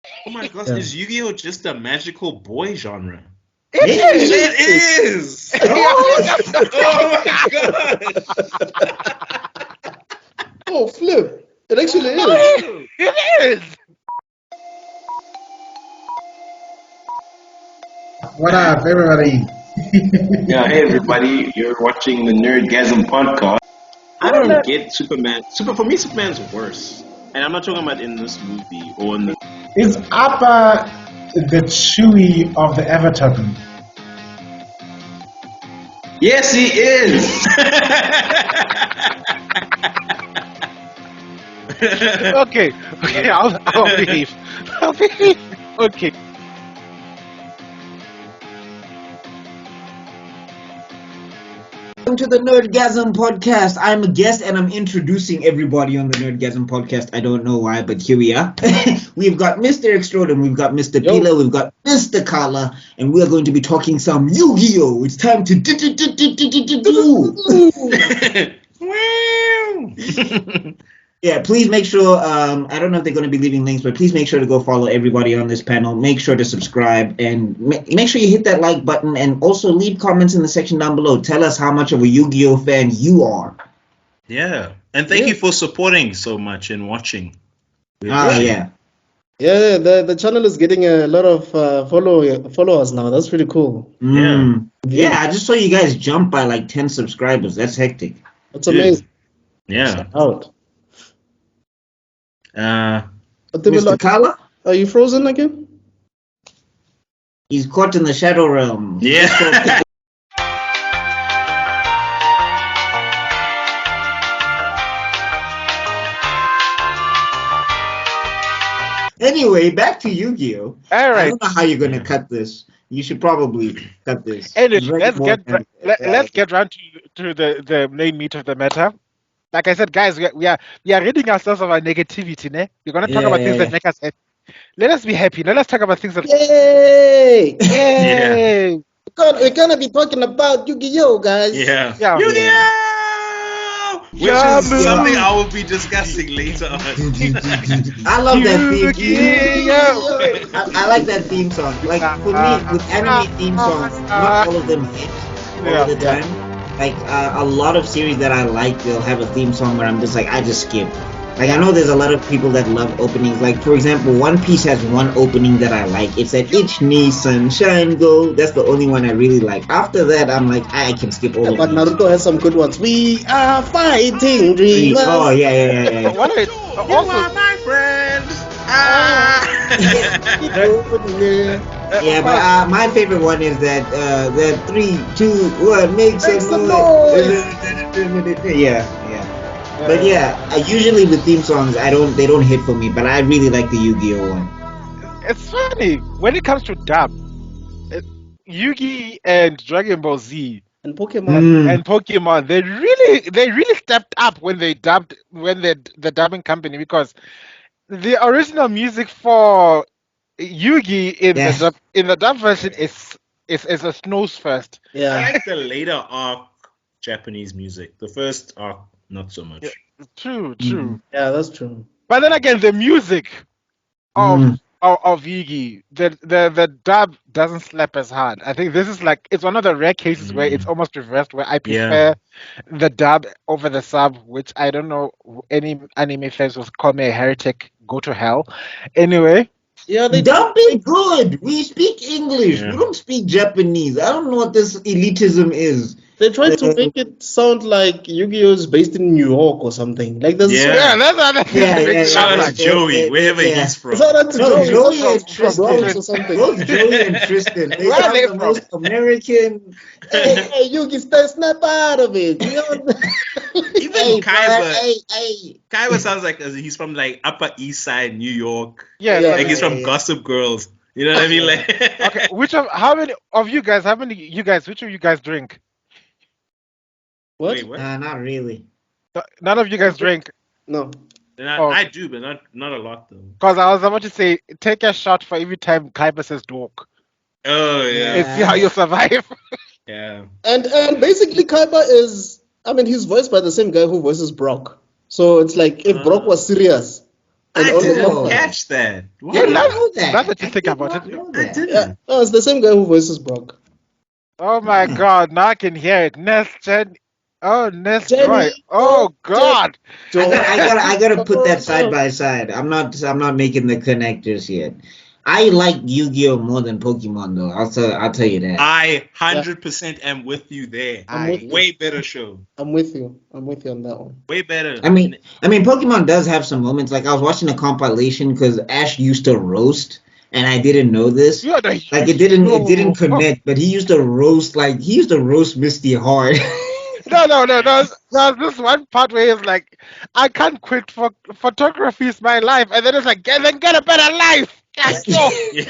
Oh my gosh, Yeah. is Yu-Gi-Oh just a magical boy genre? It is. It is! Oh, flip. It actually is. It is. What up, everybody? Yeah, hey everybody, you're watching the Nerdgasm podcast. I don't get Superman. For me, Superman's worse. And I'm not talking about in this movie or in the. Is Appa the Chewie of the Avatar group? Yes, he is! Okay, I'll behave. I'll behave. Okay. Welcome to the Nerdgasm podcast. I'm a guest and I'm introducing everybody on the Nerdgasm podcast. I don't know why, but here we are. We've got Mr. Extrodin, we've got Mr. Tebello, we've got Mr. Kala, and we're going to be talking some Yu-Gi-Oh! It's time to do. Yeah, please make sure, I don't know if they're going to be leaving links, but please make sure to go follow everybody on this panel. Make sure to subscribe and make sure you hit that like button and also leave comments in the section down below. Tell us how much of a Yu-Gi-Oh fan you are. Yeah, and thank you for supporting so much and watching. Yeah. Yeah, the channel is getting a lot of followers now. That's pretty cool. Yeah, I just saw you guys jump by like 10 subscribers. That's hectic. That's amazing. Yeah. Shout out. Mr. Kala? Are you frozen again? He's caught in the shadow realm. Yeah. Anyway, back to Yu-Gi-Oh! All right. I don't know how you're going to cut this. You should probably cut this. Anyway, It's very let's get round to the main meat of the matter. Like I said, guys, we are ridding ourselves of our negativity. Ne? We're gonna talk about things that make us happy. Let us be happy. Let us talk about things that. Yay! Yay! We're gonna be talking about Yu-Gi-Oh, guys. Yeah. Yeah. Yu-Gi-Oh! Which is something I will be discussing later on. I love that theme. Yu-Gi-Oh! I like that theme song. Like for me, with anime theme songs, not all of them hit all the time. Like a lot of series that I like, they'll have a theme song where I'm just like, I just skip. Like I know there's a lot of people that love openings. Like for example, One Piece has one opening that I like. It's that Itch Me Sunshine Go. That's the only one I really like. After that, I'm like, I can skip all of But them. Naruto has some good ones. We are fighting dreamers. Oh yeah. What is You are my friend. Yeah, but my favorite one is that 3, 2, 1 make some noise. Yeah. But yeah, usually with theme songs, they don't hit for me. But I really like the Yu-Gi-Oh one. It's funny when it comes to dub, Yu-Gi and Dragon Ball Z And Pokemon. and Pokemon, they really stepped up when the dubbing company, because the original music for Yu-Gi in the dub version is a Snow's first. I Yeah. like the later arc Japanese music. The first arc, not so much. True. Yeah, that's true. But then again, the music of Yu-Gi, the dub doesn't slap as hard. I think this is like, it's one of the rare cases where it's almost reversed, where I prefer the dub over the sub, which I don't know, any anime fans will call me a heretic. Go to hell. Anyway. Yeah, they Dub is good. We speak English. Yeah. We don't speak Japanese. I don't know what this elitism is. tried to make it sound like Yu-Gi-Oh is based in New York or something. Like there's Yeah. That's Shout out to Joey, wherever he's from. Shout out to No, Joey Joey from and Tristan. Bronx or something. Both Joey and Tristan. They Where are sound they the from? most American. Hey, Yu-Gi, snap out of it. You know? Even Kaiba. Hey. Kaiba sounds like he's from like Upper East Side, New York. Yeah, Yeah. Like he's from Gossip Girls. You know what I mean? Like, okay. Which of you guys drink? What? Wait, what? Not really. None of you guys drink. No. I do, but not a lot though. Because I was about to say, take a shot for every time Kaiba says dork. Oh yeah, And see how you survive. yeah. And basically Kaiba is, he's voiced by the same guy who voices Brock. So it's like if Brock was serious, And I only didn't Oh. catch that. What? Yeah, I didn't now, know that. now that you I think did about not it. know I that. didn't. yeah, no, it's the same guy who voices Brock. Oh my Yeah. God! Now I can hear it. Nest Joy. Jenny, Oh God! I gotta put that side Oh, by side. I'm not making the connectors yet. I like Yu-Gi-Oh more than Pokemon though. I'll tell you that. I yeah, 100% am with you there. I'm with I you. Way better show. I'm with you. I'm with you on that one. Way better. I mean, Pokemon does have some moments. Like I was watching a compilation because Ash used to roast, and I didn't know this. you're the Like it didn't no connect, but he used to roast Misty hard. no. There's this one part where he's like, I can't quit for photography is my life, and then it's like, get a better life. Yes, no. Yeah.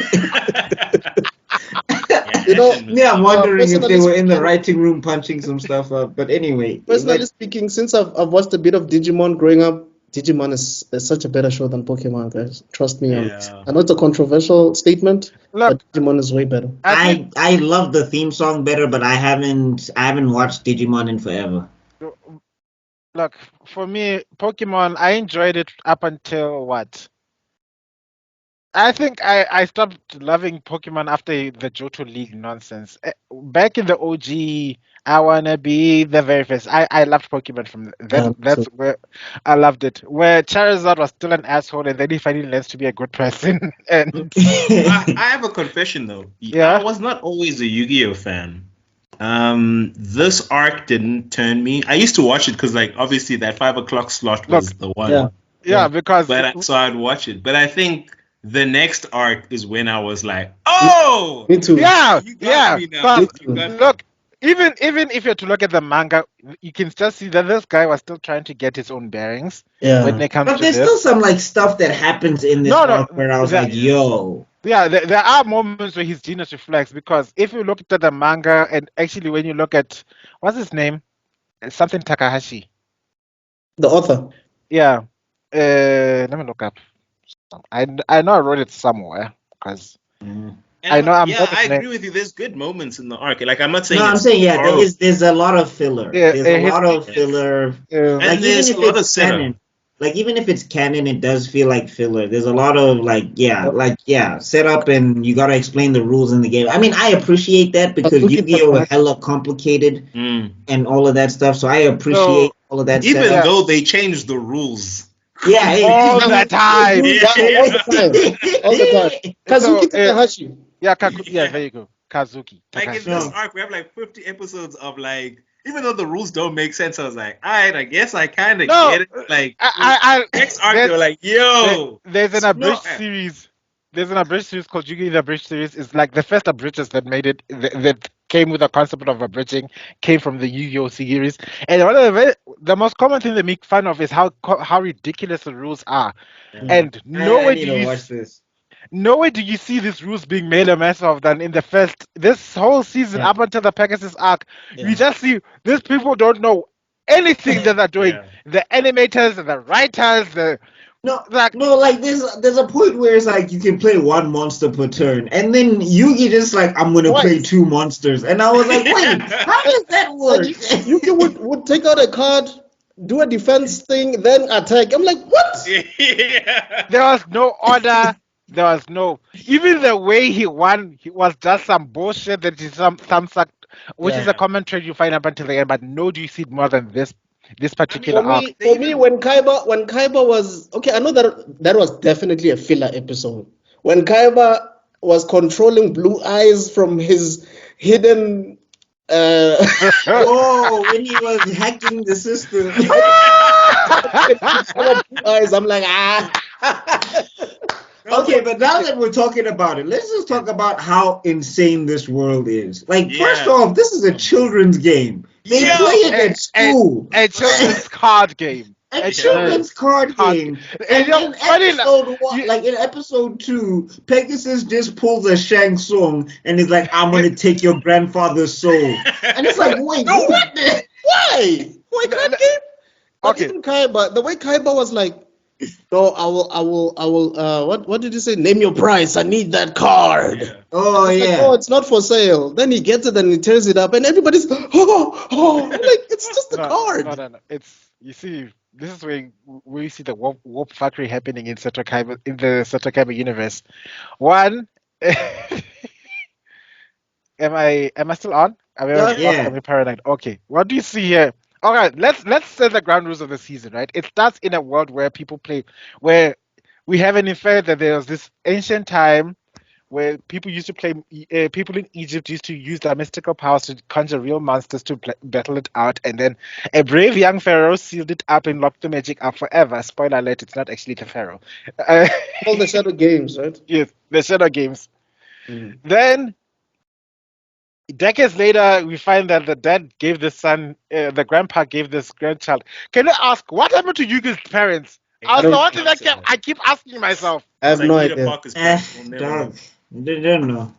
You Yeah, know, Ashen was Me, I'm tough. wondering if they personally were in the speaking, writing room punching some stuff up. But anyway, personally speaking, since I've watched a bit of Digimon growing up, Digimon is such a better show than Pokemon, guys. Trust me on this. Yeah. I know it's a controversial statement, but Look, Digimon is way better. I think I love the theme song better, but I haven't watched Digimon in forever. look for me, Pokemon. I enjoyed it up until what? I think I stopped loving Pokemon after the Johto League nonsense. Back in the OG, I wanna be the very first. I loved Pokemon from Yeah, then. That's so where I loved it. Where Charizard was still an asshole, and then he finally learns to be a good person. And I have a confession though. I yeah, was not always a Yu-Gi-Oh fan. This arc didn't turn me. I used to watch it because, like, obviously that 5 o'clock slot was look, the one. yeah, yeah, yeah. because So I'd watch it. But I think the next arc is when I was like, oh, Me too. yeah, you got yeah. me now. Me But You too. got me. look, even if you're to look at the manga, you can just see that this guy was still trying to get his own bearings when Yeah. it comes But to there's still this. some like stuff that happens in this No, arc where I was the, like, yo. yeah, there are moments where his genius reflects because if you look at the manga and actually when you look at what's his name, something Takahashi. The author. Yeah, let me look up. I know I wrote it somewhere because Mm. I know I'm Yeah, not I his name. agree with you. There's good moments in the arc. Like, I'm not No, saying I'm it's saying yeah, horrible. there's a lot of filler. Yeah, There's a lot of Yes. filler. uh, Like And there's a lot of setup. even if it's canon, it does feel like filler. There's a lot of setup, and you gotta explain the rules in the game. I mean, I appreciate that because Kazuki Yu-Gi-Oh! Are Takahashi. hella complicated Mm. and all of that stuff. So I so appreciate all of that Even setup. though they changed the rules. Yeah, all the time. Yeah, all the time. All the time. So Kazuki Takahashi. yeah, yeah, there you go, Kazuki Like, in Takahashi. this No. arc, we have like 50 episodes of, like, even though the rules don't make sense, I was like, all right, I guess I kind of No, get it. Like, next arc, they there's, were like, yo, there's an No. abridged series. There's an abridged series called Yu-Gi-Oh! The Abridged series. It's like the first abridges that made it that came with the concept of abridging came from the Yu-Gi-Oh! Series. And one of the most common thing they make fun of is how ridiculous the rules are. And I need to watch this. nowhere do you see these rules being made a mess of than in the first this whole season Yeah. up until the Pegasus arc. Yeah. You just see these people don't know anything that they're doing. Yeah. The animators, the writers, No, like no, like there's a point where it's like you can play one monster per turn, and then Yugi just like I'm gonna play Twice. two monsters, and I was like, wait, how does that work? Like Yuki would take out a card, do a defense thing, then attack. I'm like, what? Yeah. there was no order. There was no even the way he won. He was just some bullshit that is some suck, which is Yeah. a common trait you find up until the end. But no, do you see it more than this particular For arc? me, when Kaiba was okay, I know that was definitely a filler episode. When Kaiba was controlling Blue Eyes from his hidden Oh, when he was hacking the system. Blue Eyes, I'm like Okay, but now that we're talking about it, let's just talk about how insane this world is. Like, first Yeah. off, this is a children's game. They Yeah. play it at school. A children's card game. A children's card game. And you know, in funny episode one, you- like in episode 2, Pegasus just pulls a Shang Tsung and is like, I'm gonna take your grandfather's soul. And it's like, wait, what the? why? Why can't game? But Okay. even Kaiba, the way Kaiba was like, no, I will. What did you say? Name your price. I need that card. Yeah. Oh, It's like, yeah. oh, it's not for sale. Then he gets it and he tears it up, and everybody's, I'm like, it's just a card. No. It's you see, this is where you see the warp factory happening in the Sato Kaiba universe. One, am I still on? Are we Yeah, already off? Yeah. Am I paranoid? Okay. What do you see here? All right, let's set the ground rules of the season, right? It starts in a world where where we have an infer that there was this ancient time where people used to play. People in Egypt used to use their mystical powers to conjure real monsters to battle it out, and then a brave young pharaoh sealed it up and locked the magic up forever. Spoiler alert: it's not actually the pharaoh. Uh, all the Shadow Games, right? yes, the Shadow Games. Mm. Then decades later, we find that the dad gave the son, the grandpa gave this grandchild. Can I ask what happened to Yugi's parents? I That's the don't. one thing I keep asking myself. I It's have like no Peter idea. Parker's parents will never Dog. know. Don't know.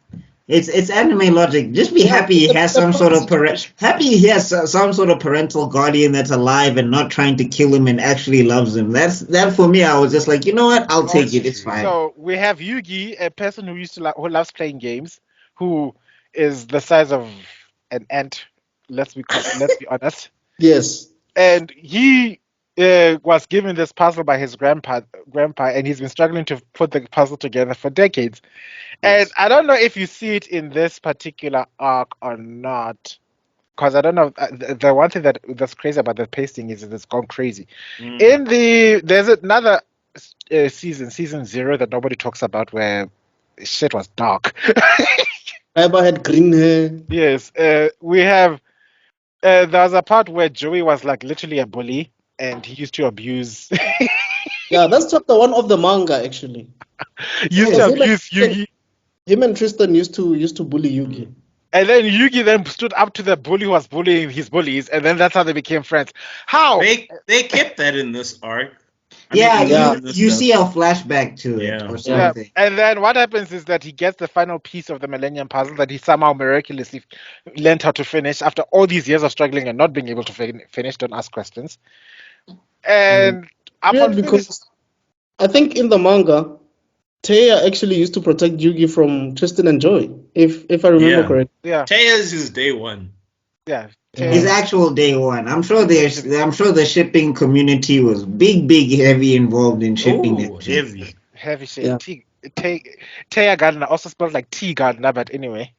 It's anime logic. Just be Yeah, happy he it's has a some sort of situation. happy he has some sort of parental guardian that's alive and not trying to kill him and actually loves him. That for me. I was just like, you know what? I'll take it. It's fine. So we have Yugi, a person who who loves playing games, who is the size of an ant. Let's be honest. Yes. And he was given this puzzle by his grandpa, and he's been struggling to put the puzzle together for decades. And Yes. I don't know if you see it in this particular arc or not, because I don't know. The one thing that's crazy about the pasting is that it's gone crazy. Mm. There's another season 0 that nobody talks about where shit was dark. Kaiba had green hair. Yes, we have. There was a part where Joey was like literally a bully, and he used to abuse. Yeah, that's chapter 1 of the manga actually. used Because to abuse Yugi. him and Tristan used to bully Yugi. And then Yugi then stood up to the bully who was bullying his bullies, and then that's how they became friends. How? They kept that in this arc. Yeah, Yeah. in this you stuff. see a flashback to it Yeah. or Yeah. something. And then what happens is that he gets the final piece of the Millennium Puzzle that he somehow miraculously learned how to finish after all these years of struggling and not being able to finish. Don't ask questions. And upon Weird finish, because I think in the manga, Taya actually used to protect Yugi from Tristan and Joy, if I remember Yeah. correctly. yeah, Taya's his day one. yeah. His actual day one. I'm sure the shipping community was big heavy involved in shipping Oh, that shit. heavy. Heavy shit. Yeah. Taya Gardner, also spelled like T Gardner, but anyway.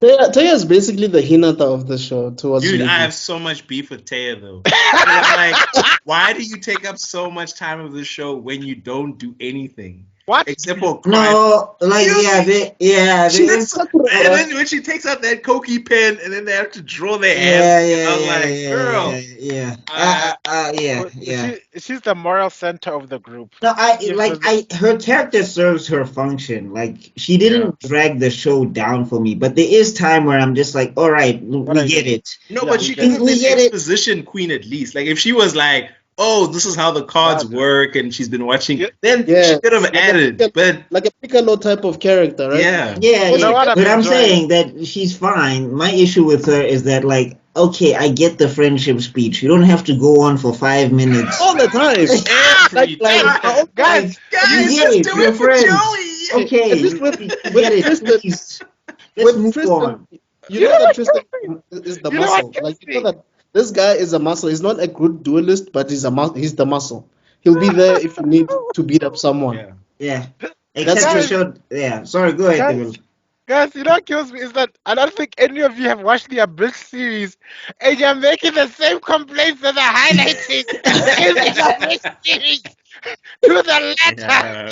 Taya is basically the Hinata of the show towards Dude, Yugi. I have so much beef with Taya though. I'm like, why do you take up so much time of the show when you don't do anything? What? Except for crying. No, like Yugi. yeah, She there looks, is- and then when she takes out that Koki pen and then they have to draw their hands, I'm like, girl. yeah. She's the moral center of the group. No, Gives us her character serves her function. Like she didn't drag the show down for me, but there is time where I'm just like, all right, we get it. No, Yeah, but we she get could it. have We been get it. exposition queen at least. Like if she was like, oh, this is how the cards Yeah. work, and she's been watching, Yeah. then Yeah, she could have like a added. Piccolo- But like a Piccolo type of character, right? yeah, Yeah, You know what I'm but I'm enjoying? saying that she's fine. My issue with her is that, like, okay, I get the friendship speech. You don't have to go on for 5 minutes. All the time. every Like, time. Guys, You get just it. do You're it for friends. Joey. Okay, At least with we get it. Tristan, Please. Let's move on. you know that Tristan is the You know what, muscle. Like you Casey? know that this guy is a muscle. He's not a good duelist, but he's the muscle. He'll be there if you need to beat up someone. Yeah. Yeah. That's Except Guys, for show. Yeah. Sorry. Go ahead, guys, Devil. guys, you know what kills me is that I don't think any of you have watched the Abyss series, and you're making the same complaints that are highlighting in the Abyss series to the letter.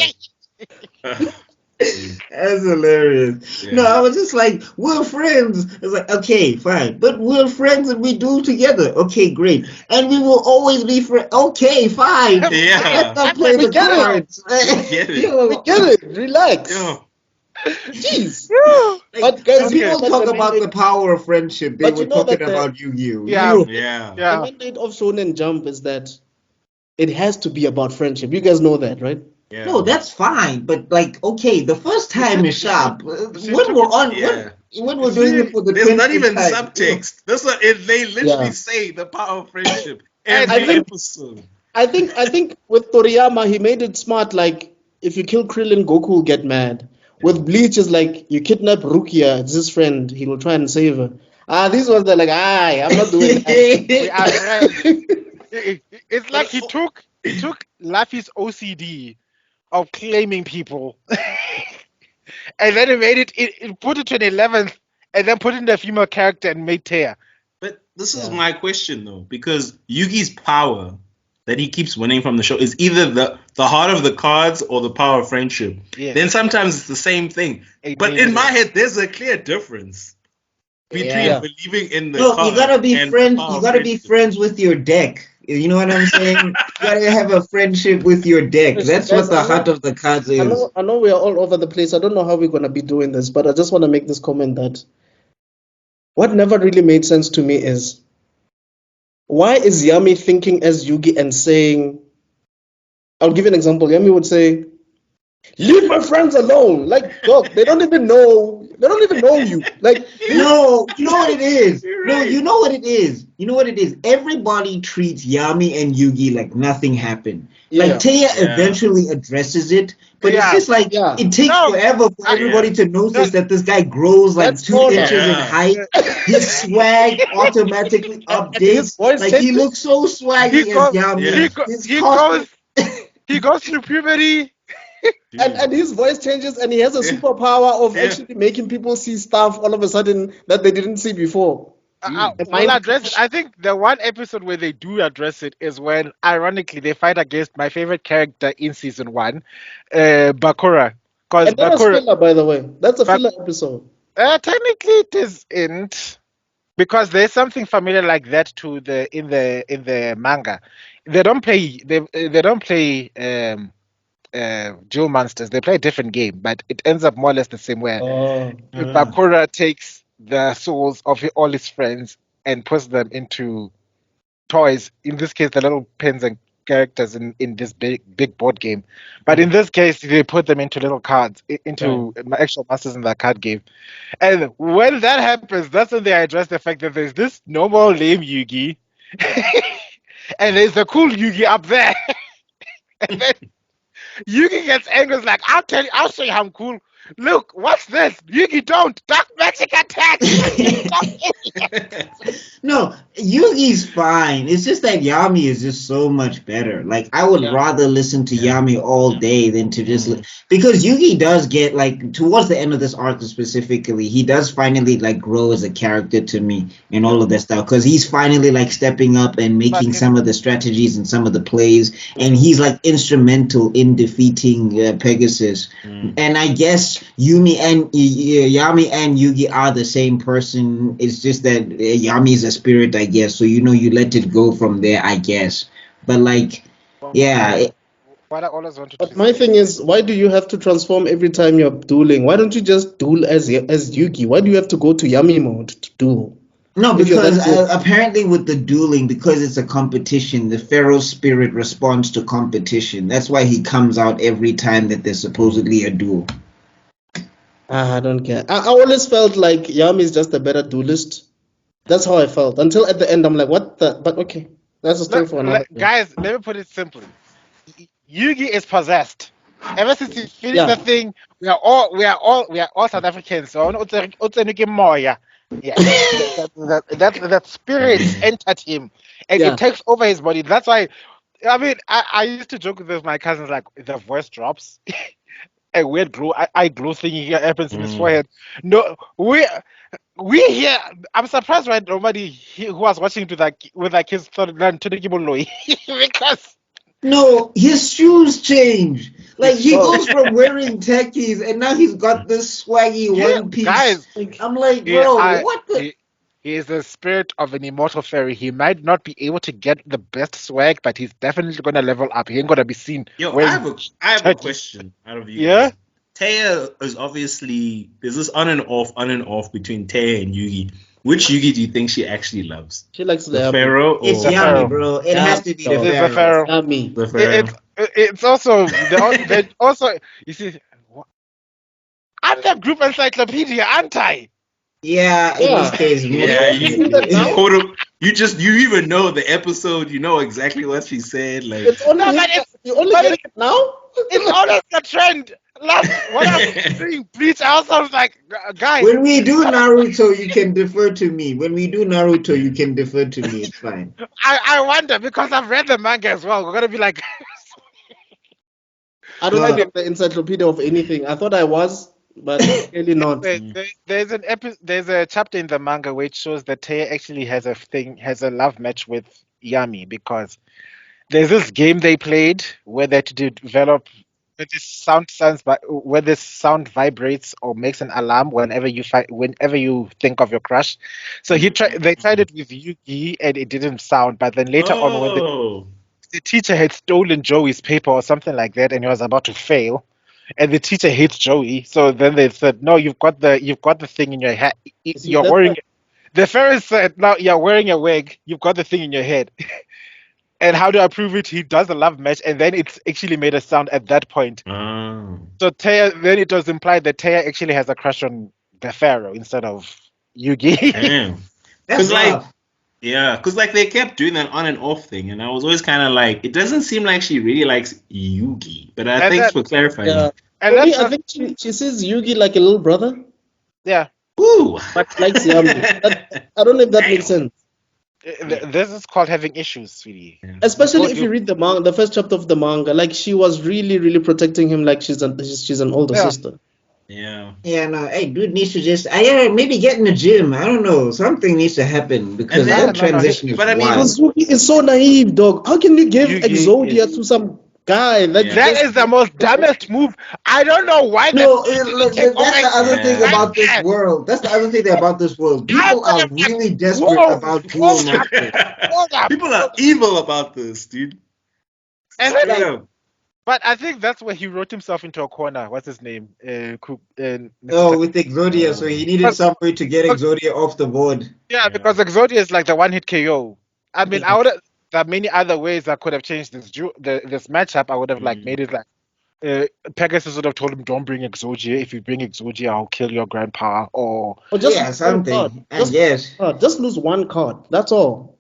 Yeah. That's hilarious. Yeah. No, I was just like, we're friends. It's like, okay, fine. But we're friends and we do together. Okay, great. And we will always be friends. Okay, fine. Yeah. Let's not play We the get it. cards. get it. Yo, We get it. Relax. Yo. Jeez. like, But guys, when you know people that talk the about the mandate- power of friendship, they But were you know talking that the- about Yu-Gi-Oh. Yeah. You- Yeah. the Yeah. mandate of Shonen Jump is that it has to be about friendship. You guys know that, right? Yeah. No, that's fine. But like, okay, the first time is sharp. see, When we're on, yeah. when we're doing it for the There's not 20th even time, subtext. That's what they literally Yeah. say the power of friendship And every I think- episode. I think with Toriyama he made it smart. Like if you kill Krillin, Goku will get mad. With Bleach is like you kidnap Rukia, it's his friend. He will try and save her. These ones are like, I'm not doing that. We are friends. It's like he took Laffy's OCD of claiming people, and then he made it put it to an 11th, and then put in the female character and made Taya. But this is my question though, because Yugi's power that he keeps winning from the show is either the heart of the cards or the power of friendship. Yes. Then sometimes it's the same thing. But in my head, there's a clear difference between believing in the cards. You gotta be and friends. power You of gotta be friendship. friends with your deck. You know what I'm saying? You gotta have a friendship with your deck. That's what the heart of the cards is. I know we are all over the place. I don't know how we're gonna be doing this, but I just want to make this comment that what never really made sense to me is why is Yami thinking as Yugi and saying, I'll give you an example. Yami would say, leave my friends alone. Like, dog, they don't even know you. Like, No, you know what it is. No, you know what it is. You know what it is. Everybody treats Yami and Yugi like nothing happened. Like Taya eventually addresses it, but it's just like it takes forever for everybody to notice that this guy grows like 2 inches in height. His swag automatically updates. Like he looks so swaggy as Yami. He goes through puberty. And his voice changes, and he has a superpower of actually making people see stuff all of a sudden that they didn't see before. I think the one episode where they do address it is when, ironically, they fight against my favorite character in season 1, Bakura. And that was filler, by the way. That's a filler episode. Technically, it isn't, because there's something familiar like that to in the manga. They don't play Duel Monsters. They play a different game, but it ends up more or less the same way. Bakura takes the souls of all his friends and puts them into toys. In this case, the little pins and characters in this big board game. But in this case, they put them into little cards, into actual monsters in the card game. And when that happens, that's when they address the fact that there's this normal lame Yugi, and there's the cool Yugi up there. And then Yugi gets angry, like, I'll show you how I'm cool. Look, what's this? Yugi, don't! Dark magic attack! No, Yugi's fine. It's just that Yami is just so much better. Like, I would rather listen to Yami all day than to just... Because Yugi does get, like, towards the end of this arc specifically, he does finally, like, grow as a character to me and all of that stuff. Because he's finally, like, stepping up and making some of the strategies and some of the plays. And he's, like, instrumental in defeating Pegasus. And I guess Yami and Yugi are the same person. It's just that Yami is a spirit, I guess. So you let it go from there, I guess. But like, What I always wanted but my thing is, why do you have to transform every time you're dueling? Why don't you just duel as Yugi? Why do you have to go to Yami mode to duel? No, because apparently with the dueling, because it's a competition, the Pharaoh spirit responds to competition. That's why he comes out every time that there's supposedly a duel. I don't care. I always felt like Yami is just a better duelist. That's how I felt. Until at the end, I'm like, what the... But okay. That's a story for another day. Guys, let me put it simply. Yugi is possessed. Ever since he finished the thing, we are all South Africans. So that spirit entered him, and it takes over his body. That's why, I mean, I used to joke with my cousins, like, the voice drops. A weird glue, eye glue thing happens in his forehead. No, we here. I'm surprised, right? Nobody who was watching with their kids thought to the Kibuloi because. No, his shoes change. Like, he goes from wearing techies and now he's got this swaggy one piece. Guys, I'm like, bro, what the? He is the spirit of an immortal fairy. He might not be able to get the best swag, but he's definitely going to level up. He ain't going to be seen. Yo, I have a question out of you. Yeah? Taya is obviously... There's this on and off between Taya and Yugi. Which Yugi do you think she actually loves? She likes the Pharaoh? It's Yami, bro. It has to be the Pharaoh. Yami. The Pharaoh. It's also... you see... I'm the group encyclopedia, aren't I? Yeah, in this case, you even know the episode. You know exactly what she said. Like, you only get it now. It's always the trend. When I was doing Bleach, I also was like, guys. When we do Naruto, you can defer to me. When we do Naruto, you can defer to me. It's fine. I wonder because I've read the manga as well. We're gonna be like, I don't think I'm the encyclopedia of anything. I thought I was, but clearly not. there's a chapter in the manga which shows that Taya actually has a love match with Yami because there's this game they played where they had to develop where this sound vibrates or makes an alarm whenever you think of your crush. So they tried it with Yugi and it didn't sound, but then later on when the teacher had stolen Joey's paper or something like that and he was about to fail and the teacher hates Joey, so then they said, no, you've got the thing in your head. You're wearing the fairy said, no, you're wearing a wig, you've got the thing in your head. And how do I prove it? He does a love match, and then it's actually made a sound at that point. So Taya, then it was implied that Taya actually has a crush on the Pharaoh instead of Yugi. Damn. That's Because like they kept doing that on and off thing, and I was always kind of like, it doesn't seem like she really likes Yugi. But thanks for clarifying. Yeah. And I think she sees Yugi like a little brother. Yeah. Ooh. But likes Yami. I don't know if that makes sense. This is called having issues, sweetie. Especially if you read the first chapter of the manga, like she was really, really protecting him like she's an older sister. Yeah. Yeah, no, hey, dude needs to just, maybe get in the gym. I don't know. Something needs to happen because that transition is wild. Yugi is so naive, dog. How can you give Exodia to some guy? That is the most dumbest move. I don't know why. No, that's the other thing about this world. That's the other thing about this world. People are really desperate about dual masters. People are evil about this, dude. But I think that's where he wrote himself into a corner. What's his name? With Exodia, so he needed somebody to get Exodia off the board. Yeah, because Exodia is like the one-hit KO. I mean, there are many other ways I could have changed this matchup. I would have made it like Pegasus would have told him, "Don't bring Exodia. If you bring Exodia, I'll kill your grandpa." Or just something. Just lose one card. That's all.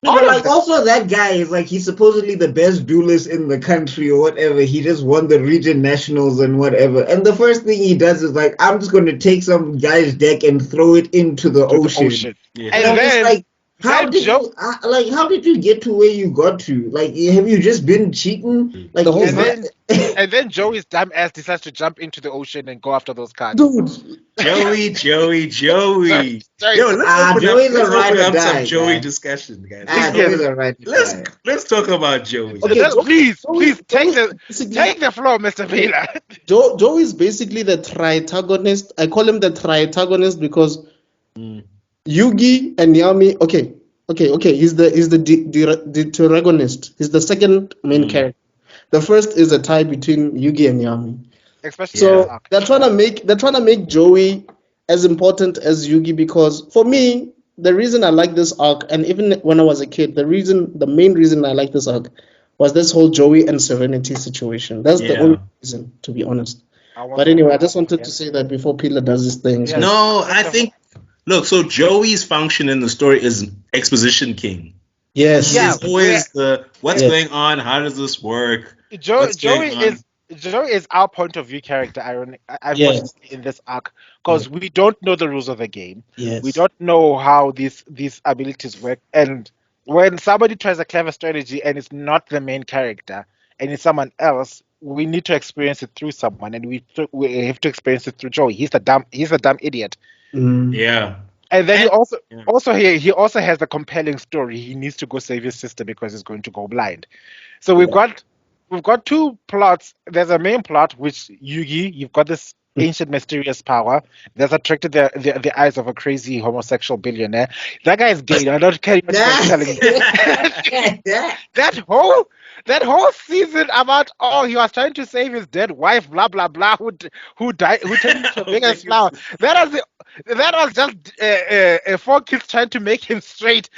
No, but also that guy is he's supposedly the best duelist in the country or whatever. He just won the region nationals and whatever. And the first thing he does is I'm just going to take some guy's deck and throw it into the ocean. Yeah. And then how did you get to where you got to? Have you just been cheating? The whole time? And then Joey's dumb ass decides to jump into the ocean and go after those cards. Dude. Joey. Joey's a ride or die. Some Joey discussion, guys. Joey's a ride or die. Let's talk about Joey. Okay, please take the floor, Mr. Vela. Joey is basically the tritagonist. I call him the tritagonist because Yugi and Yami. Okay. He's the deuteragonist. He's the second main character. The first is a tie between Yugi and Yami. They're trying to make Joey as important as Yugi because for me, the reason I like this arc, and even when I was a kid, the main reason I like this arc was this whole Joey and Serenity situation. That's the only reason, to be honest. But anyway, I just wanted to say that before Peter does his thing. Yeah. No, I think. Look, so Joey's function in the story is exposition king. Yes. He's always what's going on? How does this work? Joey is our point of view character, in this arc, because we don't know the rules of the game. Yes. We don't know how these abilities work. And when somebody tries a clever strategy and it's not the main character and it's someone else, we need to experience it through someone, and we have to experience it through Joey. He's a dumb idiot. Yeah. And then he also has a compelling story. He needs to go save his sister because he's going to go blind. So we've got two plots. There's a main plot, which Yugi, you've got this ancient mysterious power that's attracted the eyes of a crazy homosexual billionaire. That guy is gay. I don't care what you're telling me. That whole season about he was trying to save his dead wife, blah blah blah, who died, who turned into a biggest flower. That was just 4 kids trying to make him straight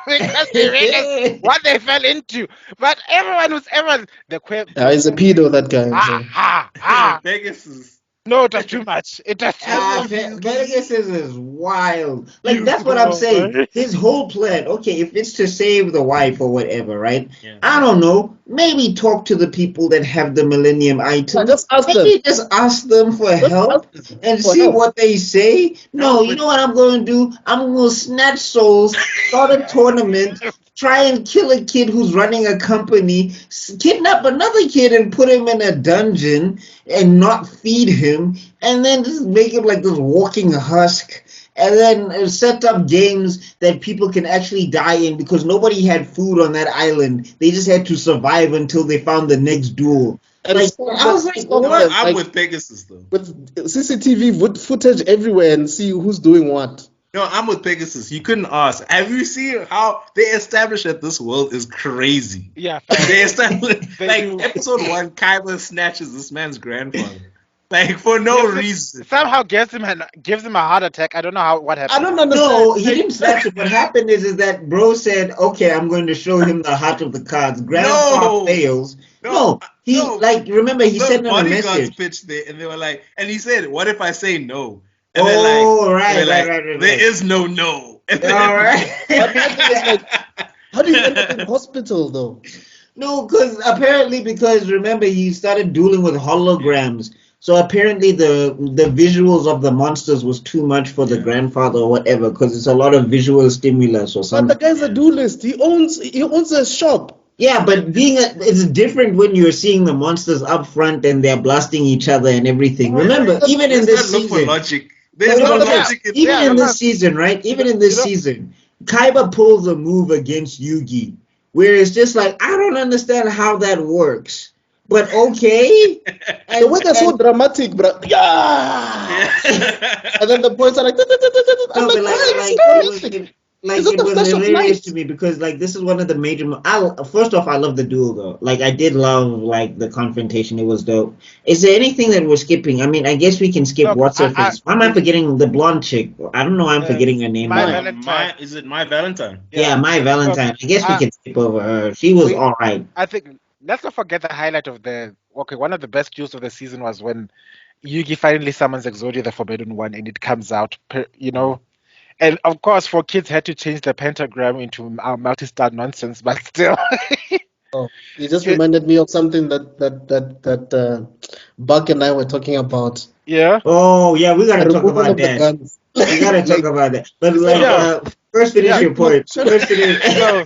because they realized what they fell into. But everyone he's a pedo, that guy. Pegasus. No, it was too much. It was too much. Pegasus is wild. Like, that's what I'm saying. His whole plan, okay, if it's to save the wife or whatever, right? Yeah. I don't know. Maybe talk to the people that have the Millennium item. Just ask them. Maybe just ask them for help and for see help. what they say. No, you know what I'm going to do? I'm going to snatch souls, start a tournament, try and kill a kid who's running a company, kidnap another kid and put him in a dungeon and not feed him, and then just make him like this walking husk, and then set up games that people can actually die in because nobody had food on that island. They just had to survive until they found the next duel. And Like, stop I was them- like, stop what? them, I'm like, with Pegasus though. with CCTV footage everywhere and see who's doing what. No, I'm with Pegasus. You couldn't ask. Have you seen how they established that this world is crazy? Yeah, They established They like do. episode 1, Kyber snatches this man's grandfather. Like for no reason. Somehow gives him a heart attack. I don't know what I happened. don't understand. No, he didn't snatch it. What happened is that bro said, "Okay, I'm going to show him the heart of the cards." Grandpa No. fails. No, He no. like remember he The sent him a bodyguards message. pitched there, and they were like, and he said, "What if I say no?" And Oh, right. There is no no. And All then- right. But my thing is like, how do you end up in hospital though? No, because remember he started dueling with holograms. So apparently the visuals of the monsters was too much for the grandfather or whatever, because it's a lot of visual stimulus or But something. the guy's a duelist. He owns a shop. Yeah, but it's different when you're seeing the monsters up front and they're blasting each other and everything. Remember, even in Let's this not look for season, logic. There's no logic in even in no. this season, right? Even in this season, Kaiba pulls a move against Yugi, where it's just like I don't understand how that works, but okay. And the way they're so dramatic, bro. Yeah. And then the boys are like, I'm No, but Is it it the was flash of hilarious light? to me because like this is one of the major. First off, I love the duel though. Like I did love like the confrontation. It was dope. Is there anything that we're skipping? I mean, I guess we can skip Look, what's her face. Why am I forgetting the blonde chick? I don't know. Why I'm forgetting her name. My now. Valentine. Is it my Valentine? Yeah, my Valentine. I guess we can skip over her. She was all right. I think let's not forget the highlight of one of the best kills of the season was when Yugi finally summons Exodia the Forbidden One and it comes out, and of course for kids had to change the pentagram into multi-star nonsense, but still. Oh, you just reminded me of something that Buck and I were talking about. Yeah. Oh yeah, we gotta talk Removal about of the that. guns. We gotta talk about that. But like, Yeah. first finish your point. Shut up. First finish. So,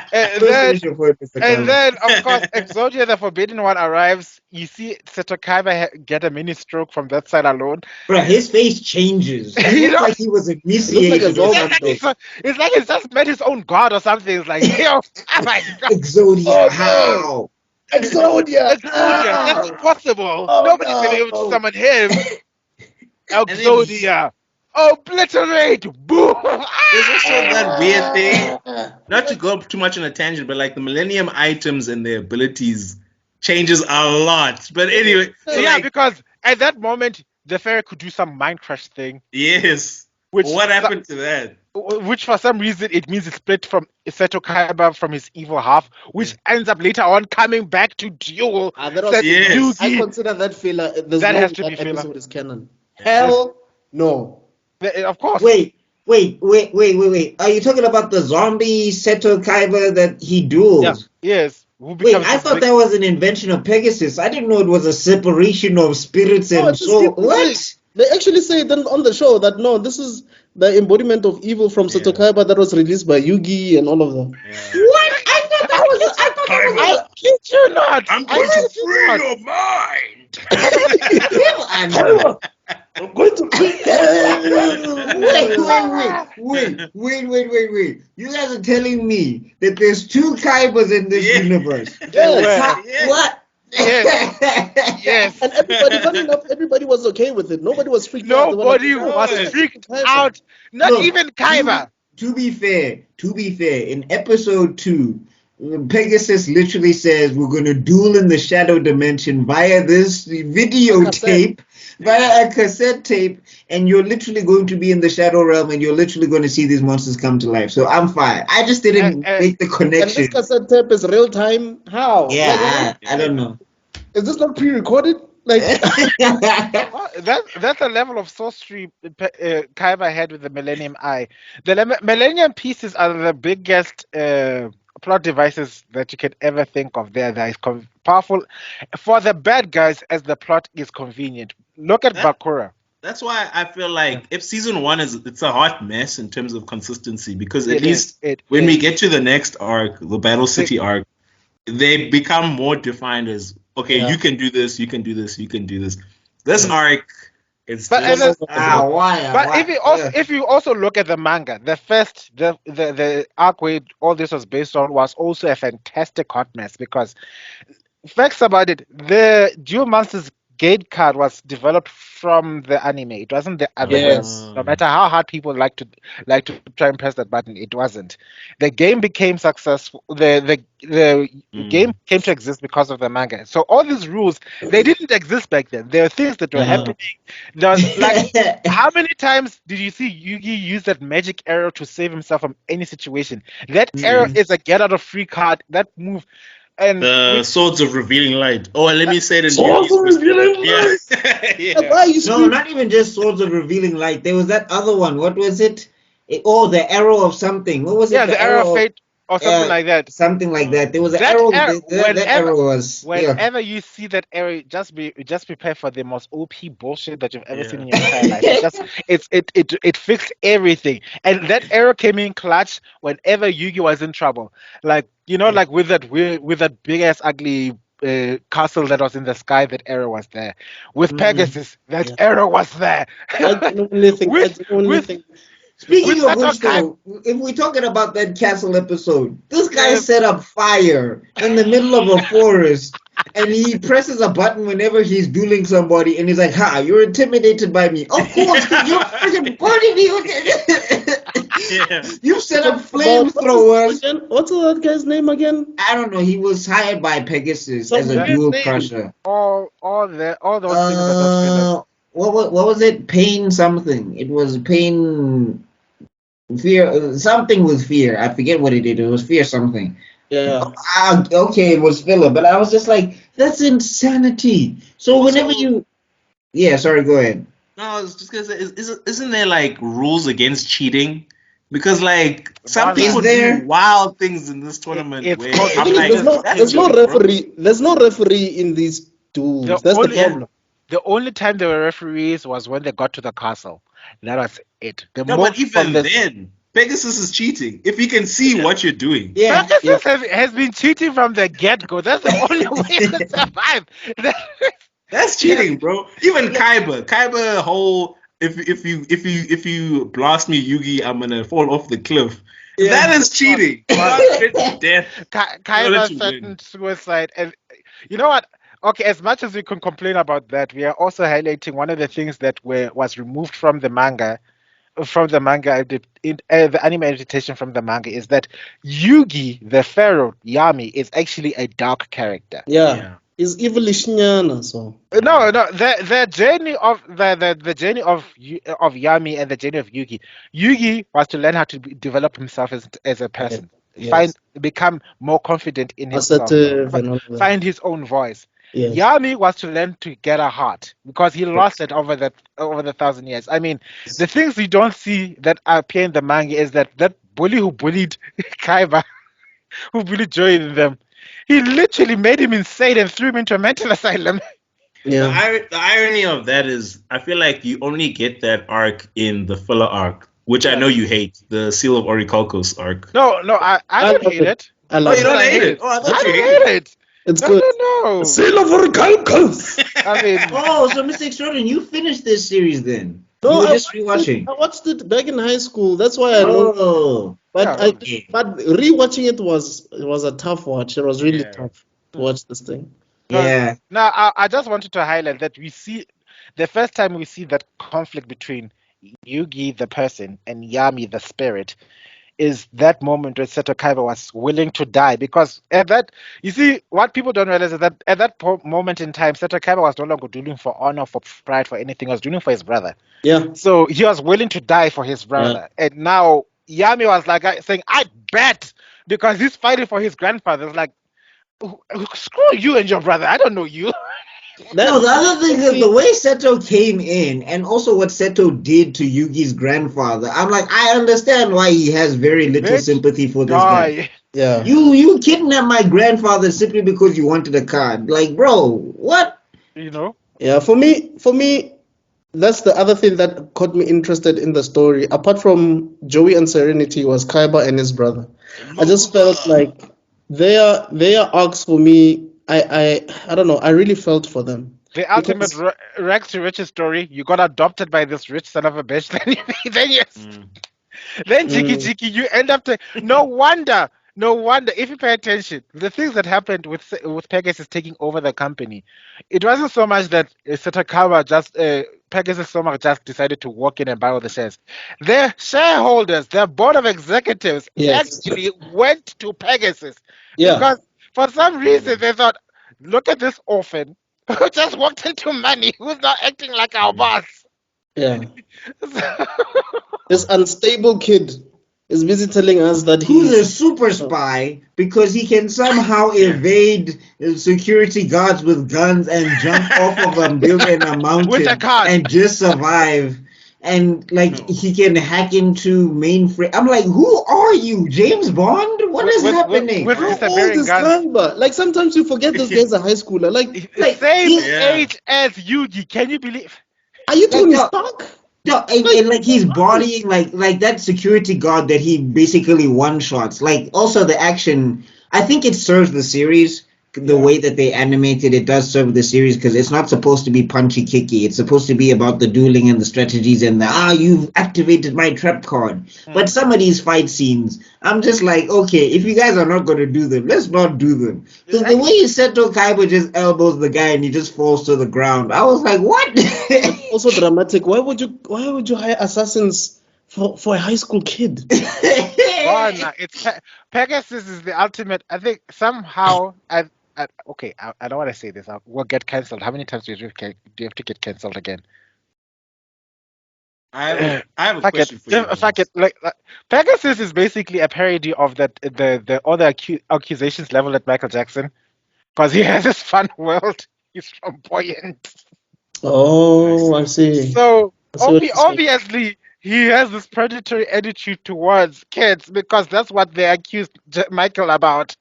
First and then, finish your point, Mr. and Khan. then, of course, Exodia the Forbidden One arrives. You see Seto Kaiba get a mini stroke from that side alone. Bro, his face changes. He You looks know- like he was Looks initiated. like a or zombie. something. It's like he's just met his own god or something. It's like, yo, oh my god. Exodia, Oh, no. how? Exodia! Exodia, that's impossible. Oh, Nobody's been no. able to summon him. then Exodia. Obliterate! Boom! There's also that weird thing. Not to go too much on a tangent, but like the Millennium items and their abilities changes a lot. But anyway, so Yeah, like, because at that moment, the fairy could do some mind crush thing, yes. which What happened to that? which for some reason it means it split from Seto Kaiba from his evil half, which ends up later on coming back to duel. That was, Set Yes. I Yugi. consider that filler. There's That no has to way be that filler. episode is canon. Hell no. Of course. Wait. Are you talking about the zombie Seto Kaiba that he duels? Yes. Who Wait, becomes I the thought big- that was an invention of Pegasus. I didn't know it was a separation of spirits No, and it's a soul. secret What? thing. They actually say then on the show that no, this is the embodiment of evil from Seto Kaiba that was released by Yugi and all of them. What? I thought that was. I thought that was. I kid you not. I'm I going to kid you free not. your mind. I'm going to Wait. You guys are telling me that there's two Kaibas in this Yeah. universe. Yes. Yes. What? Yes. And everybody, funny enough, everybody was okay with it. Nobody was freaked out. They were like, Nobody "No, was it's freaked Kaiba." out. Not Look, even Kaiba. To be fair, in episode 2, Pegasus literally says we're going to duel in the shadow dimension via this videotape, via a cassette tape, and you're literally going to be in the shadow realm and you're literally going to see these monsters come to life. So I'm fine. I just didn't make the And connection. this cassette tape is real time. How? Yeah, I don't know. Is this not pre-recorded? Like, Oh, that's a level of sorcery Kaiba had with the Millennium Eye. The Millennium Pieces are the biggest plot devices that you could ever think of. That is powerful for the bad guys as the plot is convenient. Look at That Bakura. that's why I feel like if season one it's a hot mess in terms of consistency because at It is. least It when we is. get to the next arc, the Battle The- City arc, they become more defined as okay, yeah, you can do this, you can do this, you can do this. This arc, it's But some and then, of just them are but why? if you also look at the manga, the arc where all this was based on was also a fantastic hot mess because facts about it, the Duel Monsters gate card was developed from the anime. It wasn't the other way. yes. No matter how hard people like to try and press that button, it wasn't. The game became successful. The game mm. came to exist because of the manga. So all these rules they didn't exist back then. There were things that were Yeah. happening. There was like how many times did you see Yugi use that magic arrow to save himself from any situation? That arrow Mm. is a get out of free card. That move and The swords of revealing light. Oh, and let me say it in Swords Yugi's of revealing perspective. light. Yeah, Like, yeah. why are you No, screaming? not even just swords of revealing light. There was that other one. What was it? Oh, the arrow of something. What was it? yeah, The the arrow of arrow of fate or something like that. something like that. There was an That arrow. arrow, That arrow was whenever you see that arrow, just prepare for the most OP bullshit that you've ever seen Yeah. in your entire life. It fixed everything, and that arrow came in clutch whenever Yugi was in trouble. Like like with that big ass ugly. Castle that was in the sky, that arrow was there. With Pegasus, that Yeah. arrow was there. I genuinely think. I with genuinely with think. with Speaking of Sato which, Kai, though, if we're talking about that castle episode, this guy uh, set up fire in the middle of a forest, and he presses a button whenever he's dueling somebody, and he's like, "Ha, you're intimidated by me." Of course, because you're freaking burning Yeah. me. You set up About what's his name flamethrowers. again? What's that guy's name again? I don't know. He was hired by Pegasus Some as a that weird duel name. crusher. all those things are just fillers. What was it? Pain something. It was pain fear something with fear. I forget what it did. It was fear something. Yeah. Okay, it was filler, but I was just like, that's insanity. So whenever Also, you, yeah, sorry, go ahead. no, I was just gonna say, isn't there like rules against cheating? Because like some Is people Brother, do there? wild things in this tournament it's where called I'm Actually, like, that's there's no cheating, bro. referee. There's no referee in these the duels. That's the only Yeah. problem. the only time there were referees was when they got to the castle. That was it. The No, but move from even the then, Pegasus is cheating. If he can see what you're doing. Yeah, yeah. Pegasus has been cheating from the get go. That's the only way you could survive. That's Yeah, cheating, bro. Even Yeah. Kaiba whole if you blast me, Yugi, I'm gonna fall off the cliff. Yeah. That is cheating. You are threatening death. Don't let Kaiba you win. threatened suicide, and you know what? Okay, as much as we can complain about that, we are also highlighting one of the things that was removed from the manga the anime adaptation from the manga is that Yugi, the pharaoh Yami, is actually a dark character. Yeah. Yeah. He's evilish nyana, so. No, no, the journey of the journey of Yami and the journey of Yugi. Yugi was to learn how to develop himself as a Yeah. person, Yes. become more confident in himself, Assertive and all of that. find his own voice. Yes. Yami was to learn to get a heart because he lost it over the 1,000 years. I mean, the things you don't see that appear in the manga is that bully who bullied Kaiba, who bullied Joy in them, he literally made him insane and threw him into a mental asylum. Yeah. The irony of that is, I feel like you only get that arc in the filler arc, which I Yeah. know you hate, the Seal of Orichalcos arc. No, I I don't love hate it. it. I Oh, love you it. don't I hate hate it? it. Oh, I I thought you don't hated hate it. It's No, good. no, no. Seal of Orichalcos. I mean, Oh, so Mr. Extrodin, you finished this series then? No, You were I just watched it. rewatching. I watched it back in high school. That's why I know. Oh, But yeah. okay. rewatching it was a tough watch. It was really Yeah. tough to watch this thing. No, Yeah. now I just wanted to highlight that we see the first time we see that conflict between Yugi the person and Yami the spirit is that moment where Seto Kaiba was willing to die because at that you see what people don't realize is that at that moment in time Seto Kaiba was no longer doing for honor, for pride, for anything. He was doing for his brother. Yeah. So he was willing to die for his Yeah. brother. And now Yami was like saying, I bet because he's fighting for his grandfather. It's like screw you and your brother. I don't know you. No, the other thing is the way Seto came in, and also what Seto did to Yugi's grandfather. I'm like, I understand why he has very little Bitch, sympathy for this guy. die. Yeah. You kidnapped my grandfather simply because you wanted a card. Like, bro, what? You know? Yeah, for me, that's the other thing that got me interested in the story. Apart from Joey and Serenity, was Kaiba and his brother. I just felt like their arcs for me. I don't know. I really felt for them The ultimate because rags to riches story. You got adopted by this rich son of a bitch. Then Jiki mm, Jiki, you end up to no wonder if you pay attention, the things that happened with Pegasus taking over the company, it wasn't so much that Satakawa just Pegasus Soma just decided to walk in and buy all the shares. Their shareholders, their board of executives yes, actually went to Pegasus yeah, because for some reason they thought, look at this orphan who just walked into money, who's now acting like our boss. yeah. This unstable kid is busy telling us that Who's a he's super spy because he can somehow evade security guards with guns and jump off of a building, a With a mountain, card. and just survive. And like he can hack into mainframe. I'm like, who are you, James Bond? What is happening? With how Mr. old Bearing is Guns. Kaiba? Like sometimes you forget this guy's a high schooler. Like Same he, age as Yugi. Can you believe? Are you like Tony the Stark? No, Like, and like he's bodying like that security guard that he basically one shots. Like also the action, I think it serves the series. The Yeah. way that they animated it does serve the series because it's not supposed to be punchy kicky. It's supposed to be about the dueling and the strategies and the you've activated my trap card. But some of these fight scenes, I'm just like, okay, if you guys are not going to do them, let's not do them. Because the way Seto Kaiba just elbows the guy and he just falls to the ground, I was like, what? but also dramatic. Why would you hire assassins for a high school kid? Oh, no, Pegasus is the ultimate. I think somehow. Okay, I don't want to say this. We'll get cancelled. How many times do you have to get cancelled again? I have a Fuck it. question for you Fuck it. guys. Like, Pegasus is basically a parody of the other accusations leveled at Michael Jackson because he has this fun world. He's flamboyant. Oh, I see. So I see what you're saying. obviously he has this predatory attitude towards kids because that's what they accused Michael about.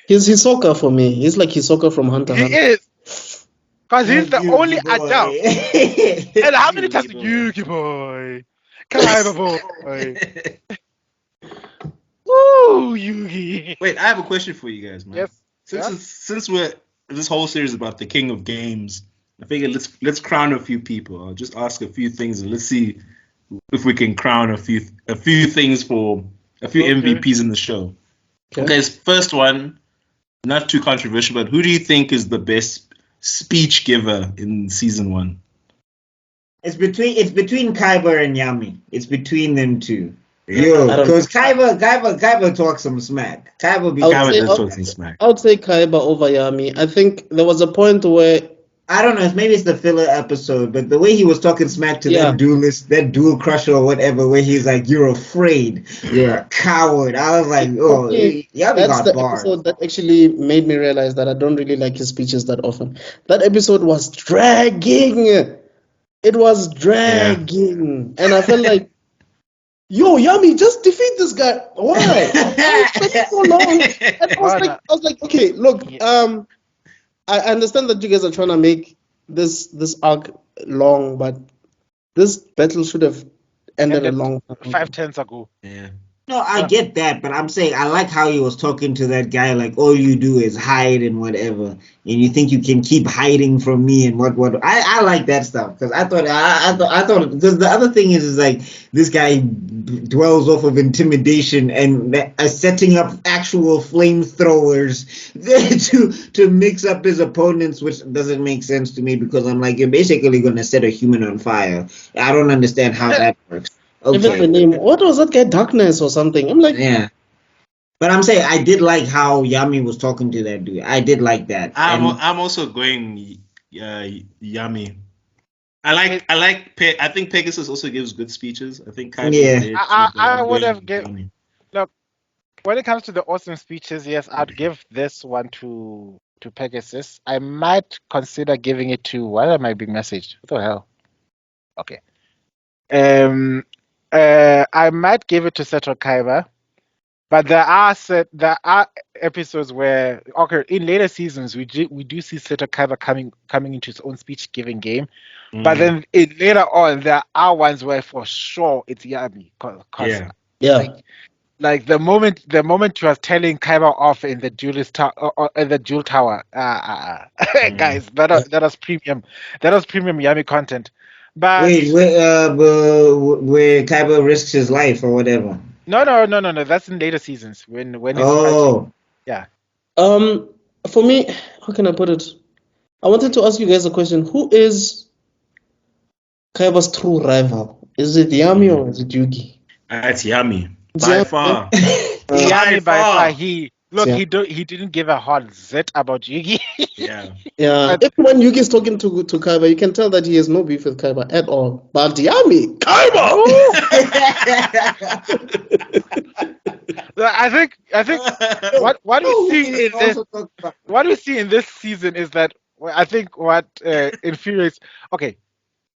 He's Hisoka for me. He's like Hisoka from Hunter He x Hunter. is because he's the Yugi only adult. boy. And how many times Yugi boy. Yugi boy, Kaiba boy, woo Yugi. Wait, I have a question for you guys, man. Yes. Yeah. Since we're this whole series is about the king of games, I figured let's crown a few people. I'll just ask a few things and let's see if we can crown a few things for a few Okay. MVPs in the show. Okay. Okay, first one, not too controversial, but who do you think is the best speech giver in season one? It's between Kaiba and Yami. It's between them two. I Yo, don't because Kaiba talks some smack. Kaiba be I would Kaiba say does I'll, talk some smack. I would say Kaiba over Yami. I think there was a point where I don't know, maybe it's the filler episode, but the way he was talking smack to Yeah. that duelist, that duel crusher or whatever, where he's like, "You're afraid, you're a coward." I was like, for "Oh, me, Yami that's got the bars." episode that actually made me realize that I don't really like his speeches that often. That episode was dragging. It was dragging. And I felt like, yo, Yami, just defeat this guy. Why? Why is it taking so long? And I was like, okay, look, I understand that you guys are trying to make this arc long, but this battle should have ended a Ended long time ago. 5 turns ago. Yeah. No, I get that, but I'm saying I like how he was talking to that guy like all you do is hide and whatever, and you think you can keep hiding from me and what. I like that stuff because I thought because the other thing is like this guy dwells off of intimidation and setting up actual flamethrowers to mix up his opponents, which doesn't make sense to me because I'm like you're basically gonna set a human on fire. I don't understand how that works. Even the Okay. name, what was that guy? Darkness or something. I'm like, Yeah. But I'm saying I did like how Yami was talking to that dude. I did like that. I'm also going Yami. I think Pegasus also gives good speeches. I think Kaiba Yeah. did too, I but I'm would going have given. Yami. Look, when it comes to the awesome speeches, yes, I'd give this one to to Pegasus. I might consider giving it to. Why am I being messaged? What the hell? Okay. I might give it to Seto Kaiba, but there are episodes where in later seasons we do see Seto Kaiba coming into his own speech giving game, but then later on there are ones where for sure it's Yami, cause like the moment he was telling Kaiba off in the in the duel tower, guys, that was premium Yami content. But wait, where Kaiba risks his life or whatever. no. That's in later seasons when he's fighting. Oh, Yeah. For me, how can I put it? I wanted to ask you guys a question. Who is Kaiba's true rival? Is it Yami or is it Yugi? It's Yami. It's By Yami, far. Yami by far. Yeah. He didn't give a hot zit about Yugi. Yeah. Yeah. But- Even when Yugi is talking to Kaiba, you can tell that he has no beef with Kaiba at all. But Yami, Kaiba! I think what we see in this season is that I think what infuriates. Okay,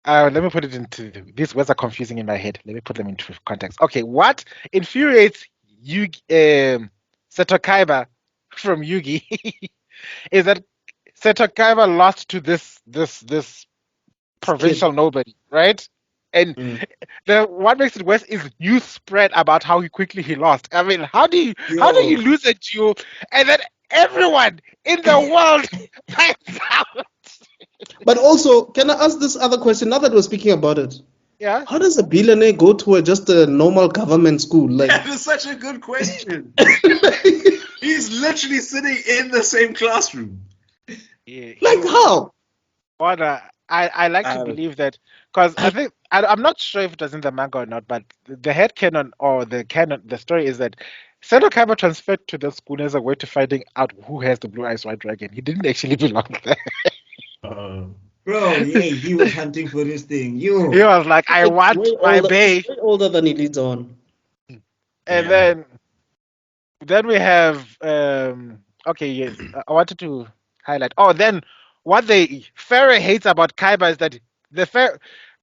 let me put it into these words are confusing in my head. Let me put them into context. Okay, what infuriates Yugi, Seto Kaiba from Yugi is that Seto Kaiba lost to this provincial nobody, right? And what makes it worse is news spread about how quickly he lost. I mean, how do you lose a duel and then everyone in the world finds out? But also, can I ask this other question? Now that we're speaking about it, Yeah. how does a billionaire go to just a normal government school? Like, That is such a good question. He's literally sitting in the same classroom. Yeah, like how? But I like to believe that because I think I'm not sure if it was in the manga or not, but the head canon or the story is that Seto Kaiba transferred to the school as a way to finding out who has the blue eyes white dragon. He didn't actually belong there. bro, he was hunting for this thing. He was like, I want my bay. He's way older than he leads on. And then we have okay, yes. I wanted to highlight. Oh, then what Pharaoh hates about Kaiba is that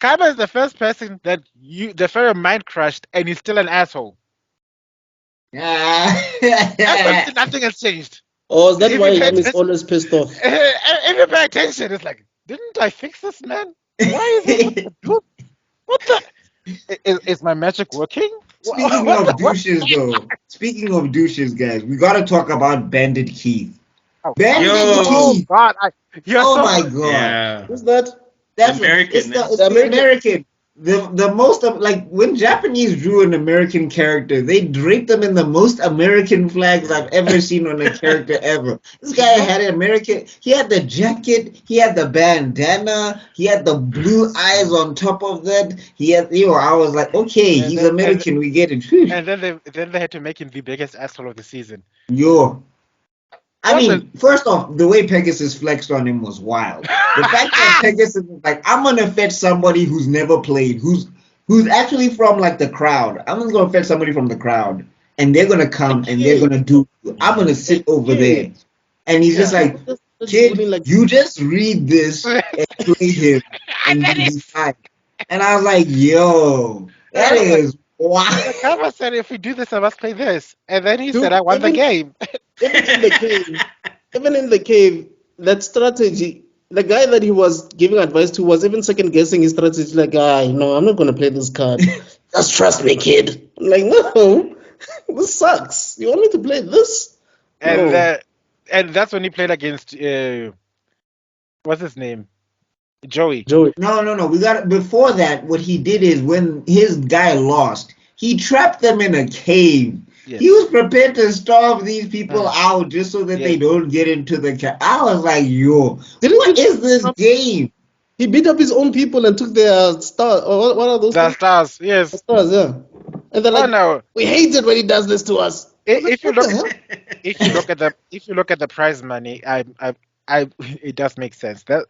Kaiba is the first person that the Pharaoh mind crushed, and he's still an asshole. Nothing has changed. Oh, is that why Yami's always pissed off? If you pay attention, it's like, didn't I fix this, man? Why is it? What the? Is my magic working? Speaking of douches, guys, we gotta talk about Bandit Keith. Bandit Keith. Oh God! My God! Yeah. Who's that? That's American. It's the American. The most of like when Japanese drew an American character, they draped them in the most American flags I've ever seen on a character ever. This guy had an American. He had the jacket. He had the bandana. He had the blue eyes on top of that. He had. I was like, okay, he's American. We get it. And then they had to make him the biggest asshole of the season. I mean, first off, the way Pegasus flexed on him was wild. The fact that Pegasus was like, I'm gonna fetch somebody who's never played, who's actually from like the crowd. I'm just gonna fetch somebody from the crowd, and they're gonna come and they're gonna I'm gonna sit over there, and he's just like, kid, you just read this and play him, and then he's fine. And I was like, yo, that is wild. Kaiba said, if we do this, I must play this, and then he said, I won the game. Even in the cave, that strategy, the guy that he was giving advice to was even second guessing his strategy. Like, no, I'm not gonna play this card. Just trust me, kid. I'm like, no, this sucks. You want me to play this? And that's when he played against what's his name? Joey. No. We got before that. What he did is when his guy lost, he trapped them in a cave. Yes. He was prepared to starve these people out just so that they don't get into the cave. I was like, yo, what is this game? He beat up his own people and took their stars. Or what are those? The stars, yes. The stars, yeah. And they're like, no. We hate it when he does this to us. If you look at the prize money, it does make sense. That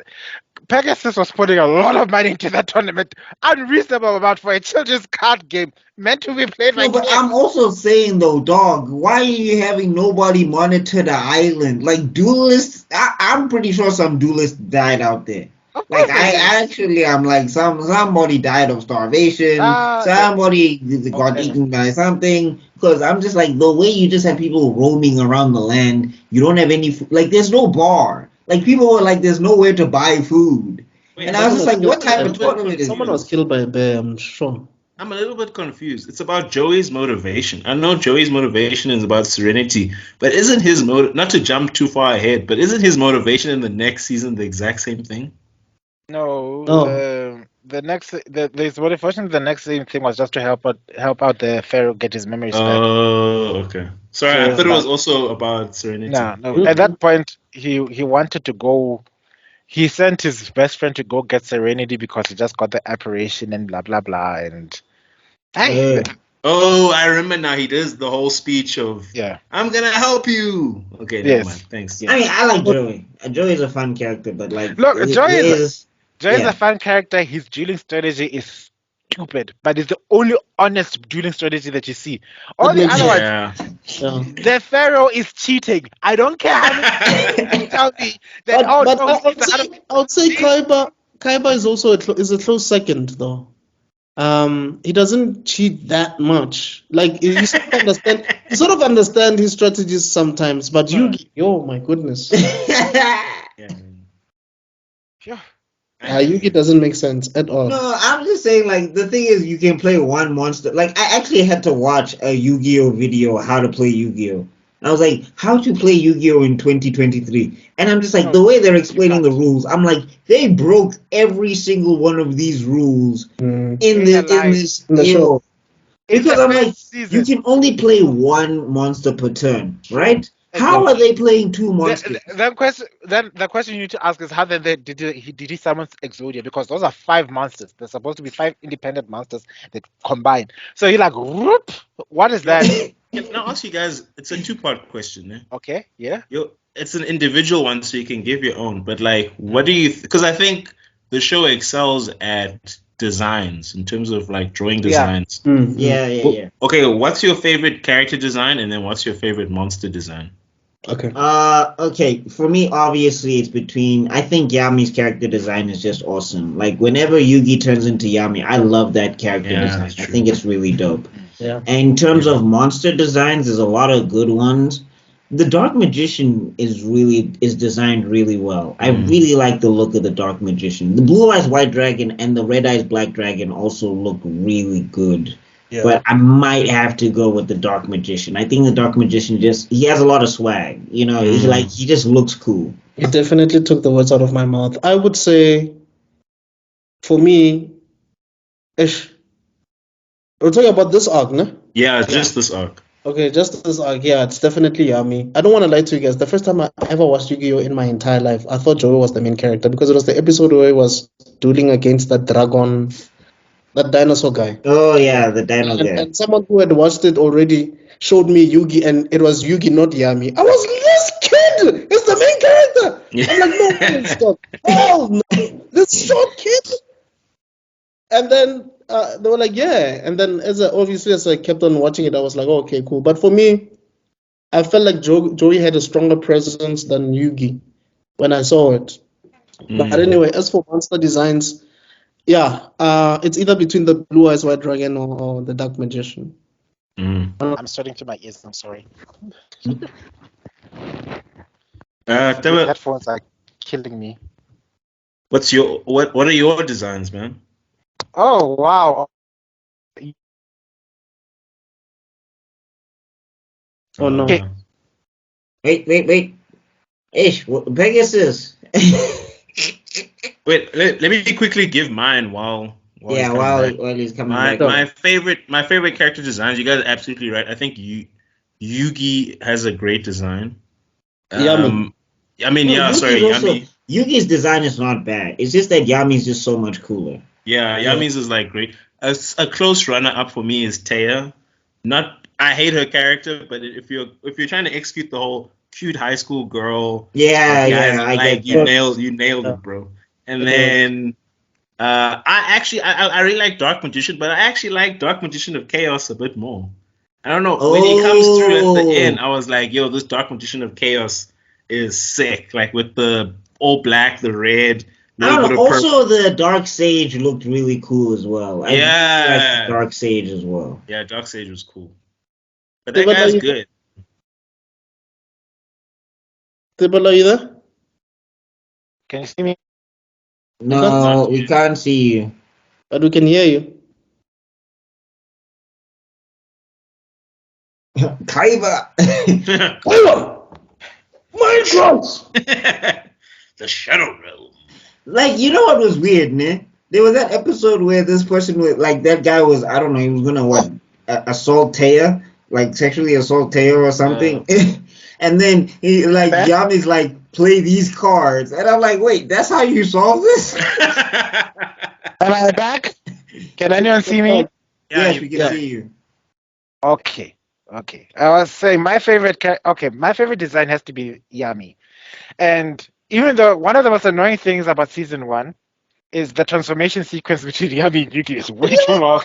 Pegasus was putting a lot of money into that tournament. Unreasonable amount for a children's card game meant to be played by No, but kids. I'm also saying though, dog, why are you having nobody monitor the island? Like duelists, I'm pretty sure some duelists died out there. Of Like course they did. I'm like somebody died of starvation, somebody got Okay. eaten by something. Because I'm just like the way you just have people roaming around the land, you don't have any like there's no bar. Like people were like there's nowhere to buy food. Wait, And I was just like, what type of killed- tournament is Someone this? was killed by a bear, I'm sure. I'm a little bit confused. It's about Joey's motivation. I know Joey's motivation is about serenity, but isn't his not to jump too far ahead, but isn't his motivation in the next season the exact same thing? No, No. the next his motivation. The next thing was just to help out the pharaoh get his memories back. Oh, okay. Sorry, So I it's thought it was like- also about serenity. No. At that point, he wanted to go. He sent his best friend to go get Serenity because he just got the apparition and blah blah blah. And hey, Oh, I remember now. He does the whole speech of yeah, "I'm gonna help you." Okay, never Yes. mind. Thanks. Yeah. I mean, I like Joey. Joey is a fun character, but like, Look, Joey is Joey's Yeah. a fun character. His dueling strategy is stupid, but it's the only honest dueling strategy that you see. All It the makes other ones, Yeah. Yeah. the pharaoh is cheating. I don't care how many people tell me that. But no, I would say Kaiba is also is a close second though. He doesn't cheat that much. Like you sort of understand his strategies sometimes. But Yugi, oh my goodness, Yeah. Yeah. Yugi doesn't make sense at all. No, I'm just saying, like, the thing is, you can play one monster. Like, I actually had to watch a Yu-Gi-Oh video, how to play Yu-Gi-Oh. I was like, how to play Yu-Gi-Oh in 2023? And I'm just like, the way they're explaining the rules, I'm like, they broke every single one of these rules Mm. in this In the show. Because I'm like, season. you can only play one monster per turn, right? How are they playing two monsters? The question you need to ask is how did he summon Exodia, because those are 5 monsters. They're supposed to be 5 independent monsters that combine. So you're like, whoop, what is that? Can I ask you guys? It's a two-part question. Eh? Okay, yeah. It's an individual one, so you can give your own. But like, what do you? Because I think the show excels at designs in terms of like drawing designs. Mm. Yeah. Okay, what's your favorite character design, and then what's your favorite monster design? Okay. Okay. For me, obviously, it's between. I think Yami's character design is just awesome. Like whenever Yugi turns into Yami, I love that character Yeah, design. that's I true. think it's really dope. Yeah. And in terms of monster designs, there's a lot of good ones. The Dark Magician is designed really well. I really like the look of the Dark Magician. The Blue Eyes White Dragon and the Red Eyes Black Dragon also look really good. Yeah. But I might have to go with the Dark Magician. I think the Dark Magician he has a lot of swag. You know, he just looks cool. You definitely took the words out of my mouth. I would say, for me, we're talking about this arc, no? Yeah, just this arc. Okay, just this arc, yeah, it's definitely Yami. I don't want to lie to you guys. The first time I ever watched Yu-Gi-Oh! In my entire life, I thought Joey was the main character because it was the episode where he was dueling against that dragon, that dinosaur guy. Oh yeah, the Dino guy. And someone who had watched it already showed me Yugi, and it was Yugi, not Yami. I was like, this kid is the main character. I'm like, no, way, stop. Oh no, this short kid. And then they were like, yeah. And then as I kept on watching it, I was like, oh, okay, cool. But for me, I felt like Joey had a stronger presence than Yugi when I saw it. But anyway, as for monster designs, yeah, it's either between the Blue Eyes White Dragon or the Dark Magician. I'm starting to my ears. I'm sorry. Tebello, These headphones are killing me. what are your designs, man? Oh wow. Oh no. Okay. Wait. Ish, Pegasus. Wait, let me quickly give mine while he's coming back. while he's coming My back. my favorite character designs. You guys are absolutely right. I think Yugi has a great design. Yami. Yami. Yugi's design is not bad. It's just that Yami's just so much cooler. Yeah, Yami's is like great. A close runner up for me is Taya. I hate her character, but if you're trying to execute the whole cute high school girl. Yeah, Like, yeah, I like get that. you nailed it, bro. And Yeah. then I really like Dark Magician, but I actually like Dark Magician of Chaos a bit more. I don't know. When he comes through at the end, Oh, I was like, yo, this Dark Magician of Chaos is sick. Like with the all black, the red, I little don't bit know. of purple. Also, the Dark Sage looked really cool as well. I really liked the Yeah. Dark Sage as well. Yeah, Dark Sage was cool. But that Tebello, guy's you, good. Tebello, you there? Can you see me? No, we can't see you. But we can hear you. Kaiba. The Shadow Realm. Like, you know what was weird, man? There was that episode where this person was like, that guy was, I don't know, he was gonna what, assault Taya, like sexually assault Taya or something. And then he like Yami's like, play these cards, and I'm like, wait, that's how you solve this? Am I back? Can anyone see me? Yes, we can see you. Okay. I was saying my favorite design has to be Yami. And even though one of the most annoying things about season 1 is the transformation sequence between Yami and Yuki is way too long.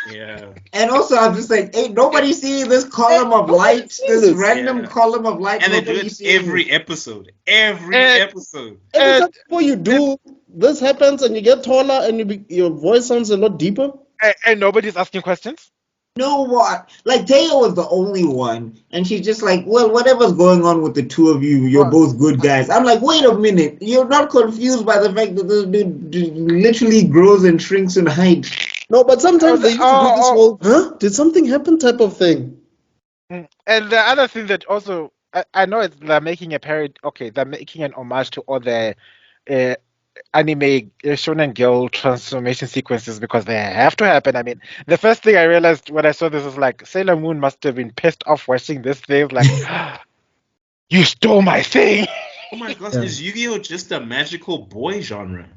Yeah. And also, I'm just like, ain't nobody seeing this column of light, this random column of light. And they do Nobody it seeing every this. episode. Every episode. Every time before you do, this happens and you get taller and your voice sounds a lot deeper. And nobody's asking questions. No, what? Like, Taya was the only one, and she's just like, well, whatever's going on with the two of you, you're both good guys. I'm like, wait a minute, you're not confused by the fact that this dude literally grows and shrinks in height. No, but sometimes they used to do this whole, huh? Did something happen type of thing. And the other thing that also, I know they're making a parody, they're making an homage to all the anime shonen girl transformation sequences because they have to happen. I mean, the first thing I realized when I saw this was like Sailor Moon must have been pissed off watching this thing. Like, you stole my thing. Oh my gosh, is Yu-Gi-Oh just a magical boy genre?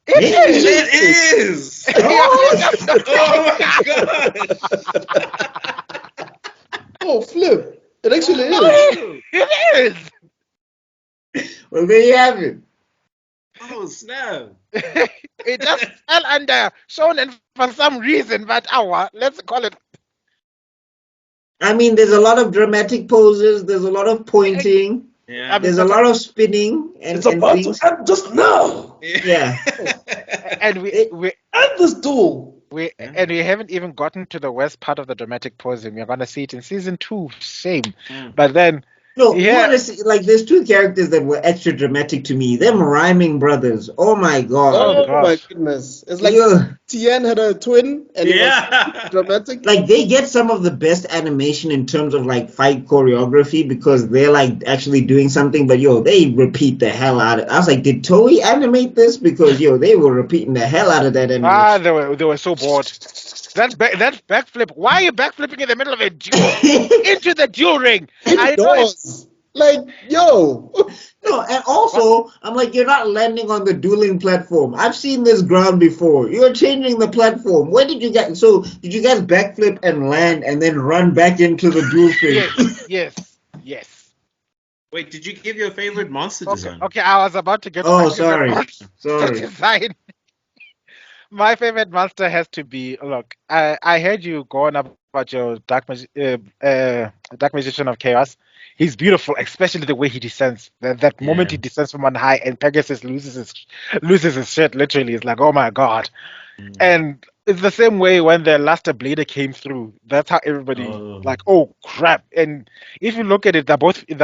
It is. Oh my god. Oh, flip. It actually is. It is. Well, there you have it. Oh snap. It just fell under shonen for some reason, but let's call it. I mean, there's a lot of dramatic poses, there's a lot of pointing, there's a lot of spinning, and things. To end just now. Yeah. And we end this duel. We haven't even gotten to the worst part of the dramatic posing. We're gonna see it in season 2. Shame. But then honestly, like there's two characters that were extra dramatic to me. Them rhyming brothers. Oh my god. Oh my goodness. It's like Tien had a twin and it was dramatic. Like they get some of the best animation in terms of like fight choreography because they're like actually doing something, but they repeat the hell out of it. I was like, did Toei animate this? Because they were repeating the hell out of that animation. They were so bored. That's backflip. Why are you backflipping in the middle of a duel? Into the duel ring. I know like, yo. No, and also, I'm like, you're not landing on the dueling platform. I've seen this ground before. You're changing the platform. Where did you guys backflip and land and then run back into the duel thing? Yes. Wait, did you give your favorite monster design? Okay, I was about to get sorry. design. My favorite monster has to be, look, I heard you going up about your Dark Magician of Chaos. He's beautiful, especially the way he descends. That moment he descends from on high and Pegasus loses his shit, literally. It's like, oh my god. And it's the same way when the Luster Blader came through. That's how everybody, like, oh crap. And if you look at it, they're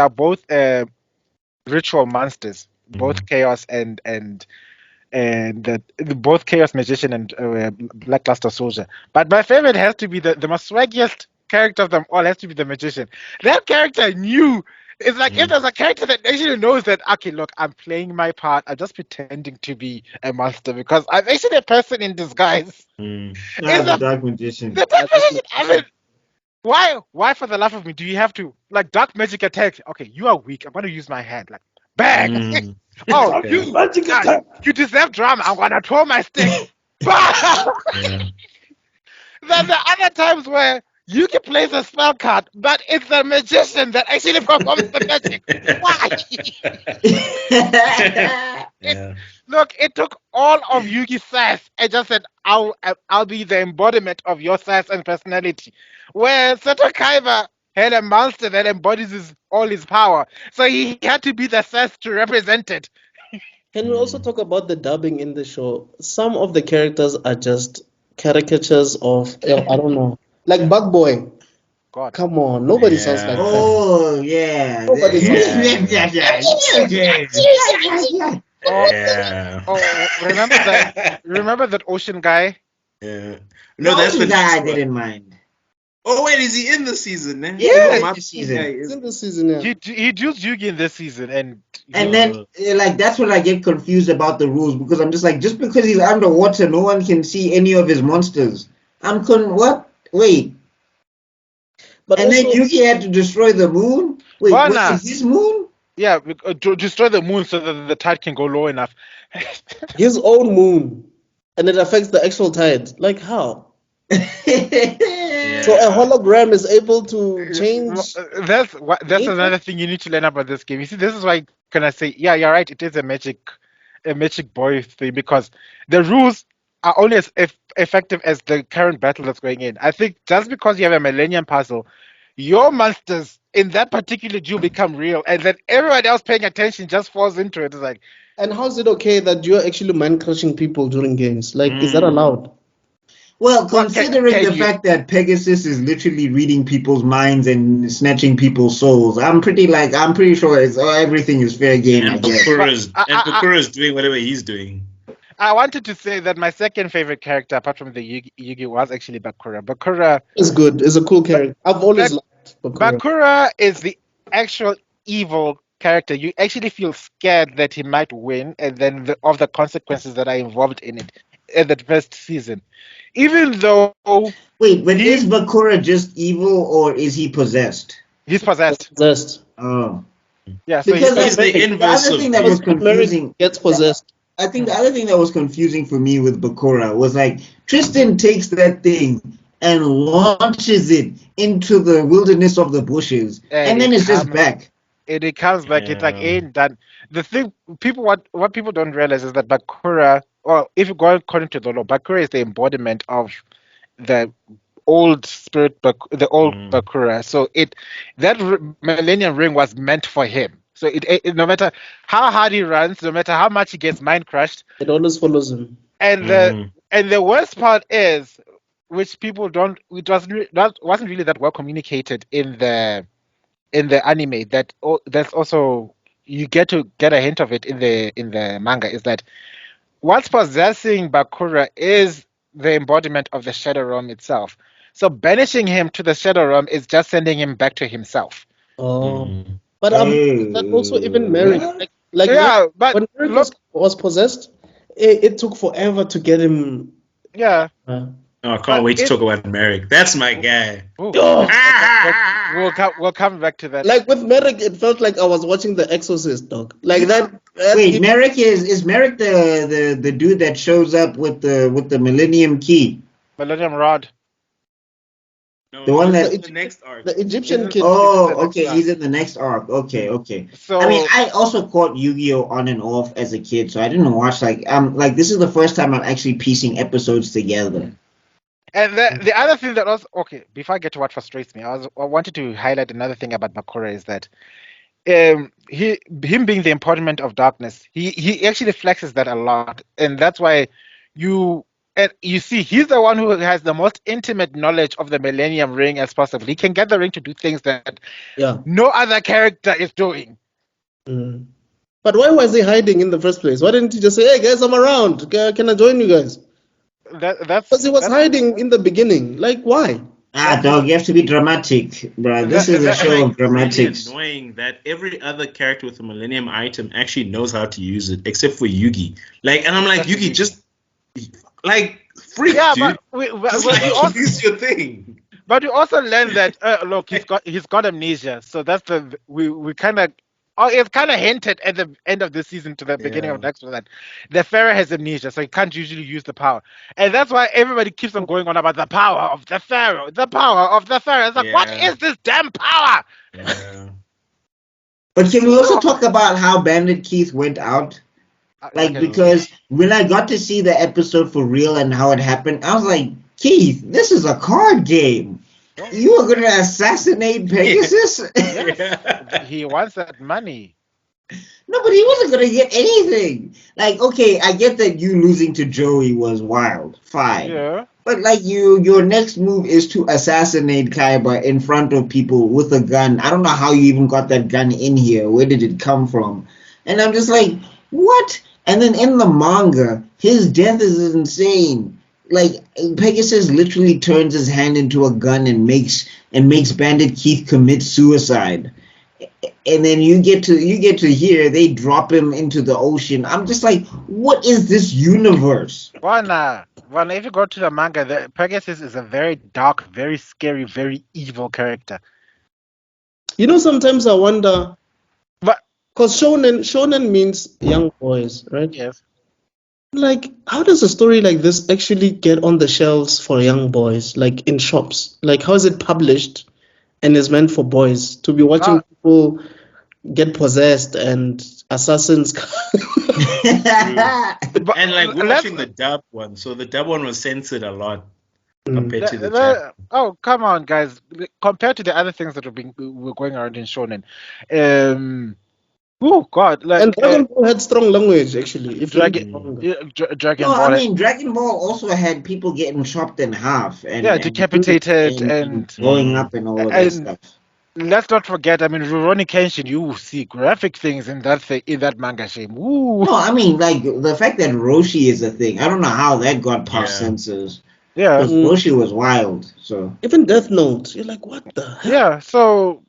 both ritual monsters, both Chaos and both Chaos Magician and Black Luster Soldier. But my favorite has to be the most swaggiest character of them all has to be the Magician. That character knew. It's like if there's a character that actually knows that, okay, look, I'm playing my part. I'm just pretending to be a monster because I'm actually a person in disguise. The Dark Magician. The Dark Magician. I mean, why for the life of me do you have to dark magic attack? Okay, you are weak. I'm gonna use my hand. Like, bang! You deserve drama. I'm gonna throw my stick. Then the other times where Yugi plays a spell card, but it's the magician that actually performs the magic. Why? Yeah. Look, it took all of Yugi's sass and just said, I'll be the embodiment of your sass and personality. Where Seto Kaiba had a monster that embodies all his power. So he had to be the sass to represent it. Can we also talk about the dubbing in the show? Some of the characters are just caricatures of, I don't know, like Bug Boy. God. Come on, nobody sounds like that. Oh yeah. Nobody sounds Yeah. Yeah. Oh, remember that ocean guy? Yeah. No, No, that's the guy next I one. didn't mind. Oh wait, is he in the season? Eh? Yeah, my this season. guy It's is. in the season, yeah. He used Yugi in this season, and And then, like, that's when I get confused about the rules because I'm just like, just because he's underwater, no one can see any of his monsters. What? Wait. But And then also, Yugi had to destroy the moon? Wait, Bana. was it his moon? yeah, to destroy the moon so that the tide can go low enough. his own moon, and it affects the actual tide. Like how? So a hologram is able to change. That's nature? another thing you need to learn about this game. You see, this is why can I say, yeah, you're right. It is a magic boy thing because the rules are only as effective as the current battle that's going in. I think just because you have a Millennium Puzzle, your monsters in that particular duel become real, and then everyone else paying attention just falls into it. It's like, And how is it okay that you're actually mind crushing people during games? Like, is that allowed? Well, What considering can the you- fact that Pegasus is literally reading people's minds and snatching people's souls, I'm pretty sure everything is fair game, I And guess. Bakura's doing whatever he's doing. I wanted to say that my second favorite character, apart from the Yugi, was actually Bakura. Bakura It's good. It's a cool character. I've always liked Bakura. Bakura is the actual evil character. You actually feel scared that he might win, and then of the consequences that are involved in it in the first season. Even though Wait, but is Bakura just evil or is he possessed? he's possessed, Possessed. Oh. yeah. So Because He's the inverse other of thing that was Merrick confusing. gets possessed. I think the other thing that was confusing for me with Bakura was like Tristan takes that thing and launches it into the wilderness of the bushes, and then it's just back. it comes back. It's like Yeah. ain't done. The thing what people don't realize is that Bakura, or if you go according to the law, Bakura is the embodiment of the old spirit, the old Bakura. So Millennium Ring was meant for him. So no matter how hard he runs, no matter how much he gets mind crushed, It always follows him. and the worst part is, which people don't, it wasn't really that well communicated in the anime. That's also you get a hint of it in the manga. Is that what's possessing Bakura is the embodiment of the Shadow Realm itself. So banishing him to the Shadow Realm is just sending him back to himself. Oh. But that also even Merrick. Like Yeah, but when Merrick look, was possessed, it took forever to get him. yeah. Oh, I can't wait to talk about Merrick. That's my guy. Ooh. Oh. We'll come back to that. Like with Merrick, it felt like I was watching The Exorcist, dog. Like that. Wait, Merrick is Merrick the dude that shows up with the Millennium Key? Millennium Rod. No, The one that's that- the next arc. The Egyptian kid. Oh, okay, he's in the next arc. Okay. So I mean, I also caught Yu-Gi-Oh on and off as a kid, so I didn't watch like this is the first time I'm actually piecing episodes together. and the other thing that also, okay, before I get to what frustrates me, I wanted to highlight another thing about Bakura is that him being the embodiment of darkness, he actually flexes that a lot, and that's why you see he's the one who has the most intimate knowledge of the Millennium Ring as possible. He can get the ring to do things that no other character is doing. Mm. But why was he hiding in the first place? Why didn't he just say, "Hey guys, I'm around. Can I join you guys?" Because he was hiding in the beginning. Like why? Dog, you have to be dramatic, bro. This is a show of dramatics. Really annoying that every other character with a Millennium item actually knows how to use it, except for Yugi. Like, and I'm like, Yugi, just like freak, dude. But use your thing. But you also learn that look, he's got amnesia, so that's we kind of it's kind of hinted at the end of this season to the beginning of next one that the Pharaoh has amnesia, so he can't usually use the power, and that's why everybody keeps on going on about the power of the Pharaoh, the power of the Pharaoh. It's like, what is this damn power? Yeah. But can we also talk about how Bandit Keith went out? Like, because when I got to see the episode for real and how it happened, I was like, Keith, this is a card game. You are going to assassinate Pegasus? Yes. He wants that money. No, but he wasn't going to get anything. Like, okay, I get that you losing to Joey was wild. Fine. Yeah. But, like, your next move is to assassinate Kaiba in front of people with a gun. I don't know how you even got that gun in here. Where did it come from? And I'm just like, what? And then in the manga, his death is insane. Like, Pegasus literally turns his hand into a gun and makes Bandit Keith commit suicide. And then you get to hear they drop him into the ocean. I'm just like, what is this universe? Well, if you go to the manga, Pegasus is a very dark, very scary, very evil character. You know, sometimes I wonder, but because shonen means young boys, right? Yes. Like, how does a story like this actually get on the shelves for young boys, like in shops? Like, how is it published and is meant for boys to be watching people get possessed and assassins? And like we're watching the dub one, so the dub one was censored a lot compared to the Japanese. Oh, come on, guys! Compared to the other things that were going around in shonen, oh God! Like, and Dragon Ball had strong language, actually. Dragon Ball. I mean, Dragon Ball also had people getting chopped in half and decapitated and blowing up and all of that stuff. Let's not forget. I mean, Rurouni Kenshin. You will see graphic things in that manga. Shame. Ooh. No, I mean, like the fact that Roshi is a thing. I don't know how that got past censors. Yeah, Roshi was wild. So even Death Note, you're like, what the hell? Yeah. So.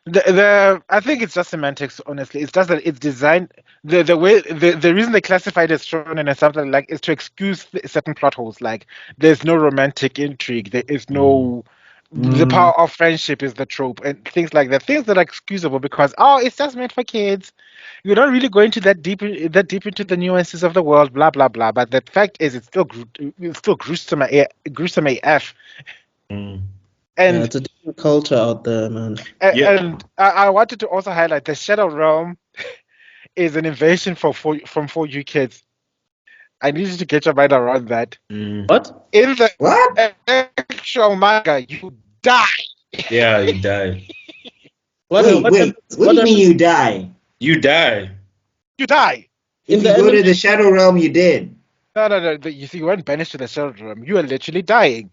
I think it's just semantics, honestly. It's just that it's designed the way the reason they classified it as shonen and something like is to excuse certain plot holes. Like there's no romantic intrigue, there is no the power of friendship is the trope and things like that. Things that are excusable because it's just meant for kids. You're not really going to that deep into the nuances of the world, blah blah blah. But the fact is, it's still gruesome AF. And it's a different culture out there, man. And I wanted to also highlight the Shadow Realm is an invasion from 4U kids. I need you to get your mind around that. What? In the actual manga, you die. Yeah, you die. What do you mean you die? You die. You die. If you go to the Shadow Realm, you did. No. You see, you weren't banished to the Shadow Realm. You are literally dying.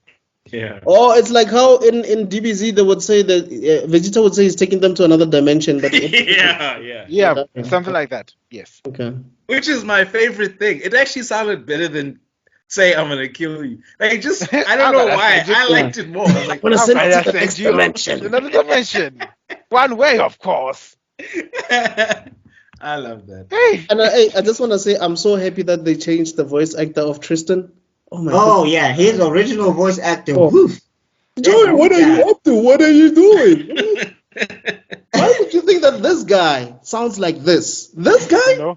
Yeah. Oh, it's like how in DBZ they would say that Vegeta would say he's taking them to another dimension, but yeah, something like that. Yes. Okay. Which is my favorite thing. It actually sounded better than say I'm gonna kill you. Like just I don't know why I liked it more. I was like, I'm gonna send you to the next dimension. Another dimension. One way, of course. I love that. Hey. And I just want to say I'm so happy that they changed the voice actor of Tristan. Oh yeah, his original voice actor. Joey, what are you up to? What are you doing? Why would you think that this guy sounds like this? This guy?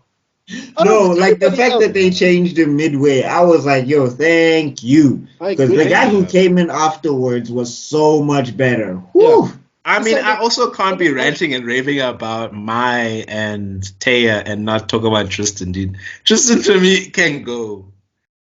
No, like the fact that they changed him midway, I was like, yo, thank you. Because the guy who came in afterwards was so much better. Whew. I mean, I also can't be ranting and raving about Mai and Taya and not talk about Tristan, dude. Tristan to me can go.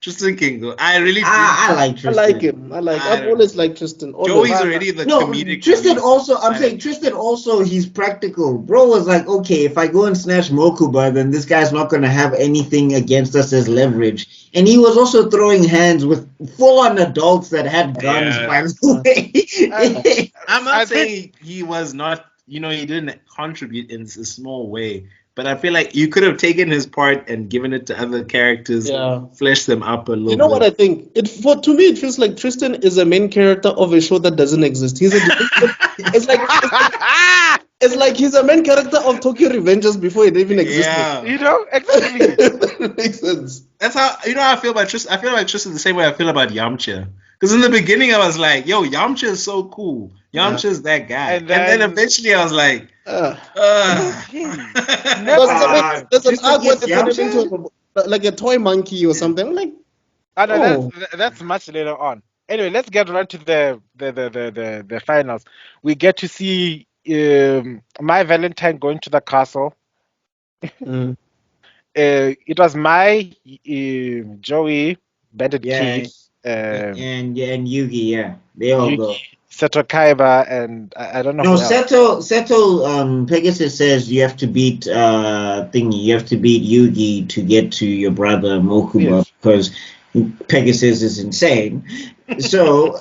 Tristan can go. I really do. I like Tristan. I like him. I've always liked Tristan. Joey's already the comedic. Tristan also, I'm saying Tristan also, he's practical. Bro was like, okay, if I go and snatch Mokuba, then this guy's not going to have anything against us as leverage. And he was also throwing hands with full-on adults that had guns, by the way. I'm not saying he was not, he didn't contribute in a small way. But I feel like you could have taken his part and given it to other characters, fleshed them up a little bit. You know what I think? To me, it feels like Tristan is a main character of a show that doesn't exist. He's it's like he's a main character of Tokyo Revengers before it even existed. Yeah. Exactly. That makes sense. That's how, how I feel about Tristan. I feel like Tristan the same way I feel about Yamcha. Because in the beginning, I was like, yo, Yamcha is so cool. Yamcha's that guy. And then eventually I was like, Jeez. Because Never I mean, mind. there's an Just arc where against they turn him Yamcha? into like a toy monkey or something. I'm like, Oh, no, oh, that's much later on. Anyway, let's get right to the finals. We get to see my Valentine going to the castle. mm, It was my Joey, Bandit Yeah, Keith, um, and Yugi, yeah. They all Yugi, go. Seto Kaiba, and I don't know No, who else. Seto Pegasus says you have to beat thingy, you have to beat Yugi to get to your brother Mokuba Yes. because Pegasus is insane. So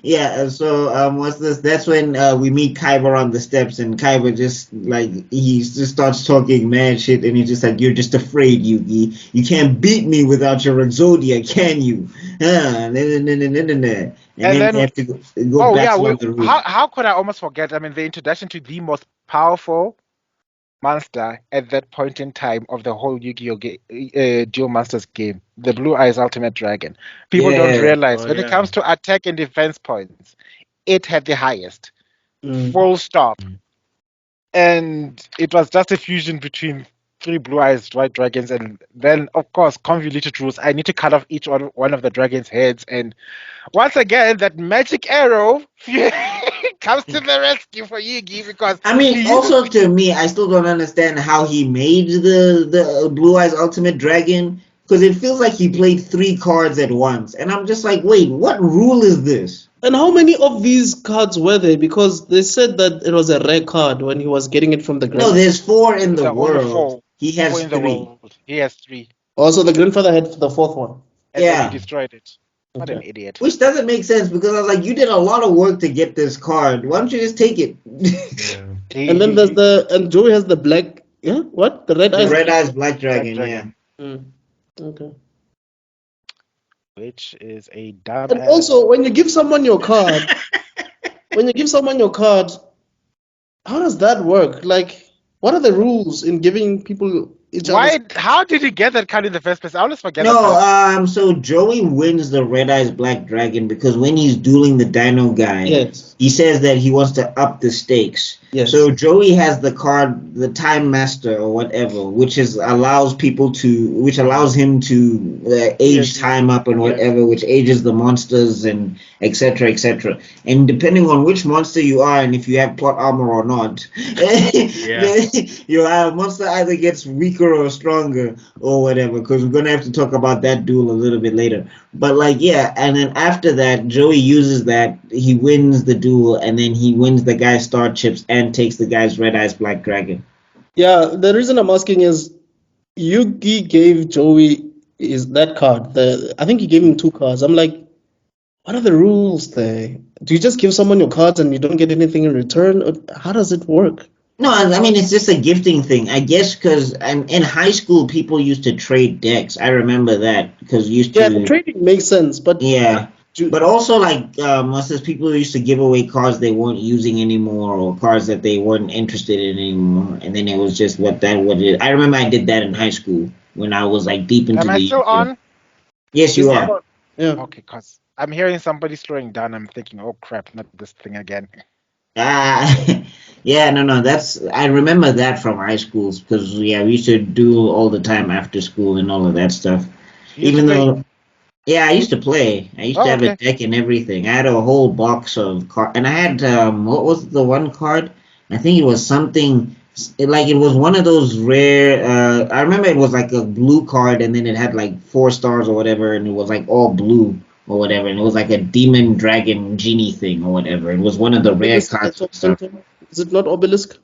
yeah, so what's this? That's when we meet Kaiba on the steps, and Kaiba just like he just starts talking mad shit, and he's just like, "You're just afraid, Yugi. You can't beat me without your Exodia, can you?" And And then they then, have to go oh yeah, battle on the roof. how could I almost forget? I mean, the introduction to the most powerful monster at that point in time of the whole Yu-Gi-Oh! Duel Masters game, the Blue Eyes Ultimate Dragon. People don't Yeah, realize Oh when it yeah. comes to attack and defense points, it had the highest. mm. Full stop. Mm. And it was just a fusion between three Blue Eyes White Dragons, and then of course convoluted rules. I need to cut off each one of the dragon's heads, and once again that magic arrow comes to the rescue for Yugi because I mean, he uses. also to me, I still don't understand how he made the Blue Eyes Ultimate Dragon because it feels like he played three cards at once, and I'm just like, wait, what rule is this? And how many of these cards were there? Because they said that it was a rare card when he was getting it from the No, grandfather. there's four in the There are only world. He four has in the three. world. He has three, Also, the grandfather had the fourth one. and then he Yeah, destroyed it. What an Okay. idiot! which doesn't make sense because I was like, you did a lot of work to get this card. Why don't you just take it? Yeah. And then there's and Joey has the black. Yeah, what? The red The eyes. Red Eyes Black Black Dragon, yeah. Dragon, Mm, okay. which is a dumb And ass. also, when you give someone your card, how does that work? Like, what are the rules in giving people each other's? Why? How did he get that card in the first place? I always forget No, about. so Joey wins the Red Eyes Black Dragon because when he's dueling the Dino guy, Yes. he says that he wants to up the stakes. Yes. So Joey has the card, the Time Master or whatever, which allows him to age Yes. time up and whatever, which ages the monsters and etc. etc. And depending on which monster you are and if you have plot armor or not, your monster either gets weaker or stronger or whatever. Because we're gonna have to talk about that duel a little bit later. But like yeah, and then after that, Joey uses that. He wins the duel, and then he wins the guy's star chips and takes the guy's Red Eyes Black Dragon. Yeah, the reason I'm asking is Yugi gave Joey is that card. I think he gave him two cards. I'm like, what are the rules there? Do you just give someone your cards and you don't get anything in return? Or how does it work? No, I mean it's just a gifting thing, I guess. Because in high school, people used to trade decks. I remember that because used Yeah, to. the trading makes sense, but Yeah, do- but also like most of people used to give away cards they weren't using anymore or cards that they weren't interested in anymore, and then it was just what it. I remember I did that in high school when I was like deep into Am I the. still on? Yes, you are. yeah. Okay, cause I'm hearing somebody slowing down. I'm thinking, oh crap, not this thing again. Ah, yeah, no. That's I remember that from high schools because yeah, we used to do all the time after school and all of that stuff. You used to Even play. though yeah, I used to play. I used to Oh, have a okay. deck and everything. I had a whole box of cards, and I had what was the one card? I think it was something like it was one of those rare. I remember it was like a blue card, and then it had like 4 stars or whatever, and it was like all blue or whatever, and it was like a demon dragon genie thing or whatever. It was one of the rare Obelisk cards or and stuff. something? Is it not obelisk?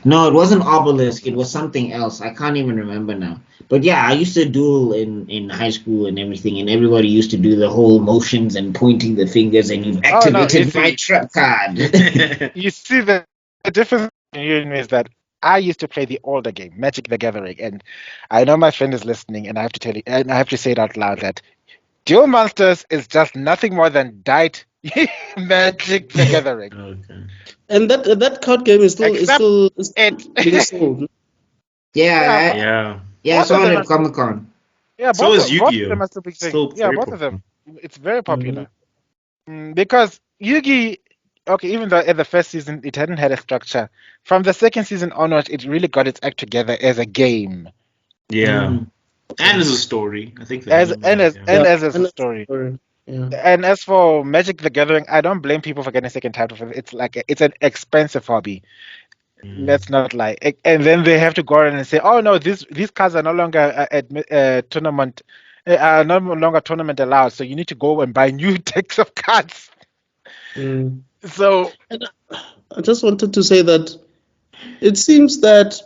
No, it wasn't obelisk. It was something else. I can't even remember now. But yeah, I used to duel in high school and everything, and everybody used to do the whole motions and pointing the fingers, and you've Oh no, you activated my see, trap card. you see the difference in you and me is that I used to play the older game, Magic the Gathering, and I know my friend is listening, and I have to tell you, and I have to say it out loud that Duel Monsters is just nothing more than died Magic the Gathering, Okay. And that card game is except is it. being sold. Yeah, yeah, Yeah. I both of saw it them at are still. Comic Con. Yeah, So is both of them Yu-Gi-Oh! are still big thing. Still Yeah, very both of them. popular. It's very Mhm. popular because Yugi. okay, even though in the first season it hadn't had a structure, from the second season onwards, it really got its act together as a game, Yeah. Mm. And as a story. I think the as anime. Yeah. Yeah, as and a that's story. story. Yeah. And as for Magic the Gathering, I don't blame people for getting a second title for it. It's like it's an expensive hobby. Mm. Let's not lie. And then they have to go around and say, "Oh no, these cards are no longer tournament, are no longer tournament allowed. So you need to go and buy new decks of cards." Mm. So And I just wanted to say that it seems that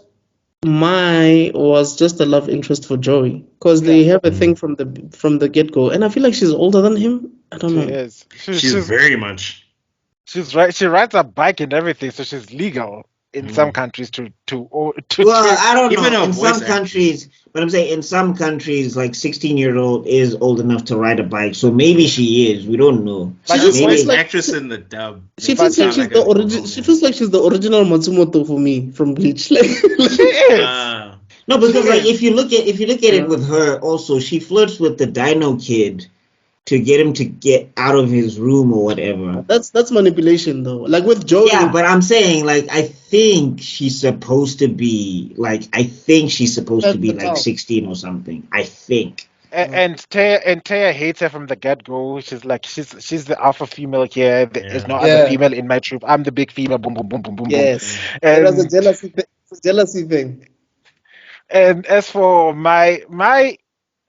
Mai was just a love interest for Joey because yeah, they have a thing from the get go, and I feel like she's older than him. I don't she know. is. She's very much. She's right. She rides a bike and everything, so she's legal in some Mm. countries Well, I don't Even know. her In voice some acting. countries, but I'm saying in some countries, like 16-year-old is old enough to ride a bike. So maybe she is. We don't know. She But Her just feels voice Maybe. like actress in the dub she makes it feels like sound she's like the a origin. She feels grown like she's the original Matsumoto for me from Bleach. Like, she is. Ah. No, She because like is. if you look at it yeah, with her, also she flirts with the Dino Kid to get him to get out of his room or whatever. that's manipulation though. Like with Yeah, Joey, but I'm saying like I think she's supposed to be like that's the like child. 16 or something. I think. And Taya hates her from the get go. She's like she's the alpha female here. There is no Yeah. other Yeah. female in my troop. I'm the big female. Boom boom boom boom boom boom. Yes. Mm. It was a And jealousy thing. It's a jealousy thing. and as for my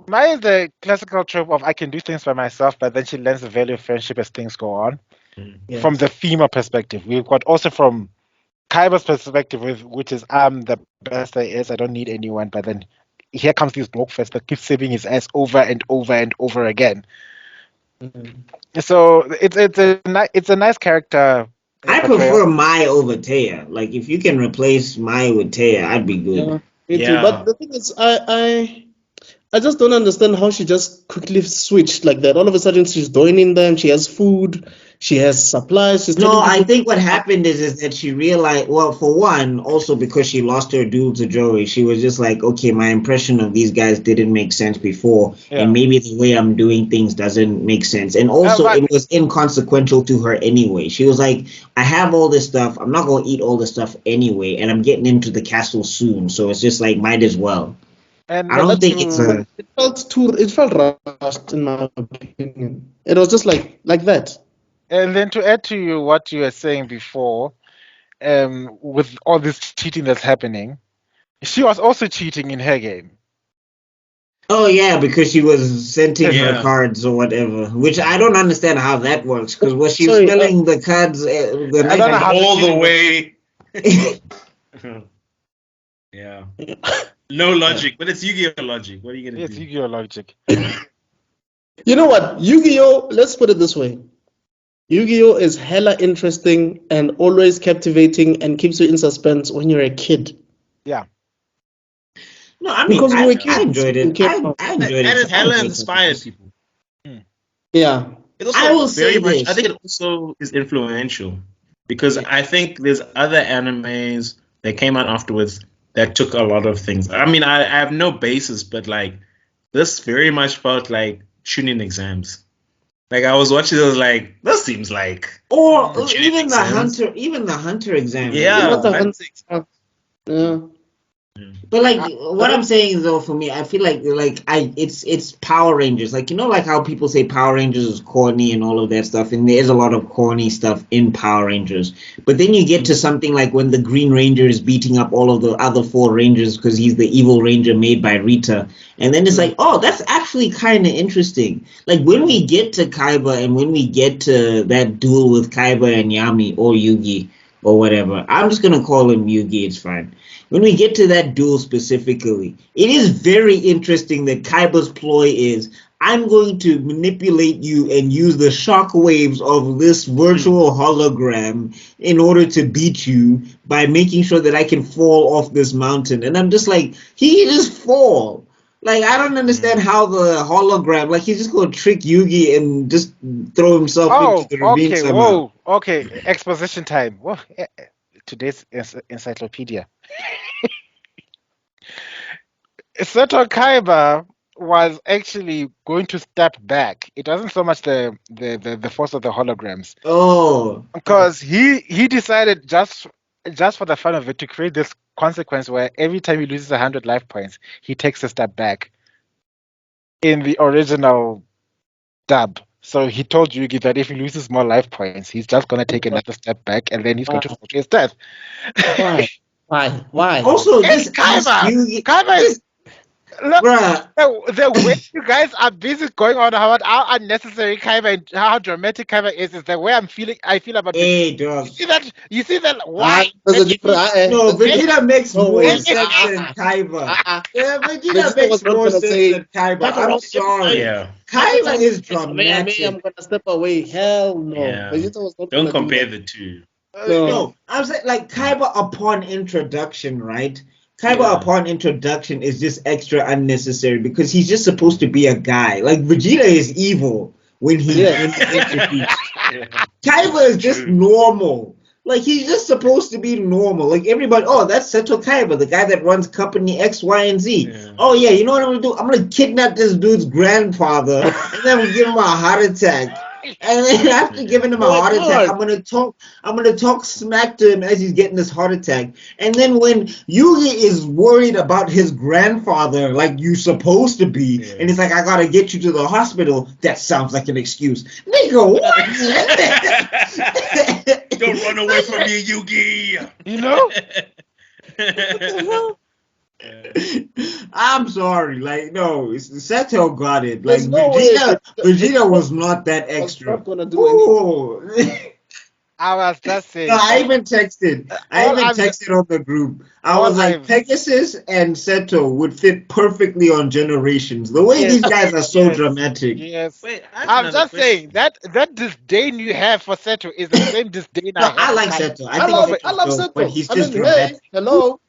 is the classical trope of I can do things by myself, but then she learns the value of friendship as things go on. Mm. From Yes. the female perspective, we've got also from Kaiba's perspective, which is I'm the best there is. I don't need anyone. But then here comes this blockfest that keeps saving his ass over and over and over again. Mhm. So it's a nice character I portrayal. prefer Mai over Taya. Like if you can replace Mai with Taya, I'd be good. Yeah, me too. But Yeah. the thing is, I just don't understand how she just quickly switched like that. All of a sudden, she's joining them. She has food. She has supplies. She's No, telling I people. think what happened is that she realized, well, for one, also because she lost her duel to Joey, she was just like, okay, my impression of these guys didn't make sense before, and Yeah. maybe the way I'm doing things doesn't make sense. And also, But it was inconsequential to her anyway. She was like, I have all this stuff, I'm not going to eat all this stuff anyway, and I'm getting into the castle soon, so it's just like, might as well. I and But don't that's think it's to a. it felt rushed in my opinion. It was just like that. and then to add to what you were saying before, with all this cheating that's happening, she was also cheating in her game. Oh yeah, because she was sending her Yeah. cards or whatever, which I don't understand how that works. Because was she Sorry, spelling the cards the I don't night know Like how the all the cheating works. way. Yeah. No logic, but it's Yu-Gi-Oh logic. What are you gonna Yes, do? Yu-Gi-Oh logic. you know what? Yu-Gi-Oh! Let's put it this way. Yu-Gi-Oh! Is hella interesting and always captivating and keeps you in suspense when you're a kid. Yeah. No, I mean Because we were I kids enjoyed when it. it came out. I And enjoyed it. it I hella enjoyed some of inspired this. people. Hmm. Yeah. It I also will very say much. I this. think it also is influential because Yeah. I think there's other animes that came out afterwards that took a lot of things. I mean, I have no basis, but like this very much felt like tuning exams. Like I was watching, I was like, this seems like Or the Mm. tuning exams. even the hunter exam. Even Yeah, at the I Hunt. think. Yeah. But like I, what I'm saying though, for me, I feel like it's Power Rangers. Like you know, like how people say Power Rangers is corny and all of that stuff, and there's a lot of corny stuff in Power Rangers. But then you get to something like when the Green Ranger is beating up all of the other four Rangers because he's the evil Ranger made by Rita, and then it's like, oh, that's actually kind of interesting. Like when we get to Kaiba and when we get to that duel with Kaiba and Yami or Yugi or whatever, I'm just gonna call him Yugi. It's fine. When we get to that duel specifically, it is very interesting that Kaiba's ploy is I'm going to manipulate you and use the shockwaves of this virtual hologram in order to beat you by making sure that I can fall off this mountain. And I'm just like, he just fall. Like I don't understand how the hologram, like he's just gonna trick Yugi and just throw himself into oh, the ravine okay. somehow. Whoa. Okay. Exposition time. Whoa. Today's encyclopedia. Seto Kaiba was actually going to step back. It wasn't so much the force of the holograms, Oh, because he decided just for the fun of it to create this consequence where every time he loses 100 life points, he takes a step back in the original dub. So he told Yugi that if he loses more life points, he's just gonna take another step back, and then he's going to fall to his death. Why? Why? also It's Kaiba. Kaiba is this, look, bruh. the way you guys are busy going on about how unnecessary Kaiba and how dramatic Kaiba is the way I feel about Vegeta. Hey, dog. You see that why? There's a different. No, Vegeta makes No more way. sense than Kaiba. Yeah, Vegeta Vegeta makes was not more gonna sense say, than Kaiba. "That's I'm wrong." sorry. Yeah. Kaiba is I'm dramatic. gonna step away. Hell no. Yeah. Vegeta was not Don't gonna compare do the two. that. No. No, I'm saying like Kaiba upon introduction, right? Kaiba Yeah. upon introduction is just extra unnecessary because he's just supposed to be a guy. Like Vegeta is evil when he's introduced. Kaiba is just normal. Like he's just supposed to be normal. Like everybody, oh, that's Seto Kaiba, the guy that runs company X, Y, and Z. Yeah. Oh yeah, you know what I'm gonna do? I'm gonna kidnap this dude's grandfather and then we'll give him a heart attack. And then after giving him a heart attack, I'm gonna talk smack to him as he's getting this heart attack. And then when Yugi is worried about his grandfather, like you're supposed to be, and it's like I gotta get you to the hospital, that sounds like an excuse. Nigga, what? Don't run away from me, Yugi. You know? I'm sorry, like no, Seto got it. Like There's no way Vegeta was not that extra. not gonna do anything. I was just saying. No, I even texted on the group. I was like, Pegasus and Seto would fit perfectly on Generations. The way these guys are so dramatic. Yes. Wait, I'm just saying that disdain you have for Seto is the same disdain No, I have. I like for Seto. I love dope, Seto. but he's I just mean, dramatic. hey, hello.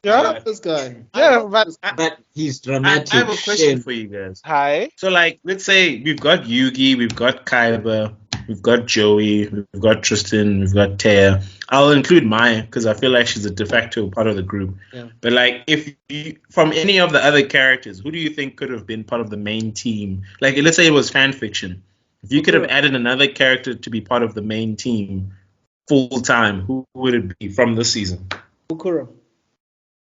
I Yeah, love this guy. yeah, but But he's I dramatic. have a question Shit. for you guys. hi. So, like, let's say we've got Yugi, we've got Kaiba, we've got Joey, we've got Tristan, we've got Taya. I'll include Maya because I feel like she's a de facto part of the group. Yeah. But like, if you, from any of the other characters, who do you think could have been part of the main team? Like, let's say it was fan fiction. If you could have added another character to be part of the main team full time, who would it be from this season? Bukura.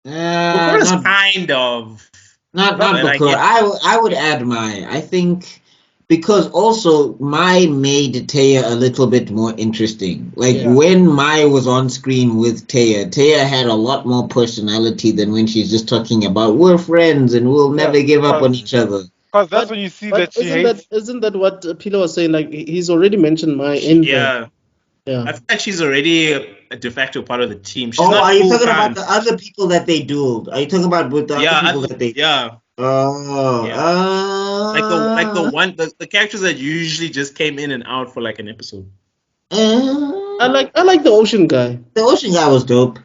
Bakura's kind of. Not Like Bakura. I would add Mai. I think because also Mai made Taya a little bit more interesting. Like when Mai was on screen with Taya had a lot more personality than when she's just talking about we're friends and we'll never give up on each other. Because that's when you see that she hates. Isn't that what Pilo was saying? Like he's already mentioned Mai in there. Yeah. I feel like she's already a de facto part of the team. She's are you talking about the other people that they dueled? Are you talking about with the other people that they? Yeah. The characters that usually just came in and out for like an episode. I like the ocean guy. The ocean guy was dope.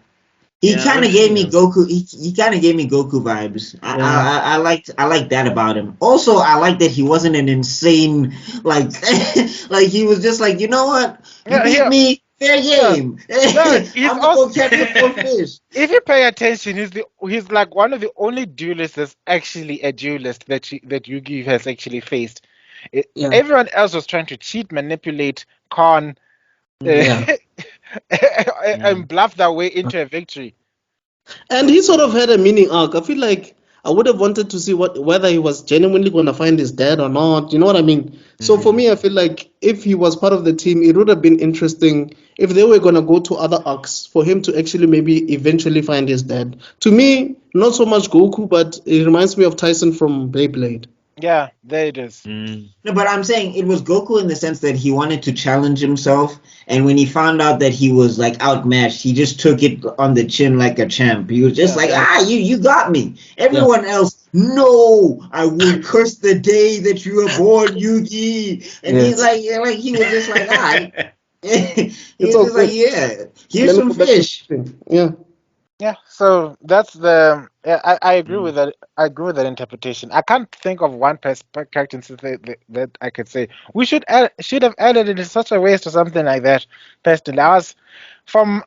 He kind of gave me Goku. He kind of gave me Goku vibes. I liked that about him. Also, I like that he wasn't an insane like like he was just like, you know what, you beat me, fair game. I'm gonna catch more fish. If you pay attention, he's like one of the only duelists that's actually a duelist that Yugi has actually faced. Everyone else was trying to cheat, manipulate, con. And bluff their way into a victory. And he sort of had a mini arc. I feel like I would have wanted to see whether he was genuinely going to find his dad or not. You know what I mean? So for me, I feel like if he was part of the team, it would have been interesting if they were going to go to other arcs for him to actually maybe eventually find his dad. To me, not so much Goku, but it reminds me of Tyson from Beyblade. Yeah, there it is. No, but I'm saying it was Goku in the sense that he wanted to challenge himself, and when he found out that he was like outmatched, he just took it on the chin like a champ. He was just you got me. Everyone else, no, I will curse the day that you were born, Yugi. And he's like he was just like, he was just like, here's some fish. Yeah, so that's the. I agree with that. I agree with that interpretation. I can't think of one character that I could say we should have added it in such a way to something like that. Personally, I was from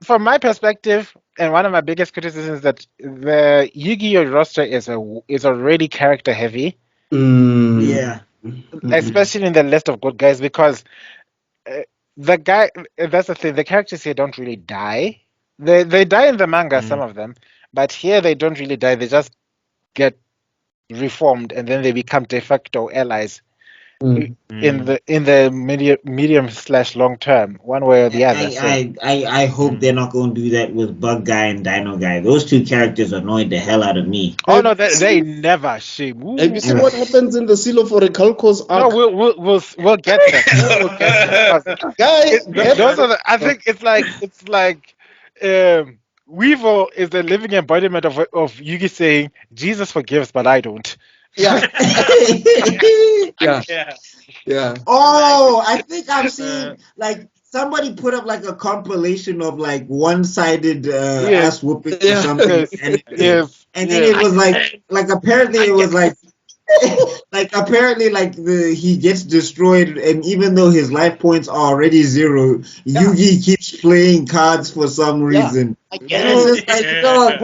from my perspective, and one of my biggest criticisms is that the Yu-Gi-Oh roster is already character heavy, Yeah. especially in the list of good guys, because uh, the guy that's the thing. The characters here don't really die. They die in the manga, some of them, but here they don't really die. They just get reformed and then they become de facto allies in the medium / long term, one way or the other. I hope they're not going to do that with Bug Guy and Dino Guy. Those two characters annoyed the hell out of me. Oh no, they never shame. Have you seen what happens in the Silo for Recalco's arc? No, we'll get there. We'll get there. Those are I think it's like Weevil is the living embodiment of Yugi saying Jesus forgives, but I don't. Yeah. Yeah. Oh, I think I've seen like somebody put up like a compilation of like one-sided ass whooping or something, and then it was like apparently it was like apparently like he gets destroyed, and even though his life points are already 0, Yugi keeps playing cards for some reason. I get it.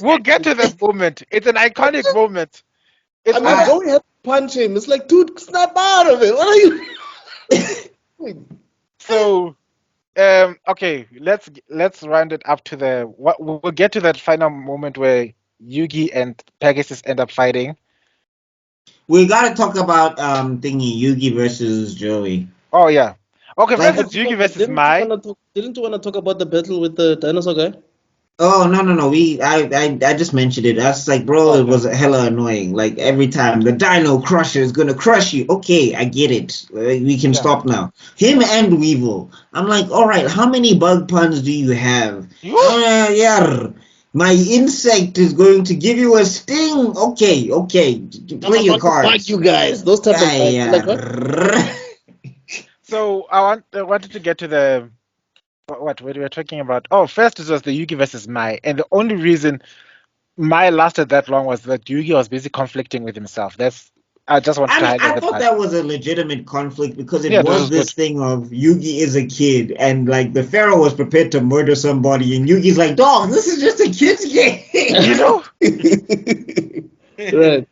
We'll get to that moment. It's an iconic moment. I mean, Joey had to punch him. It's like, dude, snap out of it. What are you? So, okay, let's round it up to we'll get to that final moment where Yugi and Pegasus end up fighting. We gotta talk about thingy Yugi versus Joey. Oh yeah. Okay, first it's Yugi versus Mai. Didn't you want to talk about the battle with the dinosaur guy? Oh no! I just mentioned it. I was like, bro, it was hella annoying. Like every time the Dino Crusher is gonna crush you. Okay, I get it. We can stop now. Him and Weevil. I'm like, all right, how many bug puns do you have? Yeah. My insect is going to give you a sting. Okay. Play your cards. Fuck you guys. Those type of like, So I wanted to get to the what we were talking about. Oh, first it was the Yugi versus Mai, and the only reason Mai lasted that long was that Yugi was busy conflicting with himself. I just want to highlight I thought that was a legitimate conflict because it was this thing of Yugi is a kid, and like the Pharaoh was prepared to murder somebody, and Yugi's like, dog, this is just a kid's game. You know? Right.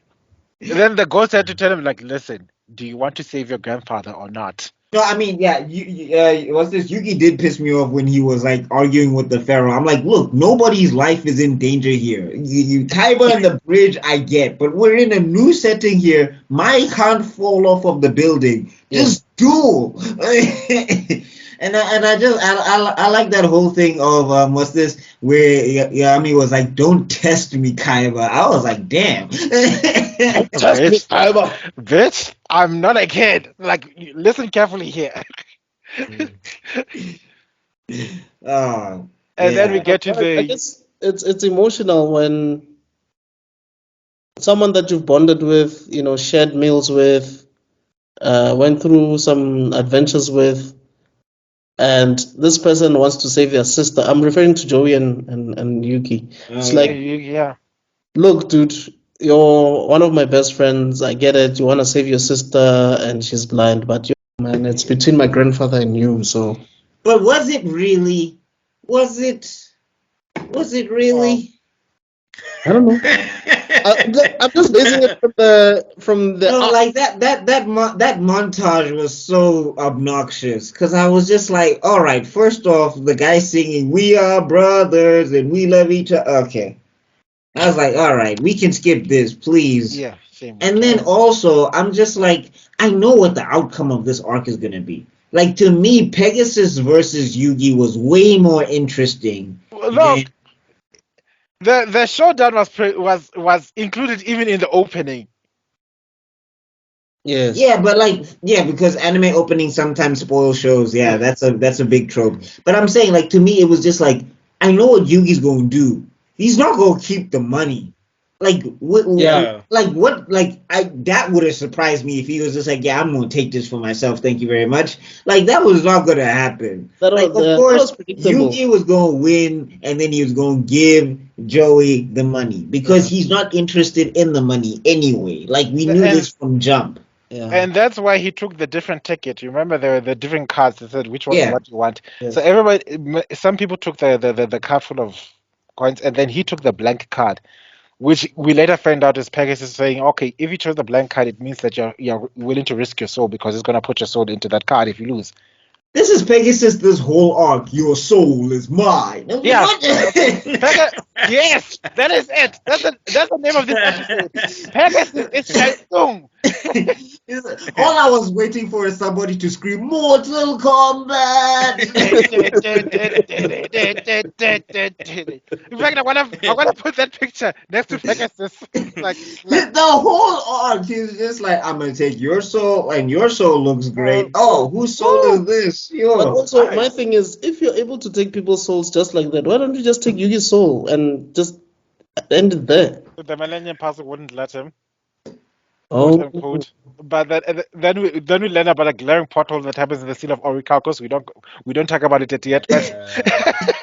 Then the ghost had to tell him, like, listen, do you want to save your grandfather or not? No, I mean, yeah, what's this? Yugi did piss me off when he was like arguing with the Pharaoh. I'm like, look, nobody's life is in danger here. You Kaiba and the bridge, I get, but we're in a new setting here. Mai can't fall off of the building. Just duel. And I like that whole thing of what's this where Yami was like, don't test me, Kaiba. I was like, damn. Test me, Kaiba. Bitch, I'm not a kid. Like, listen carefully here. And then we get to I guess it's emotional when someone that you've bonded with, shared meals with, went through some adventures with, and this person wants to save their sister. I'm referring to Joey and Yuki. It's like, look, dude, you're one of my best friends. I get it. You want to save your sister, and she's blind, but man, it's between my grandfather and you. So, but was it really? Was it really? I don't know. I'm just basing it from the. No, like that montage was so obnoxious because I was just like, all right, first off, the guy singing "We are brothers and we love each other." Okay, I was like, all right, we can skip this, please. Yeah, same. And then also, I'm just like, I know what the outcome of this arc is gonna be. Like to me, Pegasus versus Yugi was way more interesting. Look. The showdown was included even in the opening. Yes. Yeah, but because anime openings sometimes spoil shows. Yeah, that's a big trope. But I'm saying, like, to me, it was just like, I know what Yugi's gonna do. He's not gonna keep the money. Like, that would have surprised me if he was just like, yeah, I'm gonna take this for myself. Thank you very much. Like, that was not gonna happen. Of course, Yugi was gonna win, and then he was gonna give Joey the money because he's not interested in the money anyway. Like, we knew this from jump. Yeah. And that's why he took the different ticket. You remember there were the different cards that said which one Yeah. what you want. Yes. So some people took the card full of coins, and then he took the blank card, which we later found out is Pegasus saying, okay, if you chose the blank card, it means that you're willing to risk your soul because it's gonna put your soul into that card if you lose. This is Pegasus, this whole arc. Your soul is mine. Yeah. What? Yes, that is it. That's the name of this episode. Pegasus is Shang All I was waiting for is somebody to scream Mortal Kombat. In fact, I wanna put that picture next to Pegasus. Like The whole arc, he's just like, I'm gonna take your soul, and your soul looks great. Oh, whose soul is this? But also, my thing is, if you're able to take people's souls just like that, why don't you just take Yugi's soul and just end it there? the Millennium Puzzle wouldn't let him. Oh, Quote unquote. But then we learn about a glaring pothole that happens in the Seal of Orichalcos. We don't talk about it yet, but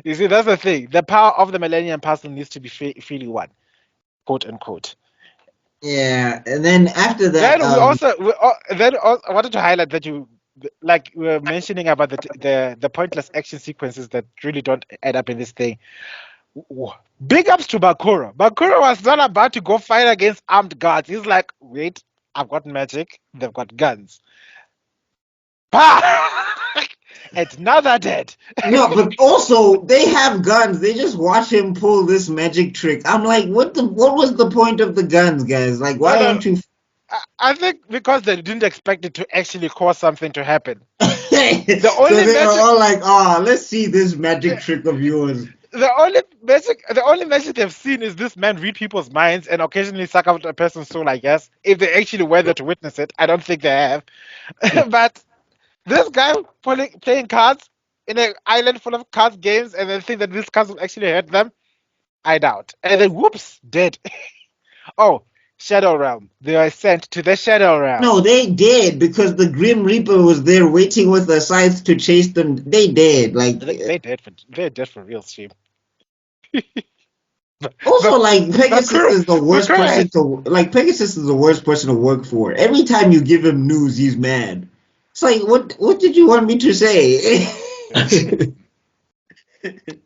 you see, that's the thing. The power of the Millennium Puzzle needs to be freely won, quote unquote. Yeah, and then after that, Then I wanted to highlight that you like we were mentioning about the pointless action sequences that really don't add up in this thing. Big ups to Bakura. Bakura was not about to go fight against armed guards. He's like, wait, I've got magic. They've got guns. And now they're dead. no, but also they have guns. They just watch him pull this magic trick. I'm like, what was the point of the guns, guys? Like, why aren't you? I think because they didn't expect it to actually cause something to happen. So they were all like, let's see this magic trick of yours. The only magic they've seen is this man read people's minds and occasionally suck out a person's soul, I guess. If they actually were there to witness it, I don't think they have. But this guy playing cards in an island full of cards games and then think that this cards will actually hurt them, I doubt. And then whoops, dead. Oh, Shadow Realm. They were sent to the Shadow Realm. No, they did because the Grim Reaper was there waiting with the scythe to chase them. They did. Like they're dead for real, stream. Also, like Pegasus is the worst person Pegasus is the worst person to work for. Every time you give him news, he's mad. It's like, what did you want me to say?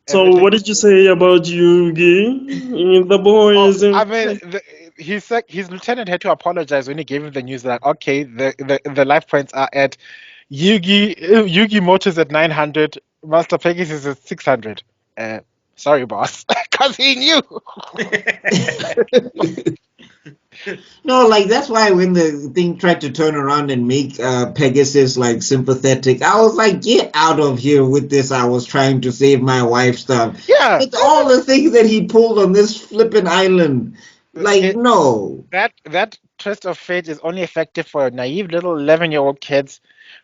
So what did you say about Yugi? The boys. I mean, his lieutenant had to apologize when he gave him the news that okay, the life points are at Yugi Motors at 900, Master Pegasus is 600. Sorry, boss, because he knew. No, like that's why when the thing tried to turn around and make Pegasus like sympathetic, I was like, get out of here with this. I was trying to save my wife stuff. Yeah, it's all the things that he pulled on this flippin' island. Like, no. That twist of fate is only effective for naive little 11-year-old kids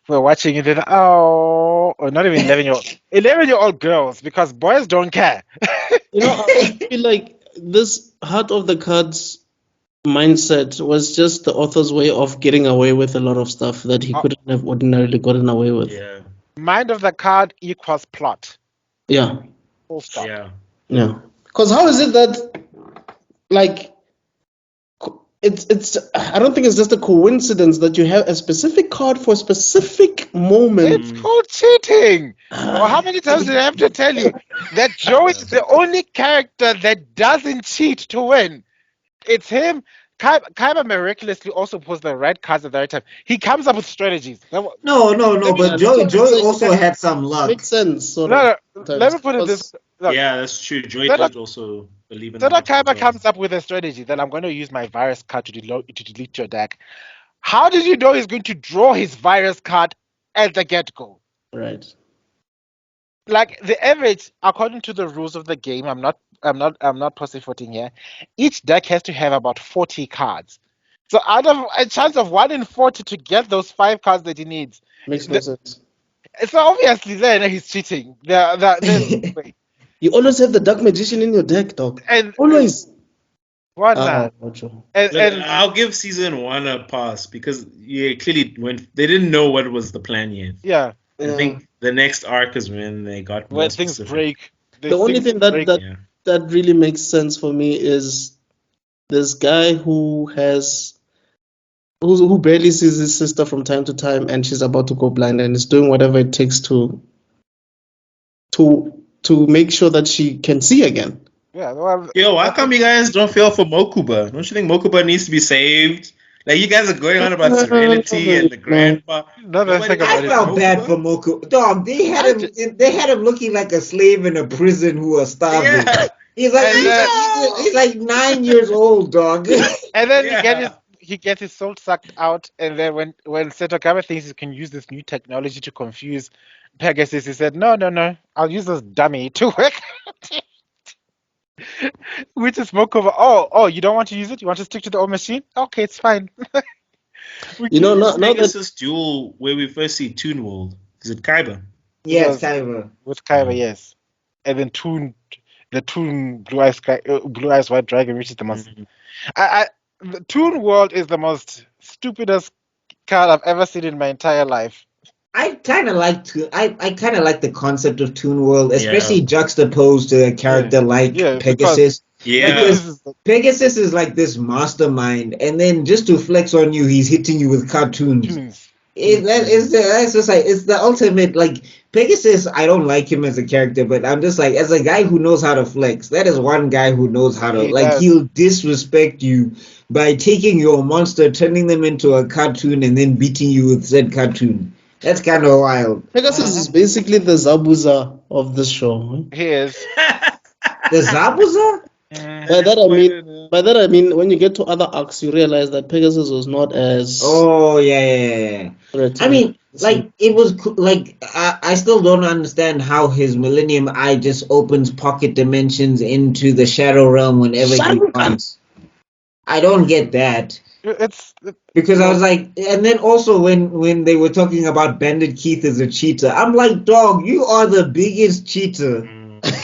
who are watching it. Or not even 11-year-old girls, because boys don't care. I feel like this Heart of the Cards mindset was just the author's way of getting away with a lot of stuff that he couldn't have ordinarily gotten away with. Yeah. Mind of the card equals plot. Yeah. Full stop. Yeah. Because how is it that, like, it's I don't think it's just a coincidence that you have a specific card for a specific moment. It's called cheating. Well, how many times did I have to tell you that Joe is the only character that doesn't cheat to win? It's him. Kaiba miraculously also pulls the right cards at the right time. He comes up with strategies. No, but Joey also had some luck. Makes sense. Let me put it this. Look, yeah, that's true. Joey did also believe in that. Kaiba comes up with a strategy that I'm going to use my virus card to delete your deck. How did you know he's going to draw his virus card at the get-go? Right. Like the average, according to the rules of the game, I'm not pussyfooting here. Each deck has to have about 40 cards. So out of a chance of 1 in 40 to get those 5 cards that he needs. Makes no sense. So obviously then he's cheating. You always have the Dark Magician in your deck, dog. And always. What and I'll give season 1 a pass because clearly they didn't know what was the plan yet. Yeah. I think the next arc is when they got more things specific. break. The only thing that really makes sense for me is this guy who has who barely sees his sister from time to time, and she's about to go blind, and is doing whatever it takes to make sure that she can see again. Yeah. Well, Yo, why come you guys don't feel for Mokuba? Don't you think Mokuba needs to be saved? Like, you guys are going on about Serenity and the grandpa. I felt bad for Moku. Dog, they had him looking like a slave in a prison who was starving. Yeah. He's like 9 years old, dog. And then he gets his soul sucked out, and then when Setokama thinks he can use this new technology to confuse Pegasus, he said, "No, I'll use this dummy to work." Which is Mokova. Oh, you don't want to use it? You want to stick to the old machine? Okay, it's fine. Not Pegasus duel where we first see Toon World. Is it Kaiba? Yes, Kaiba. With Kaiba, yes. And then the Toon Blue Eyes White Dragon, which is the most. The Toon World is the most stupidest card I've ever seen in my entire life. I kind of like the concept of Toon World, especially juxtaposed to a character like Pegasus. Because Pegasus is like this mastermind, and then just to flex on you, he's hitting you with cartoons. It's the ultimate, like, Pegasus. I don't like him as a character, but I'm just like, as a guy who knows how to flex, that is one guy who knows how to, he'll disrespect you by taking your monster, turning them into a cartoon, and then beating you with said cartoon. That's kind of wild. Pegasus is basically the Zabuza of this show. He is. The Zabuza? By that I mean, when you get to other arcs, you realize that Pegasus was not as. Oh yeah. I mean, like, it was like I still don't understand how his Millennium Eye just opens pocket dimensions into the Shadow Realm whenever he wants. I don't get that. Because I was like, and then also when they were talking about Bandit Keith as a cheater, I'm like, dog, you are the biggest cheater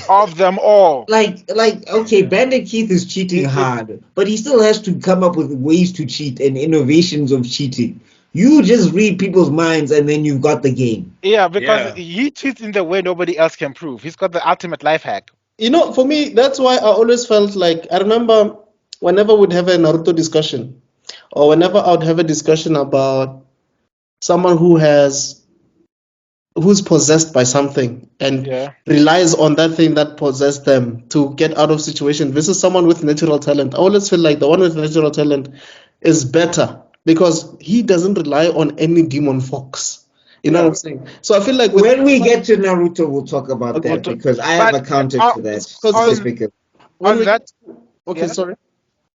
of them all. Like, okay, Bandit Keith is cheating hard, but he still has to come up with ways to cheat and innovations of cheating. You just read people's minds and then you've got the game. Yeah, because he cheats in the way nobody else can prove. He's got the ultimate life hack. For me, that's why I always felt like, I remember whenever we'd have a Naruto discussion, or whenever I would have a discussion about someone who's possessed by something and relies on that thing that possessed them to get out of situation versus someone with natural talent, I always feel like the one with natural talent is better because he doesn't rely on any demon fox. You know what I'm saying? So I feel like when we get to Naruto, we'll talk about that because I have a counter to that. Sorry.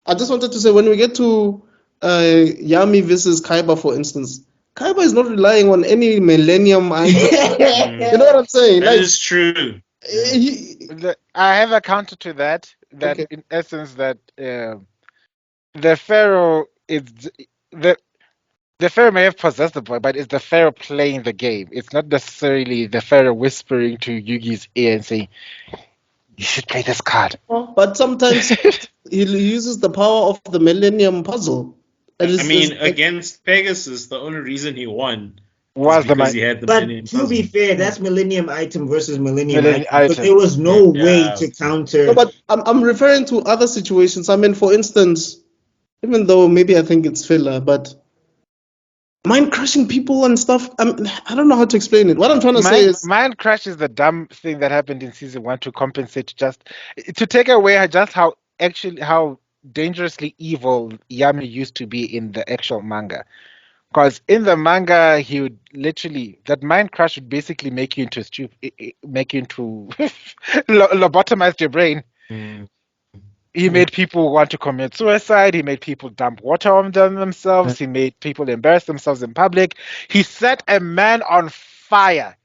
I just wanted to say, when we get to Yami versus Kaiba, for instance, Kaiba is not relying on any Millennium Eye. You know what I'm saying? That is true. I have a counter to that. In essence, that the Pharaoh is the Pharaoh may have possessed the boy, but it's the Pharaoh playing the game. It's not necessarily the Pharaoh whispering to Yugi's ear and saying, "You should play this card." But sometimes he uses the power of the Millennium Puzzle. Against Pegasus, the only reason he won was because he had the Millennium Puzzle. But to be fair, that's Millennium Item versus Millennium Item. But there was no way to counter. No, but I'm referring to other situations. I mean, for instance, even though maybe I think it's filler, but mind crushing people and stuff. I don't know how to explain it. What I'm trying to say is, mind crush is the dumb thing that happened in season 1 to compensate, just to take away just how dangerously evil Yami used to be in the actual manga. Because in the manga, he would literally, that mind crush would basically make you into lobotomize your brain. He made people want to commit suicide. He made people dump water on themselves. He made people embarrass themselves in public. He set a man on fire.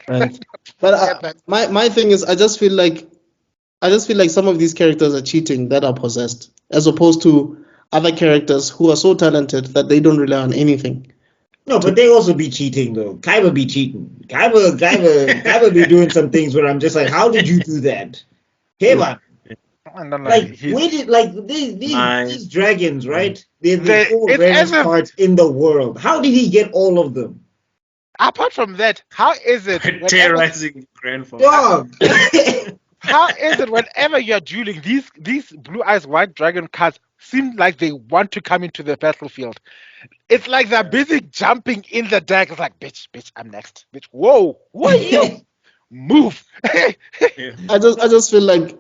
Right. But my thing is, I just feel like some of these characters are cheating that are possessed, as opposed to other characters who are so talented that they don't rely on anything. No, but they also be cheating though. Kaiba be cheating. Kaiba be doing some things where I'm just like, how did you do that? Kaiba. These dragons, right? They're the 4 rarest cards in the world. How did he get all of them? Apart from that, how is it terrorizing grandfather? Dog. How is it whenever you're dueling, these blue eyes white dragon cards seem like they want to come into the battlefield. It's like they're busy jumping in the deck. It's like, bitch, I'm next. Bitch, whoa, who are you? Move. Yeah. I just feel like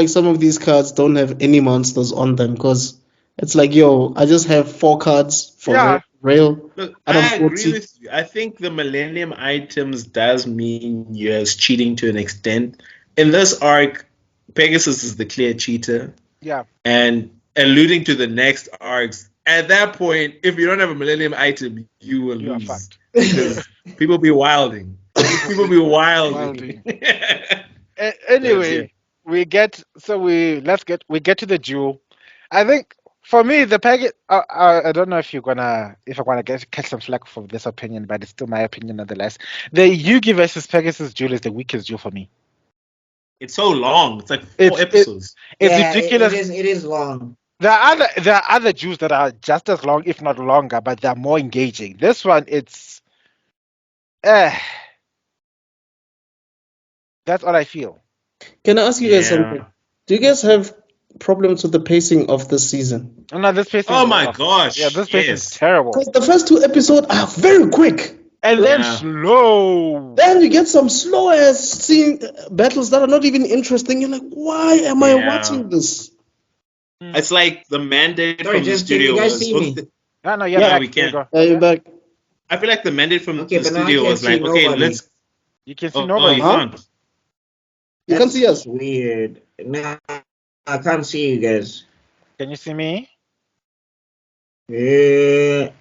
some of these cards don't have any monsters on them because it's like, yo, I just have 4 cards for Yeah. rail Look, out of I agree 40. with you. I think the Millennium items does mean you're cheating to an extent. In this arc, Pegasus is the clear cheater. Yeah. And alluding to the next arcs, at that point, if you don't have a Millennium item, you will You are lose. fucked. Because people be wilding. People be wilding. Anyway, we get to the duel. I think for me the package. I don't know if I'm gonna catch some flack for this opinion, but it's still my opinion nonetheless. The Yugi versus Pegasus duel is the weakest duel for me. It's so long. It's like 4 It's episodes. it's Yeah, ridiculous. it is long. There are other duels that are just as long, if not longer, but they're more engaging. This one, it's that's all I feel. Can I ask you guys Yeah. something? Do you guys have problems with the pacing of this season? No, this pacing. Oh is my awful. gosh. Yeah, this pacing is Yes. terrible. Because the first 2 episodes are very quick. And then Yeah. slow. Then you get some slow ass scene battles that are not even interesting. You're like, why am I Yeah. watching this? It's like the mandate Sorry, from the just can studio you guys was. see me? No, Yeah, back. we There you can. go. Are you back? I feel like the mandate from Okay, the but now I studio can't was see like, okay, nobody. let's. You can see Oh, nobody. you Huh? can't. You can see us. Weird. No, I can't see you guys. Can you see me? Okay,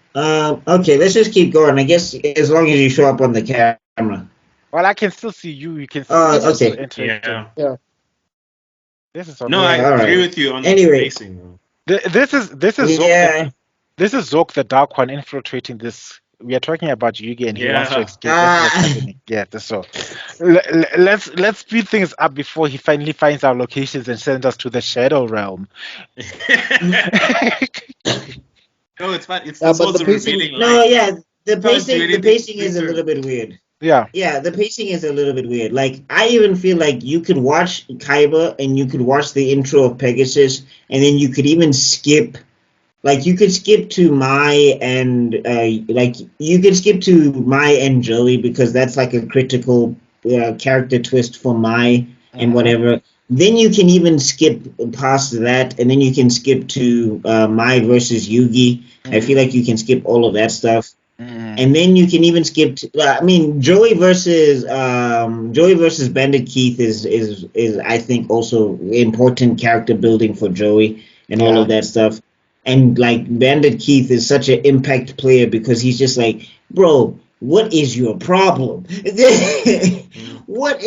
let's just keep going. I guess as long as you show up on the camera. Well, I can still see you. You can see. Oh, It's just okay. interacting. Yeah. Yeah. This is so No, good. I Yeah, all agree right. with you on Anyway. the pacing. Though. This is Zork. Yeah. This is Zork the Dark One infiltrating this. We are talking about Yugi, and he wants to Yeah. escape. That's what's Ah. happening. Yeah, that's so. Let's speed things up before he finally finds our locations and sends us to the Shadow Realm. No, it's fine. It's Yeah, the but the swords pacing- revealing No, light. yeah. The Can't do pacing anything is a quicker. little bit weird. Yeah. Yeah, the pacing is a little bit weird. Like, I even feel like you could watch Kaiba and you could watch the intro of Pegasus, and then you could even skip. Like, you could skip to Mai and you could skip to Mai and Joey because that's like a critical character twist for Mai and whatever. Then you can even skip past that, and then you can skip to Mai versus Yugi. I feel like you can skip all of that stuff. And then you can even skip. Joey versus Bandit Keith is I think also important character building for Joey and all of that stuff. And like Bandit Keith is such an impact player because he's just like, bro, what is your problem? what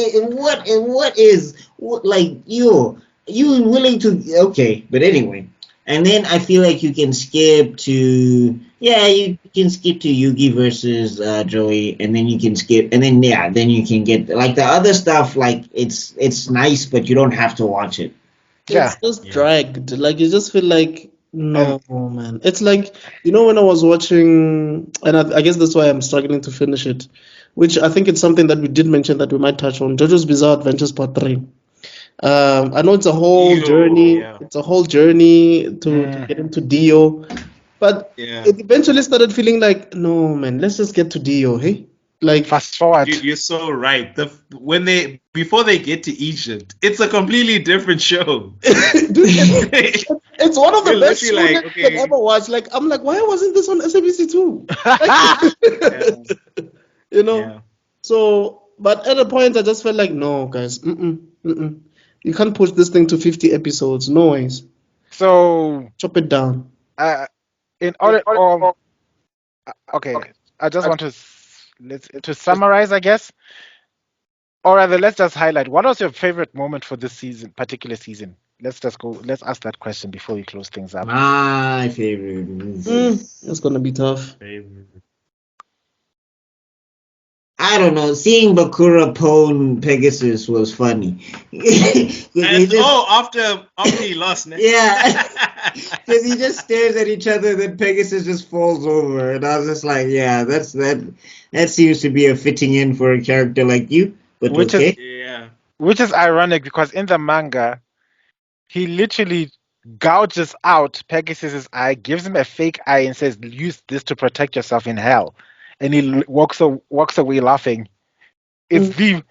like you willing to okay? But anyway. And then I feel like you can skip to Yugi versus Joey, and then you can skip, and then then you can get like the other stuff. Like it's nice, but you don't have to watch it. Yeah. It's just dragged. Like you just feel like no, man. It's like when I was watching, and I guess that's why I'm struggling to finish it. Which I think it's something that we did mention that we might touch on. JoJo's Bizarre Adventures Part 3. I know it's a whole journey. Yeah. It's a whole journey to get into Dio, but it eventually started feeling like, no, man, let's just get to Dio, hey? Like fast forward. You're so right. Before they get to Egypt, it's a completely different show. It's one of the You're best shows literally that like, you can ever watch. Like I'm like, why wasn't this on SABC 2? So, but at a point, I just felt like, no, guys, you can't push this thing to 50 episodes. No ways. So chop it down. In order, okay, I just want to summarize, I guess, or rather, let's just highlight what was your favorite moment for this particular season. Let's ask that question before we close things up. My favorite. It's gonna be tough. I don't know. Seeing Bakura pwn Pegasus was funny. After he lost. Yeah, because he just stares at each other, then Pegasus just falls over, and I was just like, yeah, that seems to be a fitting in for a character like you. But Which is ironic because in the manga, he literally gouges out Pegasus's eye, gives him a fake eye, and says, "Use this to protect yourself in hell." And he walks away laughing. It's Mm.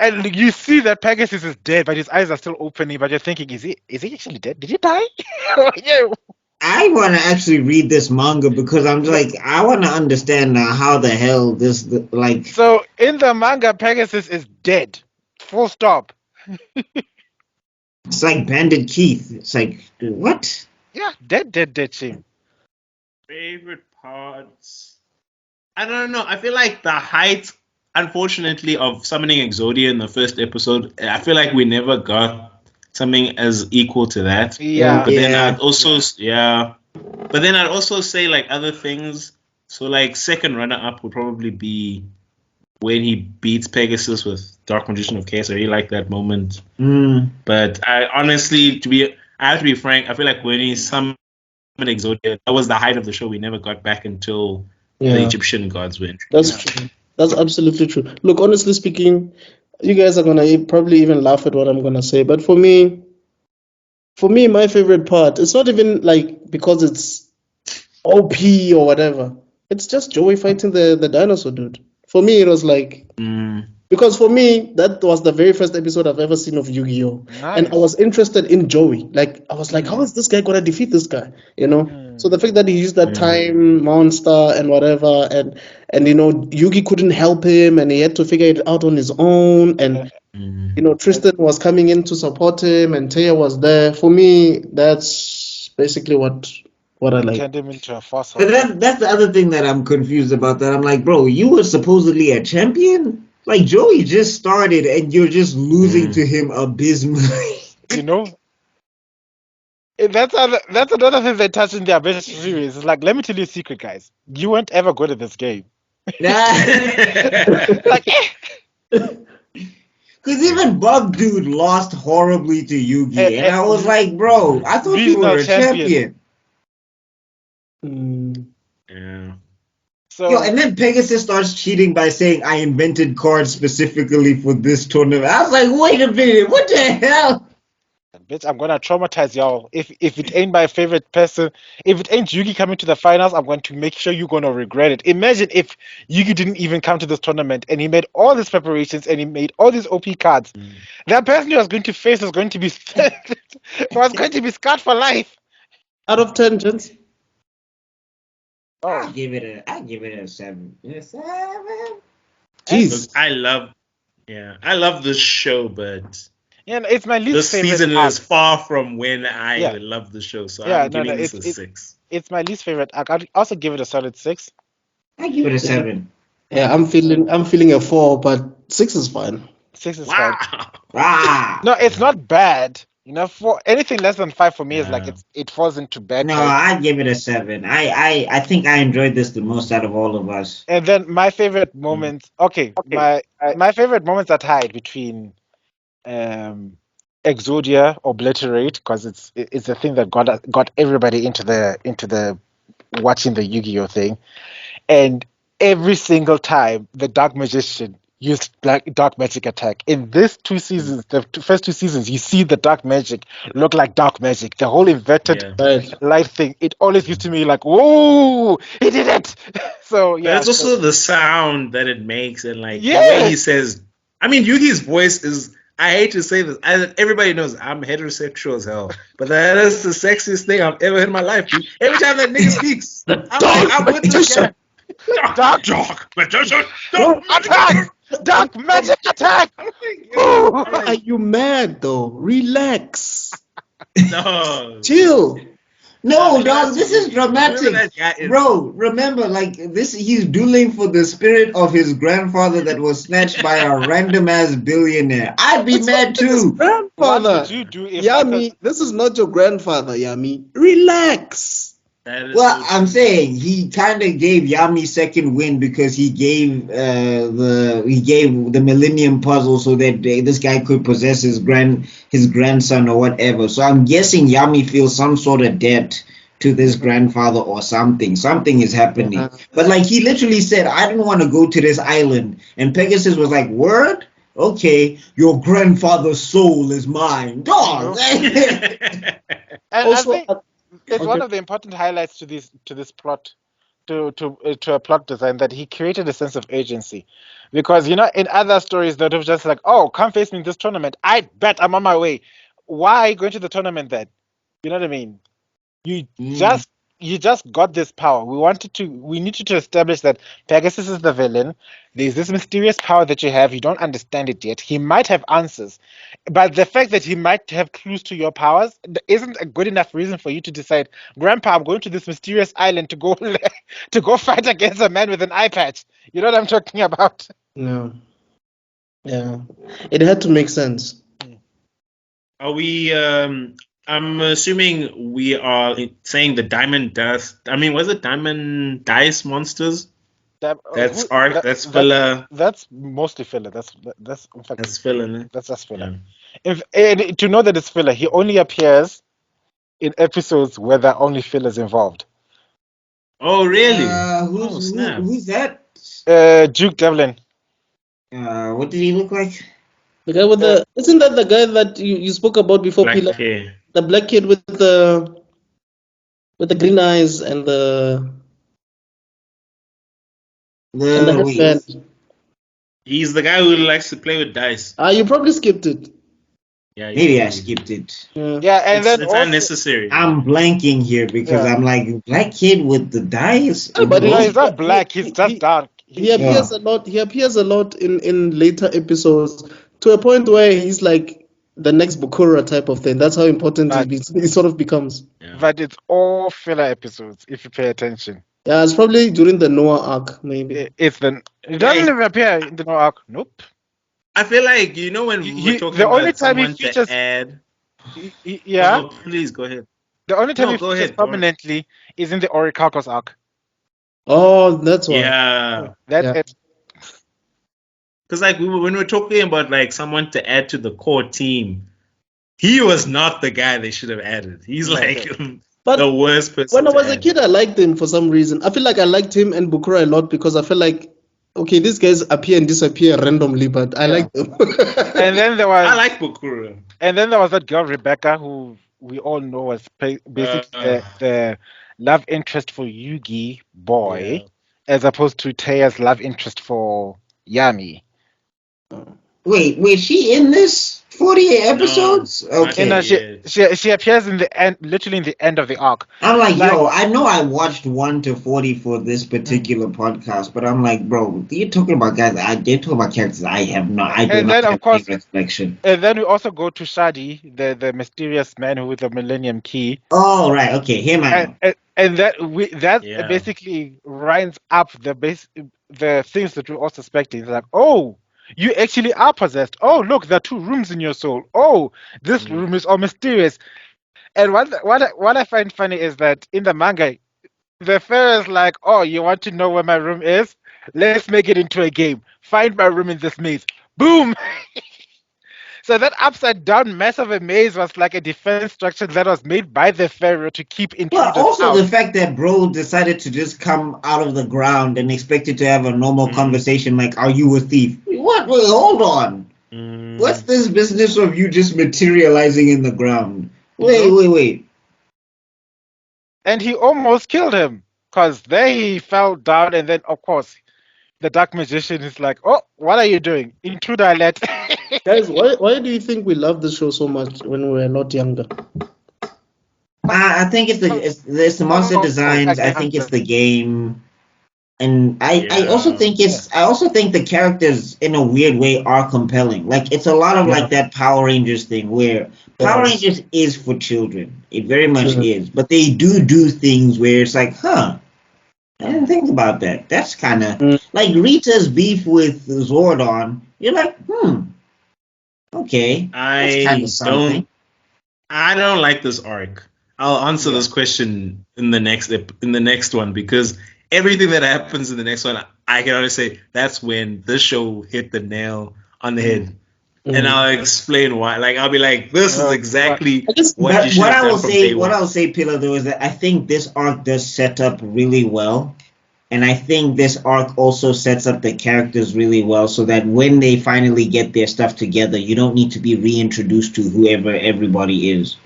and you see that Pegasus is dead, but his eyes are still opening. But you're thinking, is he actually dead? Did he die? Yeah. I want to actually read this manga because I'm like, I want to understand how the hell this like. So in the manga, Pegasus is dead. Full stop. It's like Bandit Keith. It's like what? Yeah, dead, Shim. Favorite parts? I don't know. I feel like the height, unfortunately, of summoning Exodia in the first episode, I feel like we never got something as equal to that. Yeah. But then I'd also, But then I'd also say like other things. So like second runner up would probably be when he beats Pegasus with Dark Magician of Chaos. I really like that moment. But I honestly, I have to be frank. I feel like when he summoned Exodia, that was the height of the show. We never got back until the Egyptian gods were introduced. That's true. That's absolutely true. Look, honestly speaking, you guys are gonna probably even laugh at what I'm gonna say, but for me, my favorite part, it's not even like because it's OP or whatever. It's just Joey fighting the dinosaur dude. For me, it was like because for me that was the very first episode I've ever seen of Yu-Gi-Oh, and I was interested in Joey. Like I was like, how is this guy gonna defeat this guy? So the fact that he used that time monster and whatever, and Yugi couldn't help him, and he had to figure it out on his own, and Tristan was coming in to support him, and Taya was there. For me, that's basically what I like. Turned him into a fossil. But that's the other thing that I'm confused about. That I'm like, bro, you were supposedly a champion. Like Joey just started, and you're just losing to him abysmally. That's another thing they touch in their best series. It's like, let me tell you a secret, guys. You weren't ever good at this game. Like, Because even Bug Dude lost horribly to Yugi, and I was like, bro, I thought you were a champion. Yeah. So, and then Pegasus starts cheating by saying, I invented cards specifically for this tournament. I was like, wait a minute, what the hell? Bitch, I'm gonna traumatize y'all. If it ain't my favorite person, if it ain't Yugi coming to the finals, I'm going to make sure you're gonna regret it. Imagine if Yugi didn't even come to this tournament and he made all these preparations and he made all these OP cards. That person he was going to face was going to be scarred for life. Out of 10, gents. I give it a 7. A 7. Jeez. I love this show, but it's my least this favorite. season is far from when I love the show, so I'm giving this a 6. It's my least favorite arc. I'd also give it a solid 6. I give it a 7. Yeah, I'm feeling a 4, but 6 is fine. 6 is fine. Wow. No, it's not bad. For anything less than 5 for me is like it falls into bad. No, I give it a 7. I think I enjoyed this the most out of all of us. And then my favorite moments. Okay. My favorite moments are tied between Exodia Obliterate, because it's the thing that got everybody into the watching the Yu-Gi-Oh thing, and every single time the Dark Magician used dark magic attack. In these 2 seasons, the first 2 seasons, you see the dark magic look like dark magic. The whole inverted light thing. It always used to me like, whoa, he did it. So yeah. But it's also the sound that it makes, and like the way he says. I mean, Yugi's voice is. I hate to say this. Everybody knows I'm heterosexual as hell, but that is the sexiest thing I've ever heard in my life, dude. Every time that nigga speaks, I'm with this guy. Dark magician, attack! Dark magic attack! Are you mad though? Relax. No. Chill. No, dog, this is dramatic. Bro, remember, like, he's dueling for the spirit of his grandfather that was snatched by a random ass billionaire. I'd be mad too. Grandfather. What would you do if Yami, this is not your grandfather, Yami. Relax. Well, I'm saying he kind of gave Yami second win because he gave the Millennium Puzzle so that this guy could possess his grandson or whatever. So I'm guessing Yami feels some sort of debt to this grandfather or something. Something is happening. But like he literally said, I don't want to go to this island, and Pegasus was like, "Word? Okay, your grandfather's soul is mine, dog." And I Also, think it's one okay. of the important highlights to this plot, to a plot design, that he created a sense of agency, because in other stories that have just like, oh, come face me in this tournament, I bet I'm on my way. Why are you going to the tournament then? You know what I mean? You Mm. just you just got this power. We need you to establish that Pegasus is the villain. There's this mysterious power that you have. You don't understand it yet. He might have answers, but the fact that he might have clues to your powers isn't a good enough reason for you to decide, Grandpa, I'm going to this mysterious island to go to go fight against a man with an eye patch. You know what I'm talking about? No. Yeah. It had to make sense. Are we? I'm assuming we are saying the Diamond Dust. I mean, was it Diamond Dice Monsters? That's arc. That's filler. That's mostly filler. That's in fact That's filler. Ne? that's just filler. Yeah. And to know that it's filler, he only appears in episodes where there are only fillers involved. Oh, really? Who's who's that? Duke Devlin. What did he look like? The guy with isn't that the guy that you spoke about before, Black Pila? hair. The black kid with the green eyes and the headband. He's the guy who likes to play with dice. You probably skipped it. Yeah, Maybe I skipped it. Yeah, and then it's unnecessary. I'm blanking here because I'm like, black kid with the dice. But no, he's not black. He's just dark. He appears a lot. He appears a lot in later episodes, to a point where he's like the next Bukura type of thing. That's how important he sort of becomes. Yeah. But it's all filler episodes if you pay attention. Yeah, it's probably during the Noah arc, maybe. It doesn't even appear in the Noah arc. Nope. I feel like when we're talking about someone to add. Yeah. Oh, please go ahead. The only time he features prominently is in the Orichalcos arc. Oh, that's why. Yeah. That's it. Because when we were talking about like someone to add to the core team, he was not the guy they should have added. He's like the worst person. When I was a kid, I liked him for some reason. I feel like I liked him and Bukura a lot because I feel like, okay, these guys appear and disappear randomly, but I like them. And then I like Bukura. And then there was that girl Rebecca, who we all know was basically the love interest for Yugi boy, as opposed to Teia's love interest for Yami. Wait, was she in this 48 episodes? No, okay. She appears in the end, literally in the end of the arc. I'm like, yo, I know I watched 1 to 40 for this particular podcast, but I'm like, bro, you're talking about guys. They're talking about characters I have not. I do not have any recollection. And then we also go to Shadi, the mysterious man with the Millennium Key. Oh right, okay, him and that basically winds up the things that we're all suspecting. It's like, oh, you actually are possessed. Oh, look, there are 2 rooms in your soul. Oh, this room is all mysterious. And what I find funny is that in the manga, the Pharaoh is like, oh, you want to know where my room is? Let's make it into a game. Find my room in this maze. Boom! So that upside down mess of a maze was like a defense structure that was made by the Pharaoh to keep intruders out. Also, out. the fact that bro decided to just come out of the ground and expected to have a normal conversation like, are you a thief? What? Wait, hold on. What's this business of you just materializing in the ground? Wait. And he almost killed him, because there he fell down, and then, of course, the Dark Magician is like, oh, what are you doing? Intruder alert. Guys, why do you think we love this show so much when we were a lot younger? I think it's the monster designs. I think it's the game, and I also think the characters in a weird way are compelling. Like it's a lot of like that Power Rangers thing where Power Rangers is for children. It very much is, but they do things where it's like, I didn't think about that. That's kind of like Rita's beef with Zordon. You're like, okay. I don't like this arc. I'll answer this question in the next one, because everything that happens in the next one, I can only say that's when this show hit the nail on the head. And I'll explain why. Like I'll be like, this is exactly what you should have done from day one. What I will say, Pillar, though, is that I think this arc does set up really well. And I think this arc also sets up the characters really well, so that when they finally get their stuff together, you don't need to be reintroduced to whoever everybody is.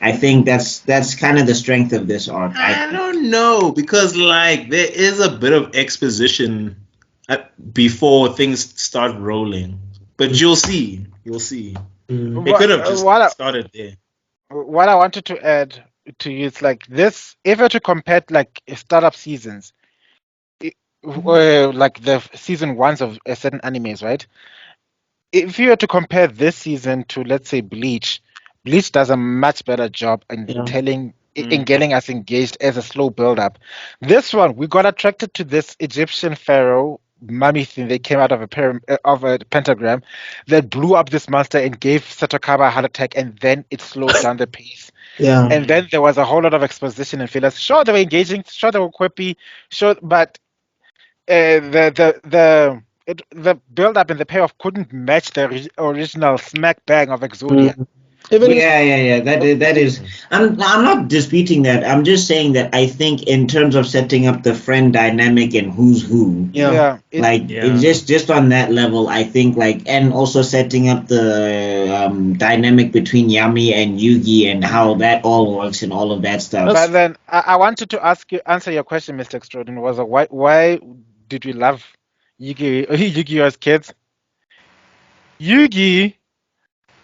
I think that's kind of the strength of this arc. I don't know because like there is a bit of exposition before things start rolling, but you'll see. You'll see. They could have just started there. What I wanted to add to you is like this: if you were to compare like startup seasons, like the season ones of certain animes, right? If you were to compare this season to, let's say, Bleach, Bleach does a much better job in in getting us engaged as a slow build up. This one, we got attracted to this Egyptian pharaoh mummy thing that came out of a pentagram that blew up this monster and gave Satokaba a heart attack, and then it slowed down the pace. Yeah. And then there was a whole lot of exposition and fillers. Sure, they were engaging. Sure, they were quippy. Sure, but the build up and the payoff couldn't match the original smack bang of Exodia. Yeah. That is. I'm not disputing that. I'm just saying that I think in terms of setting up the friend dynamic and who's who. Just on that level, I think and also setting up the dynamic between Yami and Yugi and how that all works and all of that stuff. But then I wanted to answer your question, Mr. Extrodin, was why did we love Yugi as kids? Yugi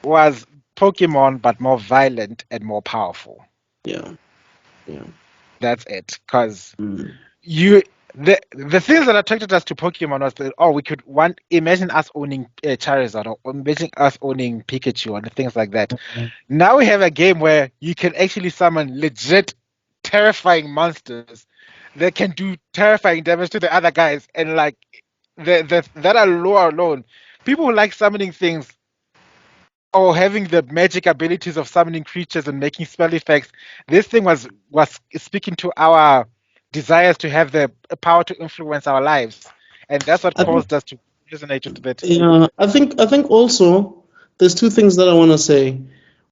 was Pokemon, but more violent and more powerful. Yeah. That's it. Because the things that attracted us to Pokemon was that we could imagine us owning Charizard or imagine us owning Pikachu and things like that. Now we have a game where you can actually summon legit terrifying monsters that can do terrifying damage to the other guys, and like that allure alone, people who like summoning things or having the magic abilities of summoning creatures and making spell effects, this thing was speaking to our desires to have the power to influence our lives, and that's what caused us to resonate with it. Yeah, I think also there's two things that I want to say.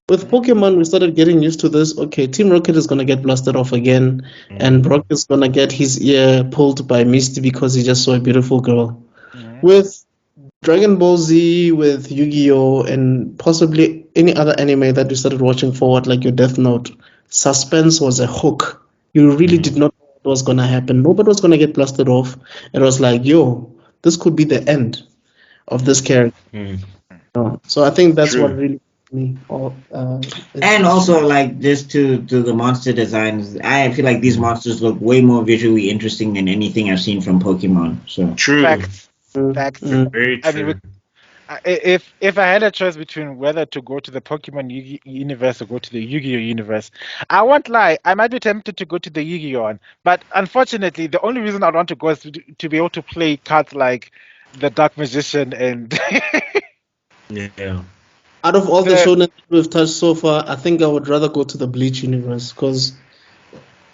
With Pokemon, we started getting used to this. Okay, Team Rocket is gonna get blasted off again, and Brock is gonna get his ear pulled by Misty because he just saw a beautiful girl. With Dragon Ball Z, with Yu-Gi-Oh, and possibly any other anime that you started watching forward, like your Death Note, suspense was a hook. You really did not know what was gonna happen. Nobody was gonna get blasted off. It was like, yo, this could be the end of this character. So I think that's what really me. And also, just to the monster designs, I feel like these monsters look way more visually interesting than anything I've seen from Pokemon. So true. Facts. Very true. I mean, if I had a choice between whether to go to the Pokemon universe or go to the Yu-Gi-Oh universe, I won't lie, I might be tempted to go to the Yu-Gi-Oh one. But unfortunately, the only reason I want to go is to be able to play cards like the Dark Magician and yeah. Out of all the shonen we've touched so far, I think I would rather go to the Bleach universe because.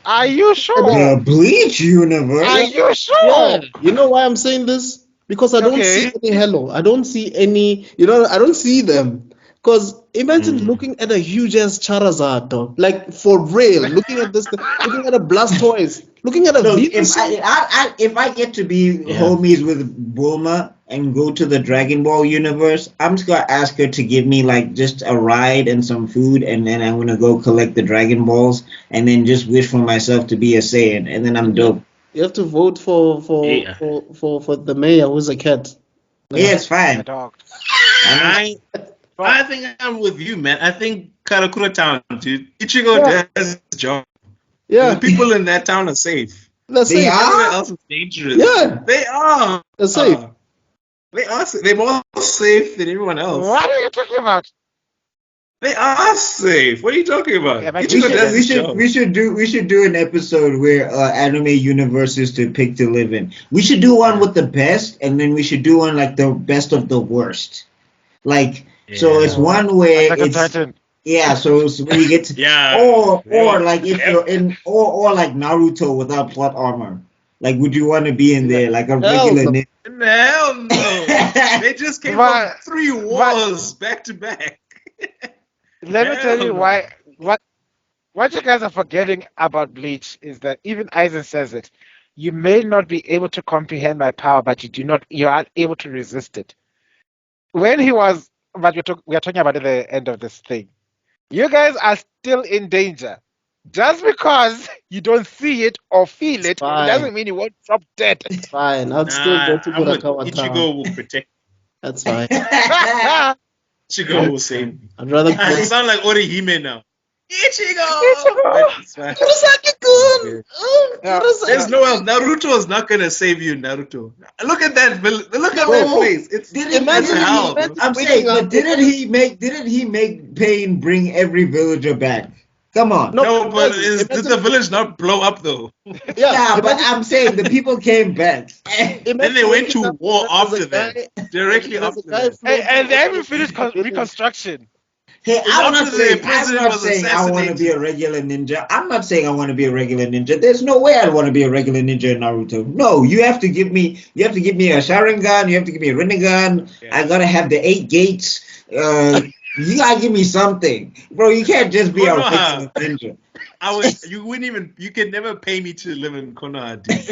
Are you sure? The Bleach universe? Are you sure? Yeah. You know why I'm saying this? Because I don't see any Hello. I don't see any. I don't see them. Because imagine looking at a huge ass Charizard, dog. Like for real, looking at this, looking at a Blastoise, looking at a Venus. If I get to be homies with Bulma and go to the Dragon Ball universe, I'm just gonna ask her to give me just a ride and some food, and then I'm gonna go collect the Dragon Balls, and then just wish for myself to be a Saiyan, and then I'm dope. You have to vote for the mayor who's a cat. Yeah, it's fine. I think I'm with you, man. I think Karakura Town, dude. Ichigo does his job. Yeah. The people in that town are safe. They're safe. Everywhere else is dangerous. Yeah. They are. They're safe. They are. They're more safe than everyone else. What are you talking about? They are safe. What are you talking about? Yeah, we should do an episode where anime universes to pick to live in. We should do one with the best, and then we should do one the best of the worst. So it's one where so we get to, or if you're in or Naruto without plot armor. Would you want to be in there a regular? Hell no! They just came from 3 wars back to back. Let me tell you why. What you guys are forgetting about Bleach is that even Aizen says it. You may not be able to comprehend my power, but you are able to resist it. When he was, but we are talking about at the end of this thing. You guys are still in danger. Just because you don't see it or feel it, Fine. doesn't mean you won't drop dead. It's fine. I'd still go to I'm with Kurakawa Town. Ichigo will protect. That's fine. Ichigo will save me. I'd rather You sound like Orihime now. Ichigo! It's fine. Kurosaki-kun! There's no else. Naruto is not gonna save you, Naruto. Look at that. Look at that place. It's hell. I'm saying, but didn't he make Pain bring every villager back? Come on. No, but did the village not blow up though? Yeah, but I'm saying the people came back. Then they went to war after that. Directly after that. And they haven't finished reconstruction. Hey, I'm not saying was I want to be a regular ninja. I'm not saying I want to be a regular ninja. There's no way I want to be a regular ninja in Naruto. No, you have to give me a Sharingan, you have to give me a Rinnegan. Yeah. I gotta have the 8 gates. You gotta give me something. Bro, you can't just be a regular ninja. You can never pay me to live in Konoha, dude.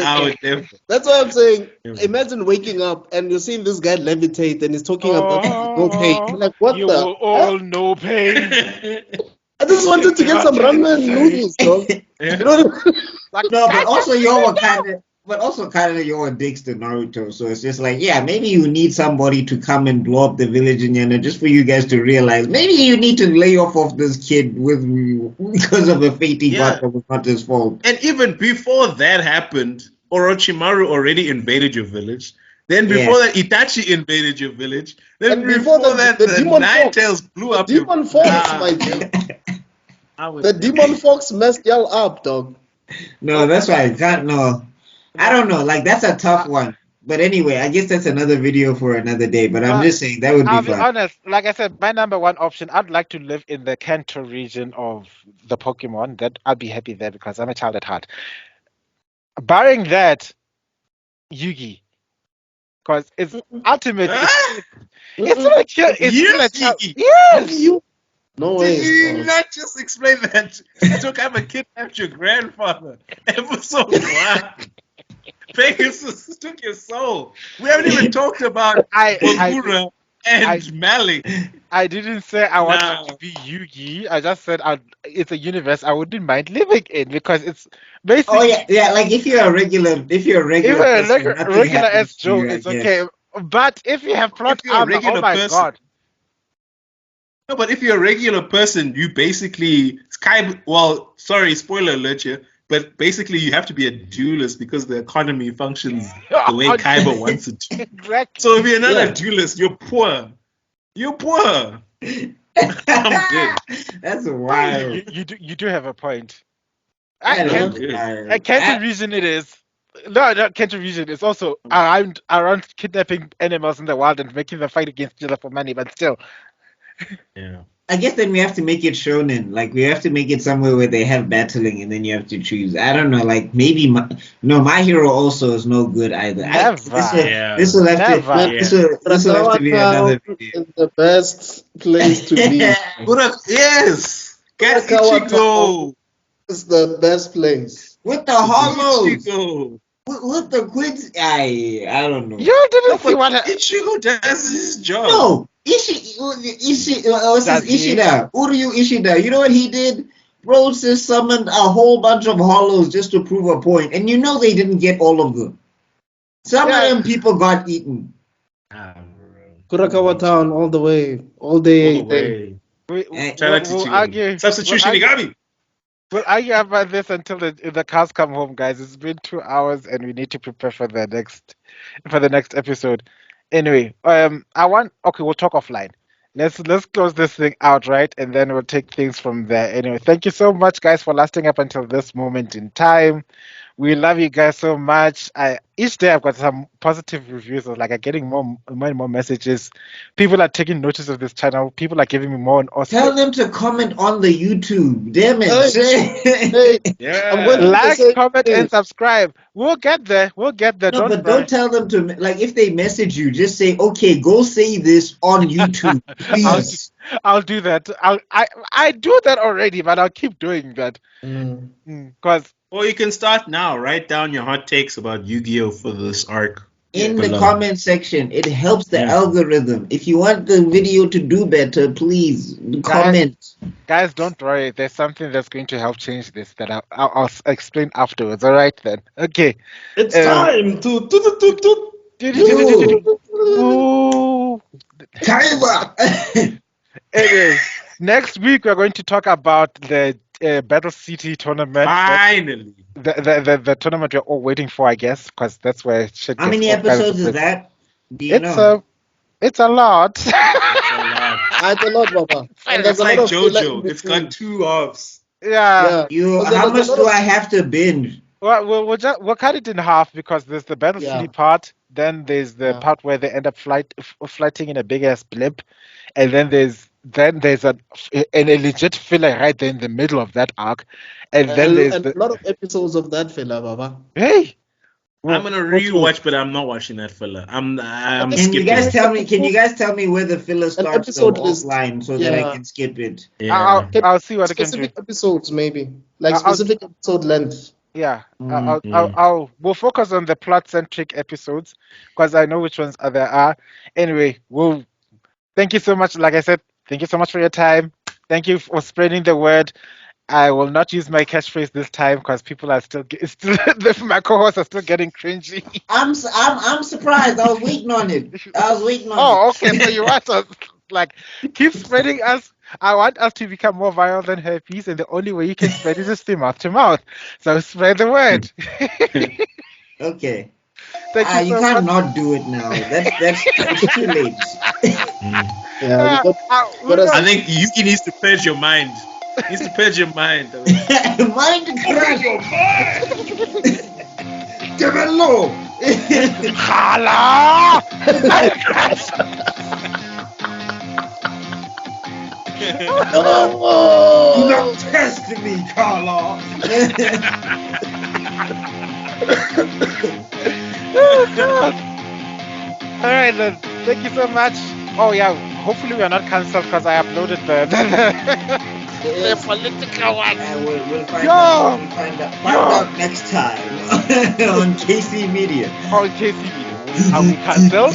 I would never. That's what I'm saying. Imagine waking up and you're seeing this guy levitate and he's talking about no pain. You're like, what you the? will all know pain. I just wanted to get some ramen noodles, dog. Yeah. You know what I mean? No, but also you're kind of your dicks to Naruto, so it's just like, yeah, maybe you need somebody to come and blow up the village in Yana just for you guys to realize maybe you need to lay off this kid with because of a fate he got that was not his fault. And even before that happened, Orochimaru already invaded your village. Then before that, Itachi invaded your village. Then And before that, the Nine Tails blew up your Demon Fox, my dude. The Demon Fox messed y'all up, dog. No, that's why I can't know. I don't know. Like, that's a tough one. But anyway, I guess that's another video for another day. But I'm just saying that would be fun. I'll be honest. Like I said, my number one option, I'd like to live in the Kanto region of the Pokemon. That I'd be happy there because I'm a child at heart. Barring that, Yugi. Because it's ultimate. It's like Yugi. Yes. No way. Did you not just explain that? I'm a kidnapped your grandfather. Episode 1. Pegasus took your soul. We haven't even talked about Ogura and Malik. I didn't say I wanted to be Yugi. I just said it's a universe I wouldn't mind living in because it's basically. Oh yeah. Like if you're a regular as Joe, it's okay. But if you have plot armor, oh my god. No, but if you're a regular person, you basically spoiler alert here, but basically you have to be a duelist because the economy functions the way Kaiba wants it to. Exactly. So if you're not a duelist, you're poor. You're poor. I'm good. That's wild. You do have a point. I can't reason it is. No, not Kanto region. It's also around kidnapping animals in the wild and making them fight against each other for money, but still. Yeah. I guess then we have to make it shonen. Like we have to make it somewhere where they have battling, and then you have to choose. I don't know. Like maybe My Hero also is no good either. This will have to be another video. It's the best place to be. Yes, get Ichigo. It's the best place with the hollows. With the quids. I don't know. You didn't see what Ichigo does his job. No. Ishida. Uryu Ishida. You know what he did? Bro just summoned a whole bunch of hollows just to prove a point. And you know they didn't get all of them. Some of them people got eaten. Kurakawa Town all the way. All day. We'll argue. Substitution Igami. We'll argue about this until the cars come home, guys. It's been 2 hours and we need to prepare for the next episode. Anyway, we'll talk offline. Let's close this thing out, right? And then we'll take things from there. Anyway, thank you so much, guys, for lasting up until this moment in time. We love you guys so much. Each day I've got some positive reviews. I'm getting more and more messages. People are taking notice of this channel. People are giving me more and more. Tell them to comment on the YouTube. Damn it. Yeah. I'm going to comment, and subscribe. We'll get there. No, don't tell them to, if they message you, just say, okay, go say this on YouTube, please. I'll do that. I do that already, but I'll keep doing that. Because Or you can start now. Write down your hot takes about Yu-Gi-Oh for this arc. in the Below. comment section. It helps the Yeah. algorithm. If you want the video to do better, please comment. Guys, don't worry. There's something that's going to help change this that I'll explain afterwards. All right then. Okay. It's time to. Ooh. Timer. Anyway, next week we're going to talk about the Battle City tournament. Finally. The tournament we're all waiting for, I guess, because that's where shit How gets many all kinds of episodes is good. that? Do you know? It's a lot. It's a lot. It's a lot, Baba. And there's It's a like lot of filler in JoJo. It's between. got 2 halves. Yeah. Yeah. How much do I have to binge? Well, we'll cut it in half because there's the Battle City part, then there's the part where they end up flighting in a big ass blimp, and then there's a legit filler right there in the middle of that arc, and then there's a lot of episodes of that filler, Baba. Hey, I'm gonna rewatch, but I'm not watching that filler. I'm Can skipping. you guys tell me? Can you guys tell me where the filler starts episode though, list. offline so that I can skip it? Yeah. I'll see what I can do. Specific episodes, maybe like specific episode length. Yeah, we'll focus on the plot-centric episodes because I know which ones there are. Anyway, thank you so much. Like I said, thank you so much for your time. Thank you for spreading the word. I will not use my catchphrase this time because people are still my co-hosts are still getting cringy. I'm surprised. I was waiting on it. Oh, okay. So you want us like keep spreading us. I want us to become more viral than herpes, and the only way you can spread it is through mouth to mouth. So spread the word. Okay. Thank you You so can't much. not do it now. It's too late. Yeah, I think Yuki needs to purge your mind. Needs to purge your mind. Mind crash. Tebello. Hala! Do not test me, Carla. Oh, God. All right then. Thank you so much. Oh yeah. Hopefully we are not cancelled because I uploaded the political one. We'll find out. We'll find out next time on KC Media. On KC Media. Are we cancelled?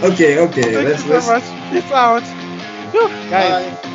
Okay. Thank you so much. Peace out. Whew, guys. Bye.